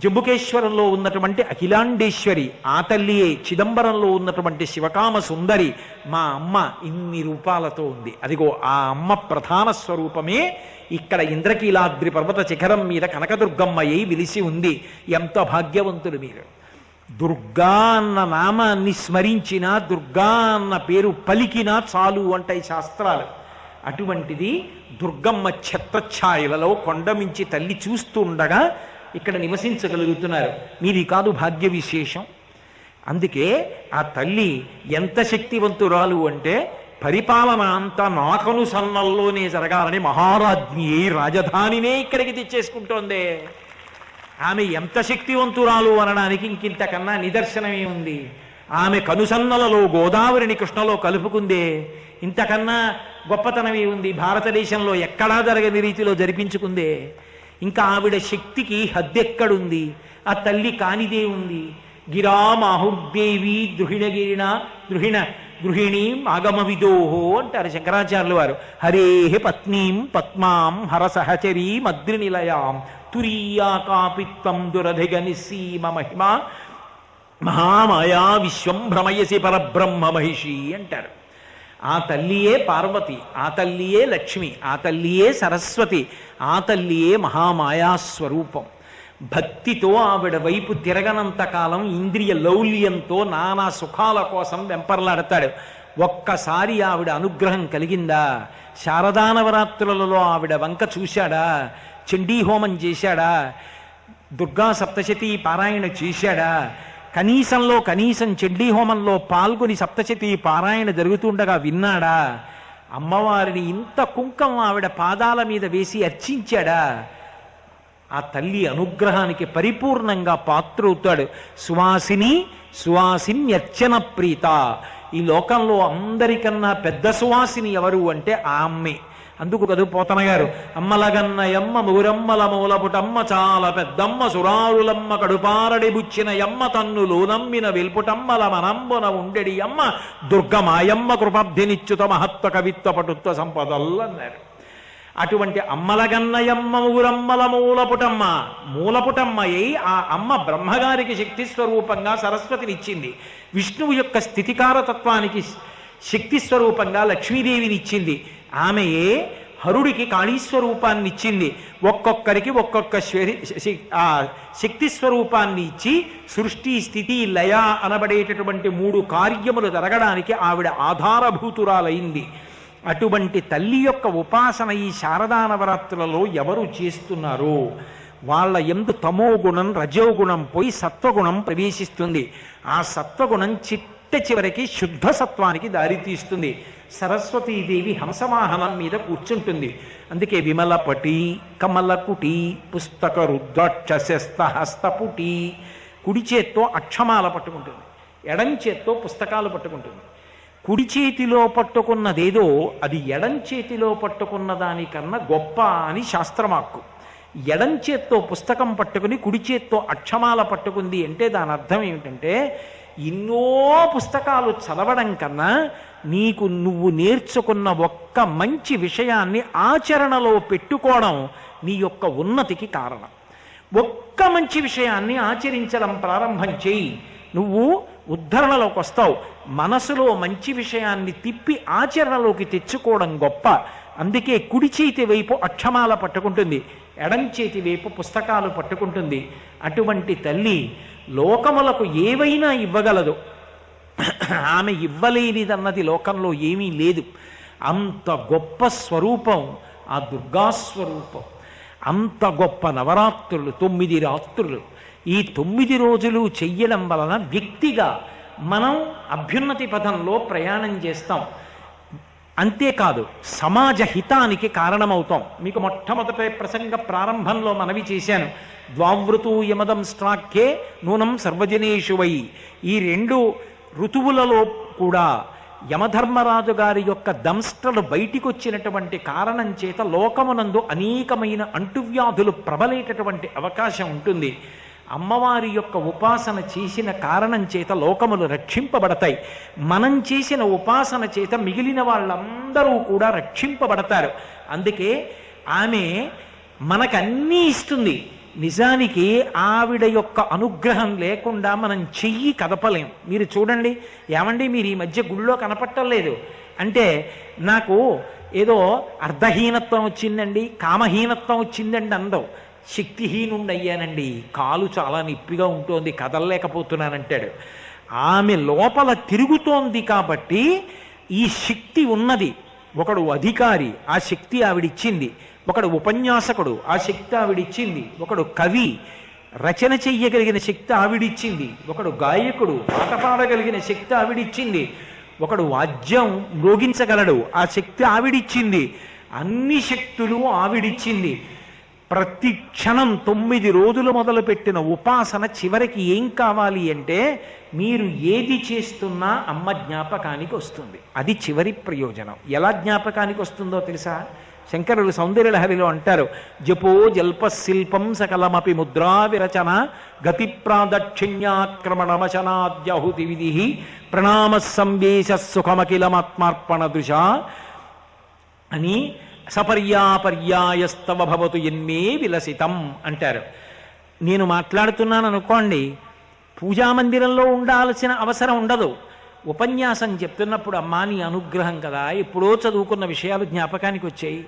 జంబుకేశ్వరంలో ఉన్నటువంటి అఖిలాండేశ్వరి, ఆ తల్లియే చిదంబరంలో ఉన్నటువంటి శివకామ సుందరి. మా అమ్మ ఇన్ని రూపాలతో ఉంది. అదిగో ఆ అమ్మ ప్రధాన స్వరూపమే ఇక్కడ ఇంద్రకీలాద్రి పర్వత శిఖరం మీద కనకదుర్గమ్మయ్యి విలిసి ఉంది. ఎంత భాగ్యవంతులు మీరు! దుర్గా అన్న నామాన్ని స్మరించినా, దుర్గా అన్న పేరు పలికినా చాలు అంటాయి శాస్త్రాలు. అటువంటిది దుర్గమ్మ ఛత్రఛాయలలో కొండమించి తల్లి చూస్తూ ఉండగా ఇక్కడ నివసించగలుగుతున్నారు. మీది కాదు భాగ్య విశేషం. అందుకే ఆ తల్లి ఎంత శక్తివంతురాలు అంటే, పరిపాలన అంతా నాకను సన్నల్లోనే జరగాలని మహారాజ్ఞి రాజధానినే ఇక్కడికి తెచ్చేసుకుంటోందే. ఆమె ఎంత శక్తివంతురాలు అనడానికి ఇంకింతకన్నా నిదర్శనమే ఉంది. ఆమె కనుసన్నలలో గోదావరిని కృష్ణలో కలుపుకుందే. ఇంతకన్నా గొప్పతనమే ఉంది. భారతదేశంలో ఎక్కడా జరగని రీతిలో జరిపించుకుందే. ఇంకా ఆవిడ శక్తికి హద్దెక్కడుంది? ఆ తల్లి కానిదే ఉంది. గిరామాహుర్దేవి ద్రుహిణగిరిణ గృహిణీ ఆగమ విదోహో అంటారు శంకరాచార్యులు వారు. హరేహ పత్నీం పద్మాం హరసహచరీ మద్రినిలయాం తురీయా కాపిత్వం దురధిగ నిస్సీమ మహిమ మహామాయా విశ్వం భ్రమయసి పరబ్రహ్మ మహిషి అంటారు. ఆ తల్లియే పార్వతి, ఆ తల్లియే లక్ష్మి, ఆ తల్లియే సరస్వతి, ఆ తల్లియే మహామాయాస్వరూపం. భక్తితో ఆవిడ వైపు తిరగనంత కాలం ఇంద్రియ లౌల్యంతో నానా సుఖాల కోసం వెంపర్లాడతాడు. ఒక్కసారి ఆవిడ అనుగ్రహం కలిగిందా? శారదానవరాత్రులలో ఆవిడ వంక చూశాడా? చండీహోమం చేశాడా? దుర్గా సప్తశతీ పారాయణ చేశాడా? కనీసంలో కనీసం చండీహోమంలో పాల్గొని సప్తశతీ పారాయణ జరుగుతుండగా విన్నాడా? అమ్మవారిని ఇంత కుంకం ఆవిడ పాదాల మీద వేసి అర్చించాడా? ఆ తల్లి అనుగ్రహానికి పరిపూర్ణంగా పాత్రవుతాడు. సువాసిన్యర్చన ప్రీత. ఈ లోకంలో అందరికన్నా పెద్ద సువాసిని ఎవరు అంటే ఆ అమ్మే. అందుకు కదూ పోతన గారు, అమ్మలగన్నయమ్మ ముగురమ్మల మూలపుటమ్మ చాలా పెద్దమ్మ సురారులమ్మ కడుపారడి బుచ్చిన యమ్మ తన్నులు నమ్మిన వెల్పుటమ్మల మనంబున ఉండెడి అమ్మ దుర్గమాయమ్మ కృపబ్ధినిచ్యుత మహత్వ కవిత్వ పటుత్వ సంపదల్లన్నారు. అటువంటి అమ్మలగన్నయమ్మ ముగురమ్మల మూలపుటమ్మయ్యి ఆ అమ్మ బ్రహ్మగారికి శక్తి స్వరూపంగా సరస్వతినిచ్చింది. విష్ణువు యొక్క స్థితికారతత్వానికి శక్తి స్వరూపంగా లక్ష్మీదేవినిచ్చింది. ఆమెయే హరుడికి కాళీస్వరూపాన్ని ఇచ్చింది. ఒక్కొక్కరికి ఒక్కొక్క శక్తి స్వరూపాన్ని ఇచ్చి సృష్టి స్థితి లయ అనబడేటటువంటి 3 కార్యములు జరగడానికి ఆవిడ ఆధారభూతురాలైంది. అటువంటి తల్లి యొక్క ఉపాసన ఈ శారదానవరాత్రులలో ఎవరు చేస్తున్నారో వాళ్ళ యందు తమోగుణం రజోగుణం పోయి సత్వగుణం ప్రవేశిస్తుంది. ఆ సత్వగుణం చివరికి శుద్ధ సత్వానికి దారితీస్తుంది. సరస్వతీదేవి హంసవాహనం మీద కూర్చుంటుంది. అందుకే విమలపటి కమలకుటి పుస్తక రుద్రాక్షస్త హస్తపుటి. కుడి చేత్తో అక్షమాల పట్టుకుంటుంది, ఎడం చేత్తో పుస్తకాలు పట్టుకుంటుంది. కుడి చేతిలో పట్టుకున్నదేదో అది ఎడం చేతిలో పట్టుకున్న దానికన్నా గొప్ప అని శాస్త్రమాక్కు. ఎడం చేత్తో పుస్తకం పట్టుకుని కుడి చేత్తో అక్షమాల పట్టుకుంది అంటే దాని అర్థం ఏమిటంటే, ఎన్నో పుస్తకాలు చదవడం కన్నా నువ్వు నేర్చుకున్న ఒక్క మంచి విషయాన్ని ఆచరణలో పెట్టుకోవడం నీ యొక్క ఉన్నతికి కారణం. ఒక్క మంచి విషయాన్ని ఆచరించడం ప్రారంభం చేయి, నువ్వు ఉద్ధరణలోకి వస్తావు. మనసులో మంచి విషయాన్ని తిప్పి ఆచరణలోకి తెచ్చుకోవడం గొప్ప. అందుకే కుడి చేతి వైపు అక్షమాల పట్టుకుంటుంది, ఎడం చేతి వైపు పుస్తకాలు పట్టుకుంటుంది. అటువంటి తల్లి లోకములకు ఏవైనా ఇవ్వగలదు. ఆమె ఇవ్వలేనిదన్నది లోకంలో ఏమీ లేదు. అంత గొప్ప స్వరూపం ఆ దుర్గాస్వరూపం. అంత గొప్ప నవరాత్రులు, 9 రాత్రులు. ఈ 9 రోజులు చెయ్యడం వలన వ్యక్తిగా మనం అభ్యున్నతి పథంలో ప్రయాణం చేస్తాం. అంతేకాదు సమాజ హితానికి కారణమవుతాం. మీకు మొట్టమొదటి ప్రసంగ ప్రారంభంలో మనవి చేశాను. ద్వావృతూ యమదం స్ట్రాఖ్యే నూనం సర్వజనేషు వై. ఈ 2 ఋతువులలో కూడా యమధర్మరాజు గారి యొక్క దంష్టలు బయటికి వచ్చినటువంటి కారణం చేత లోకమునందు అనేకమైన అంటువ్యాధులు ప్రబలేటటువంటి అవకాశం ఉంటుంది. అమ్మవారి యొక్క ఉపాసన చేసిన కారణం చేత లోకములు రక్షింపబడతాయి. మనం చేసిన ఉపాసన చేత మిగిలిన వాళ్ళందరూ కూడా రక్షింపబడతారు. అందుకే ఆమె మనకన్నీ ఇస్తుంది. నిజానికి ఆవిడ యొక్క అనుగ్రహం లేకుండా మనం చెయ్యి కదపలేం. మీరు చూడండి, ఏమండి మీరు ఈ మధ్య గుళ్ళో కనపట్టలేదు అంటే నాకు ఏదో అర్ధహీనత్వం వచ్చిందండి, కామహీనత్వం వచ్చిందండి అందం. శక్తిహీనుండి అయ్యానండి, కాలు చాలా నొప్పిగా ఉంటుంది, కదలలేకపోతున్నానంటాడు. ఆమె లోపల తిరుగుతోంది కాబట్టి ఈ శక్తి ఉన్నది. ఒకడు అధికారి, ఆ శక్తి ఆవిడిచ్చింది. ఒకడు ఉపన్యాసకుడు, ఆ శక్తి ఆవిడిచ్చింది. ఒకడు కవి, రచన చెయ్యగలిగిన శక్తి ఆవిడిచ్చింది. ఒకడు గాయకుడు, పాట పాడగలిగిన శక్తి ఆవిడిచ్చింది. ఒకడు వాద్యం మ్రోగించగలడు, ఆ శక్తి ఆవిడిచ్చింది. అన్ని శక్తులు ఆవిడిచ్చింది. ప్రతి క్షణం 9 రోజులు మొదలుపెట్టిన ఉపాసన చివరికి ఏం కావాలి అంటే మీరు ఏది చేస్తున్నా అమ్మ జ్ఞాపకానికి వస్తుంది. అది చివరి ప్రయోజనం. ఎలా జ్ఞాపకానికి వస్తుందో తెలుసా? శంకరులు సౌందర్యలహరిలో అంటారు, జపో జల్ప శిల్పం సకలమపి ముద్రా విరచన గతి ప్రాదక్షిణ్యాక్రమణమశనాద్యహుతి విధి ప్రణామ సంవేశ సుఖమఖిలమాత్మార్పణ దృశ అని సపర్యాపర్యాయస్తవ భవతు ఎన్మే విలసితం అంటారు. నేను మాట్లాడుతున్నాను అనుకోండి, పూజామందిరంలో ఉండాల్సిన అవసరం ఉండదు. ఉపన్యాసం చెప్తున్నప్పుడు అమ్మా నీ అనుగ్రహం కదా, ఎప్పుడో చదువుకున్న విషయాలు జ్ఞాపకానికి వచ్చాయి.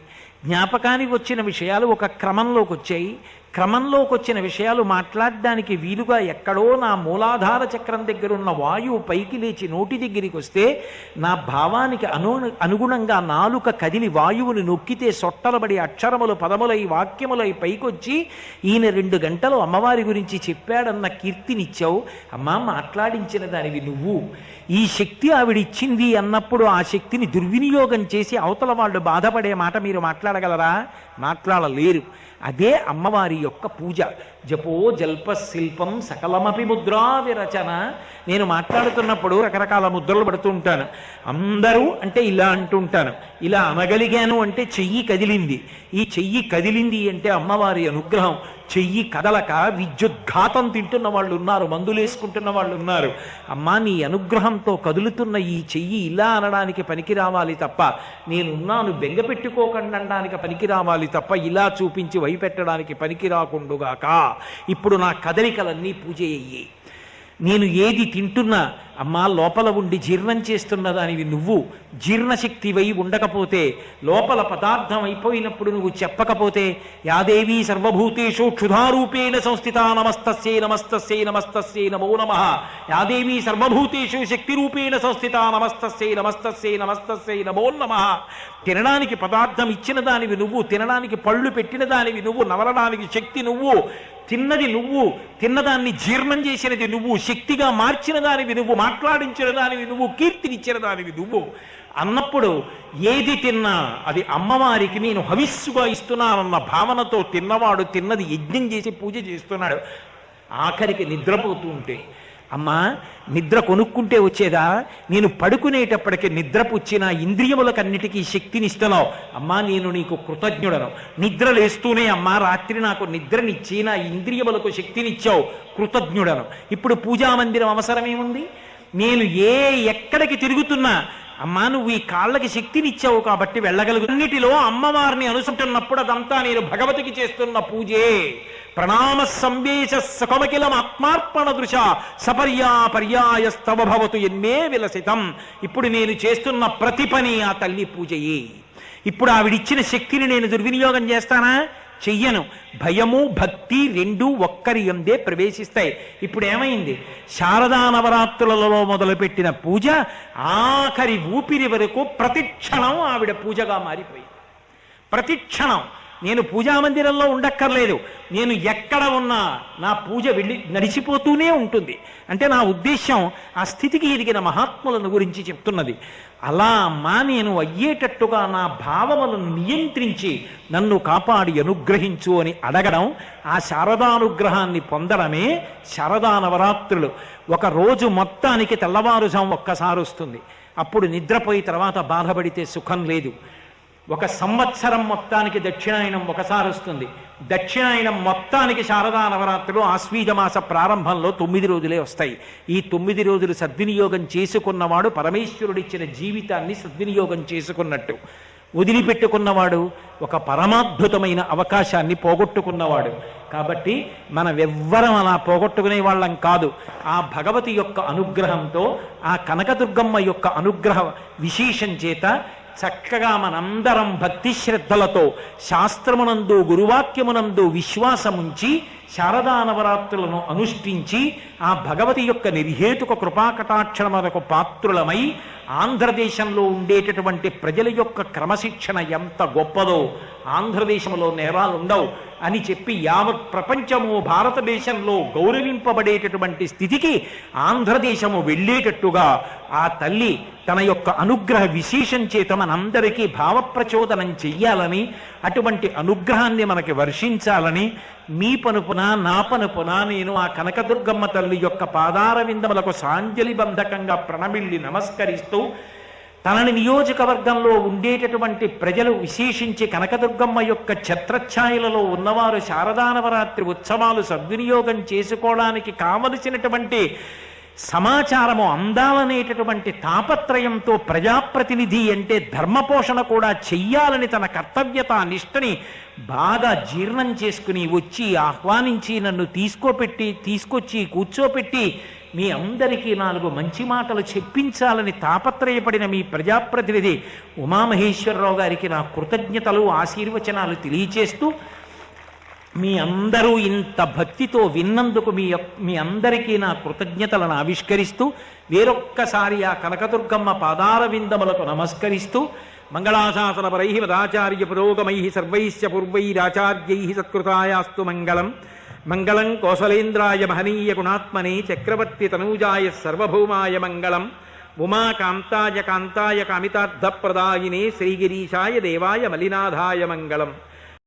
జ్ఞాపకానికి వచ్చిన విషయాలు ఒక క్రమంలోకి వచ్చాయి. క్రమంలోకి వచ్చిన విషయాలు మాట్లాడడానికి వీలుగా ఎక్కడో నా మూలాధార చక్రం దగ్గర ఉన్న వాయువు పైకి లేచి నోటి దగ్గరికి వస్తే నా భావానికి అనుగుణంగా నాలుక కదిలి వాయువుని నొక్కితే సొట్టలబడి అక్షరములు పదములై వాక్యములై పైకొచ్చి ఈయన 2 గంటలు అమ్మవారి గురించి చెప్పాడన్న కీర్తినిచ్చావు. అమ్మా మాట్లాడించిన దానివి నువ్వు. ఈ శక్తి ఆవిడిచ్చింది అన్నప్పుడు ఆ శక్తిని దుర్వినియోగం చేసి అవతల వాళ్ళు బాధపడే మాట మీరు మాట్లాడగలరా? మాట్లాడలేరు. అదే అమ్మవారి యొక్క పూజ. జపో జల్ప శిల్పం సకలమపి ముద్రా విరచన. నేను మాట్లాడుతున్నప్పుడు రకరకాల ముద్రలు పడుతూ ఉంటాను. అందరూ అంటే ఇలా అంటుంటాను, ఇలా అనగలిగాను అంటే చెయ్యి కదిలింది. ఈ చెయ్యి కదిలింది అంటే అమ్మవారి అనుగ్రహం. చెయ్యి కదలక విద్యుద్ఘాతం తింటున్న వాళ్ళు ఉన్నారు, మందులేసుకుంటున్న వాళ్ళు ఉన్నారు. అమ్మా నీ అనుగ్రహంతో కదులుతున్న ఈ చెయ్యి ఇలా అనడానికి పనికి రావాలి తప్ప, నేనున్నాను బెంగ పెట్టుకోకండి అనడానికి పనికి రావాలి తప్ప, ఇలా చూపించి వైపెట్టడానికి పనికి రాకుండుగాక. ఇప్పుడు నా కదలికలన్నీ పూజ అయ్యి. నేను ఏది తింటున్నా అమ్మా లోపల ఉండి జీర్ణం చేస్తున్న దానివి నువ్వు. జీర్ణశక్తివై ఉండకపోతే, లోపల పదార్థం అయిపోయినప్పుడు నువ్వు చెప్పకపోతే, యాదేవీ సర్వభూతేషు క్షుధారూపేణ సంస్థిత నమస్తస్యై నమస్తస్యై నమస్తస్యై నమో నమః. యాదేవీ సర్వభూతేషు శక్తిరూపేణ సంస్థిత నమస్తస్యై నమస్తస్యై నమస్తస్యై నమో నమః. తినడానికి పదార్థం ఇచ్చిన దానివి నువ్వు, తినడానికి పళ్ళు పెట్టిన దానివి నువ్వు, నవలడానికి శక్తి నువ్వు, తిన్నది నువ్వు, తిన్నదాన్ని జీర్ణం చేసినది నువ్వు, శక్తిగా మార్చిన దానివి నువ్వు, మాట్లాడించిన దానివి నువ్వు, కీర్తినిచ్చిన దానివి నువ్వు అన్నప్పుడు ఏది తిన్నా అది అమ్మవారికి నేను హవిస్సుగా ఇస్తున్నానన్న భావనతో తిన్నవాడు తిన్నది యజ్ఞం చేసి పూజ చేస్తున్నాడు. ఆఖరికి నిద్రపోతూ ఉంటే, అమ్మా నిద్ర కొనుక్కుంటే వచ్చేదా? నేను పడుకునేటప్పటికి నిద్రపుచ్చిన ఇంద్రియములకన్నిటికీ శక్తినిస్తున్నావు. అమ్మా నేను నీకు కృతజ్ఞుడను. నిద్రలేస్తూనే అమ్మా రాత్రి నాకు నిద్రనిచ్చి నా ఇంద్రియములకు శక్తినిచ్చావు, కృతజ్ఞుడను. ఇప్పుడు పూజామందిరం అవసరమేముంది? నేను ఎక్కడికి తిరుగుతున్నా అమ్మా నువ్వు ఈ కాళ్ళకి శక్తినిచ్చావు కాబట్టి వెళ్ళగలుగు. అన్నిటిలో అమ్మవారిని అనుసంటున్నప్పుడు అదంతా నేను భగవతికి చేస్తున్న పూజే. ప్రణామ సంవేశ సకమకిలం ఆత్మార్పణ దృశ సపర్యాపర్యాయస్తవ భవతు ఎన్మే విలసితం. ఇప్పుడు నేను చేస్తున్న ప్రతి పని ఆ తల్లి పూజయే. ఇప్పుడు ఆవిడిచ్చిన శక్తిని నేను దుర్వినియోగం చేస్తానా? చెయ్యను. భయము భక్తి రెండూ ఒక్కరి యందే ప్రవేశిస్తాయి. ఇప్పుడు ఏమైంది? శారదా నవరాత్రులలో మొదలుపెట్టిన పూజ ఆఖరి ఊపిరి వరకు ప్రతిక్షణం ఆవిడ పూజగా మారిపోయింది. ప్రతిక్షణం నేను పూజామందిరంలో ఉండక్కర్లేదు, నేను ఎక్కడ ఉన్నా నా పూజ వెళ్ళి నడిచిపోతూనే ఉంటుంది. అంటే నా ఉద్దేశం ఆ స్థితికి ఎదిగిన మహాత్ములను గురించి చెప్తున్నది. అలా అమ్మా నేను అయ్యేటట్టుగా నా భావములను నియంత్రించి నన్ను కాపాడి అనుగ్రహించు అని అడగడం, ఆ శారదానుగ్రహాన్ని పొందడమే శారదా నవరాత్రులు. ఒక రోజు మొత్తానికి తెల్లవారుజాము ఒక్కసారి వస్తుంది. అప్పుడు నిద్రపోయి తర్వాత బాధపడితే సుఖం లేదు. ఒక సంవత్సరం మొత్తానికి దక్షిణాయనం ఒకసారి వస్తుంది. దక్షిణాయనం మొత్తానికి శారదా నవరాత్రులు ఆశ్వీజమాస ప్రారంభంలో 9 రోజులే వస్తాయి. ఈ 9 రోజులు సద్వినియోగం చేసుకున్నవాడు పరమేశ్వరుడిచ్చిన జీవితాన్ని సద్వినియోగం చేసుకున్నట్టు. వదిలిపెట్టుకున్నవాడు ఒక పరమాద్భుతమైన అవకాశాన్ని పోగొట్టుకున్నవాడు. కాబట్టి మనమెవ్వరం అలా పోగొట్టుకునే వాళ్ళం కాదు. ఆ భగవతి యొక్క అనుగ్రహంతో, ఆ కనకదుర్గమ్మ యొక్క అనుగ్రహ విశేషం చేత చక్కగా మనందరం భక్తి శ్రద్ధలతో శాస్త్రమునందు గురువాక్యమునందు విశ్వాసముంచి శారదా నవరాత్రులను అనుష్ఠించి ఆ భగవతి యొక్క నిర్హేతుక కృపాకటాక్షరములకు పాత్రులమై ఆంధ్రదేశంలో ఉండేటటువంటి ప్రజల యొక్క క్రమశిక్షణ ఎంత గొప్పదో, ఆంధ్రదేశంలో నేరాలు ఉండవు అని చెప్పి యావత్ ప్రపంచము భారతదేశంలో గౌరవింపబడేటటువంటి స్థితికి ఆంధ్రదేశము వెళ్ళేటట్టుగా ఆ తల్లి తన యొక్క అనుగ్రహ విశేషం చేత మనందరికీ భావప్రచోదనం చెయ్యాలని, అటువంటి అనుగ్రహాన్ని మనకి వర్షించాలని మీ పనుపున నా పనుపున నేను ఆ కనకదుర్గమ్మ తల్లి యొక్క పాదార విందములకు సాంజలి బంధకంగా ప్రణమిల్లి నమస్కరిస్తూ, తనని నియోజకవర్గంలో ఉండేటటువంటి ప్రజలు విశేషించి కనకదుర్గమ్మ యొక్క ఛత్రఛాయలలో ఉన్నవారు శారదా నవరాత్రి ఉత్సవాలు సద్వినియోగం చేసుకోవడానికి కావలసినటువంటి సమాచారము అందాలనేటటువంటి తాపత్రయంతో ప్రజాప్రతినిధి అంటే ధర్మపోషణ కూడా చెయ్యాలని తన కర్తవ్యత నిష్టని బాగా జీర్ణం చేసుకుని వచ్చి ఆహ్వానించి నన్ను తీసుకొచ్చి కూర్చోపెట్టి మీ అందరికీ 4 మంచి మాటలు చెప్పించాలని తాపత్రయపడిన మీ ప్రజాప్రతినిధి ఉమామహేశ్వరరావు గారికి నా కృతజ్ఞతలు ఆశీర్వచనాలు తెలియచేస్తూ, మీ అందరూ ఇంత భక్తితో విన్నందుకు మీ అందరికీ నా కృతజ్ఞతలను ఆవిష్కరిస్తూ, వేరొక్కసారి ఆ కనకదుర్గమ్మ పాదార విందములకు నమస్కరిస్తూ, మంగళాశాసనపరై మదాచార్య పురోగమై సర్వైశ్చ పూర్వైరాచార్యై సత్కృతాయాస్తు మంగళం. మంగళం కౌసలేంద్రాయ మహనీయ గుణాత్మనే చక్రవర్తి తనూజాయ సర్వభౌమాయ మంగళం. ఉమాకాంతాయ కాంతాయ కామితార్థప్రదాయినే శ్రీగిరీశాయ దేవాయ మలినాథాయ మంగళం.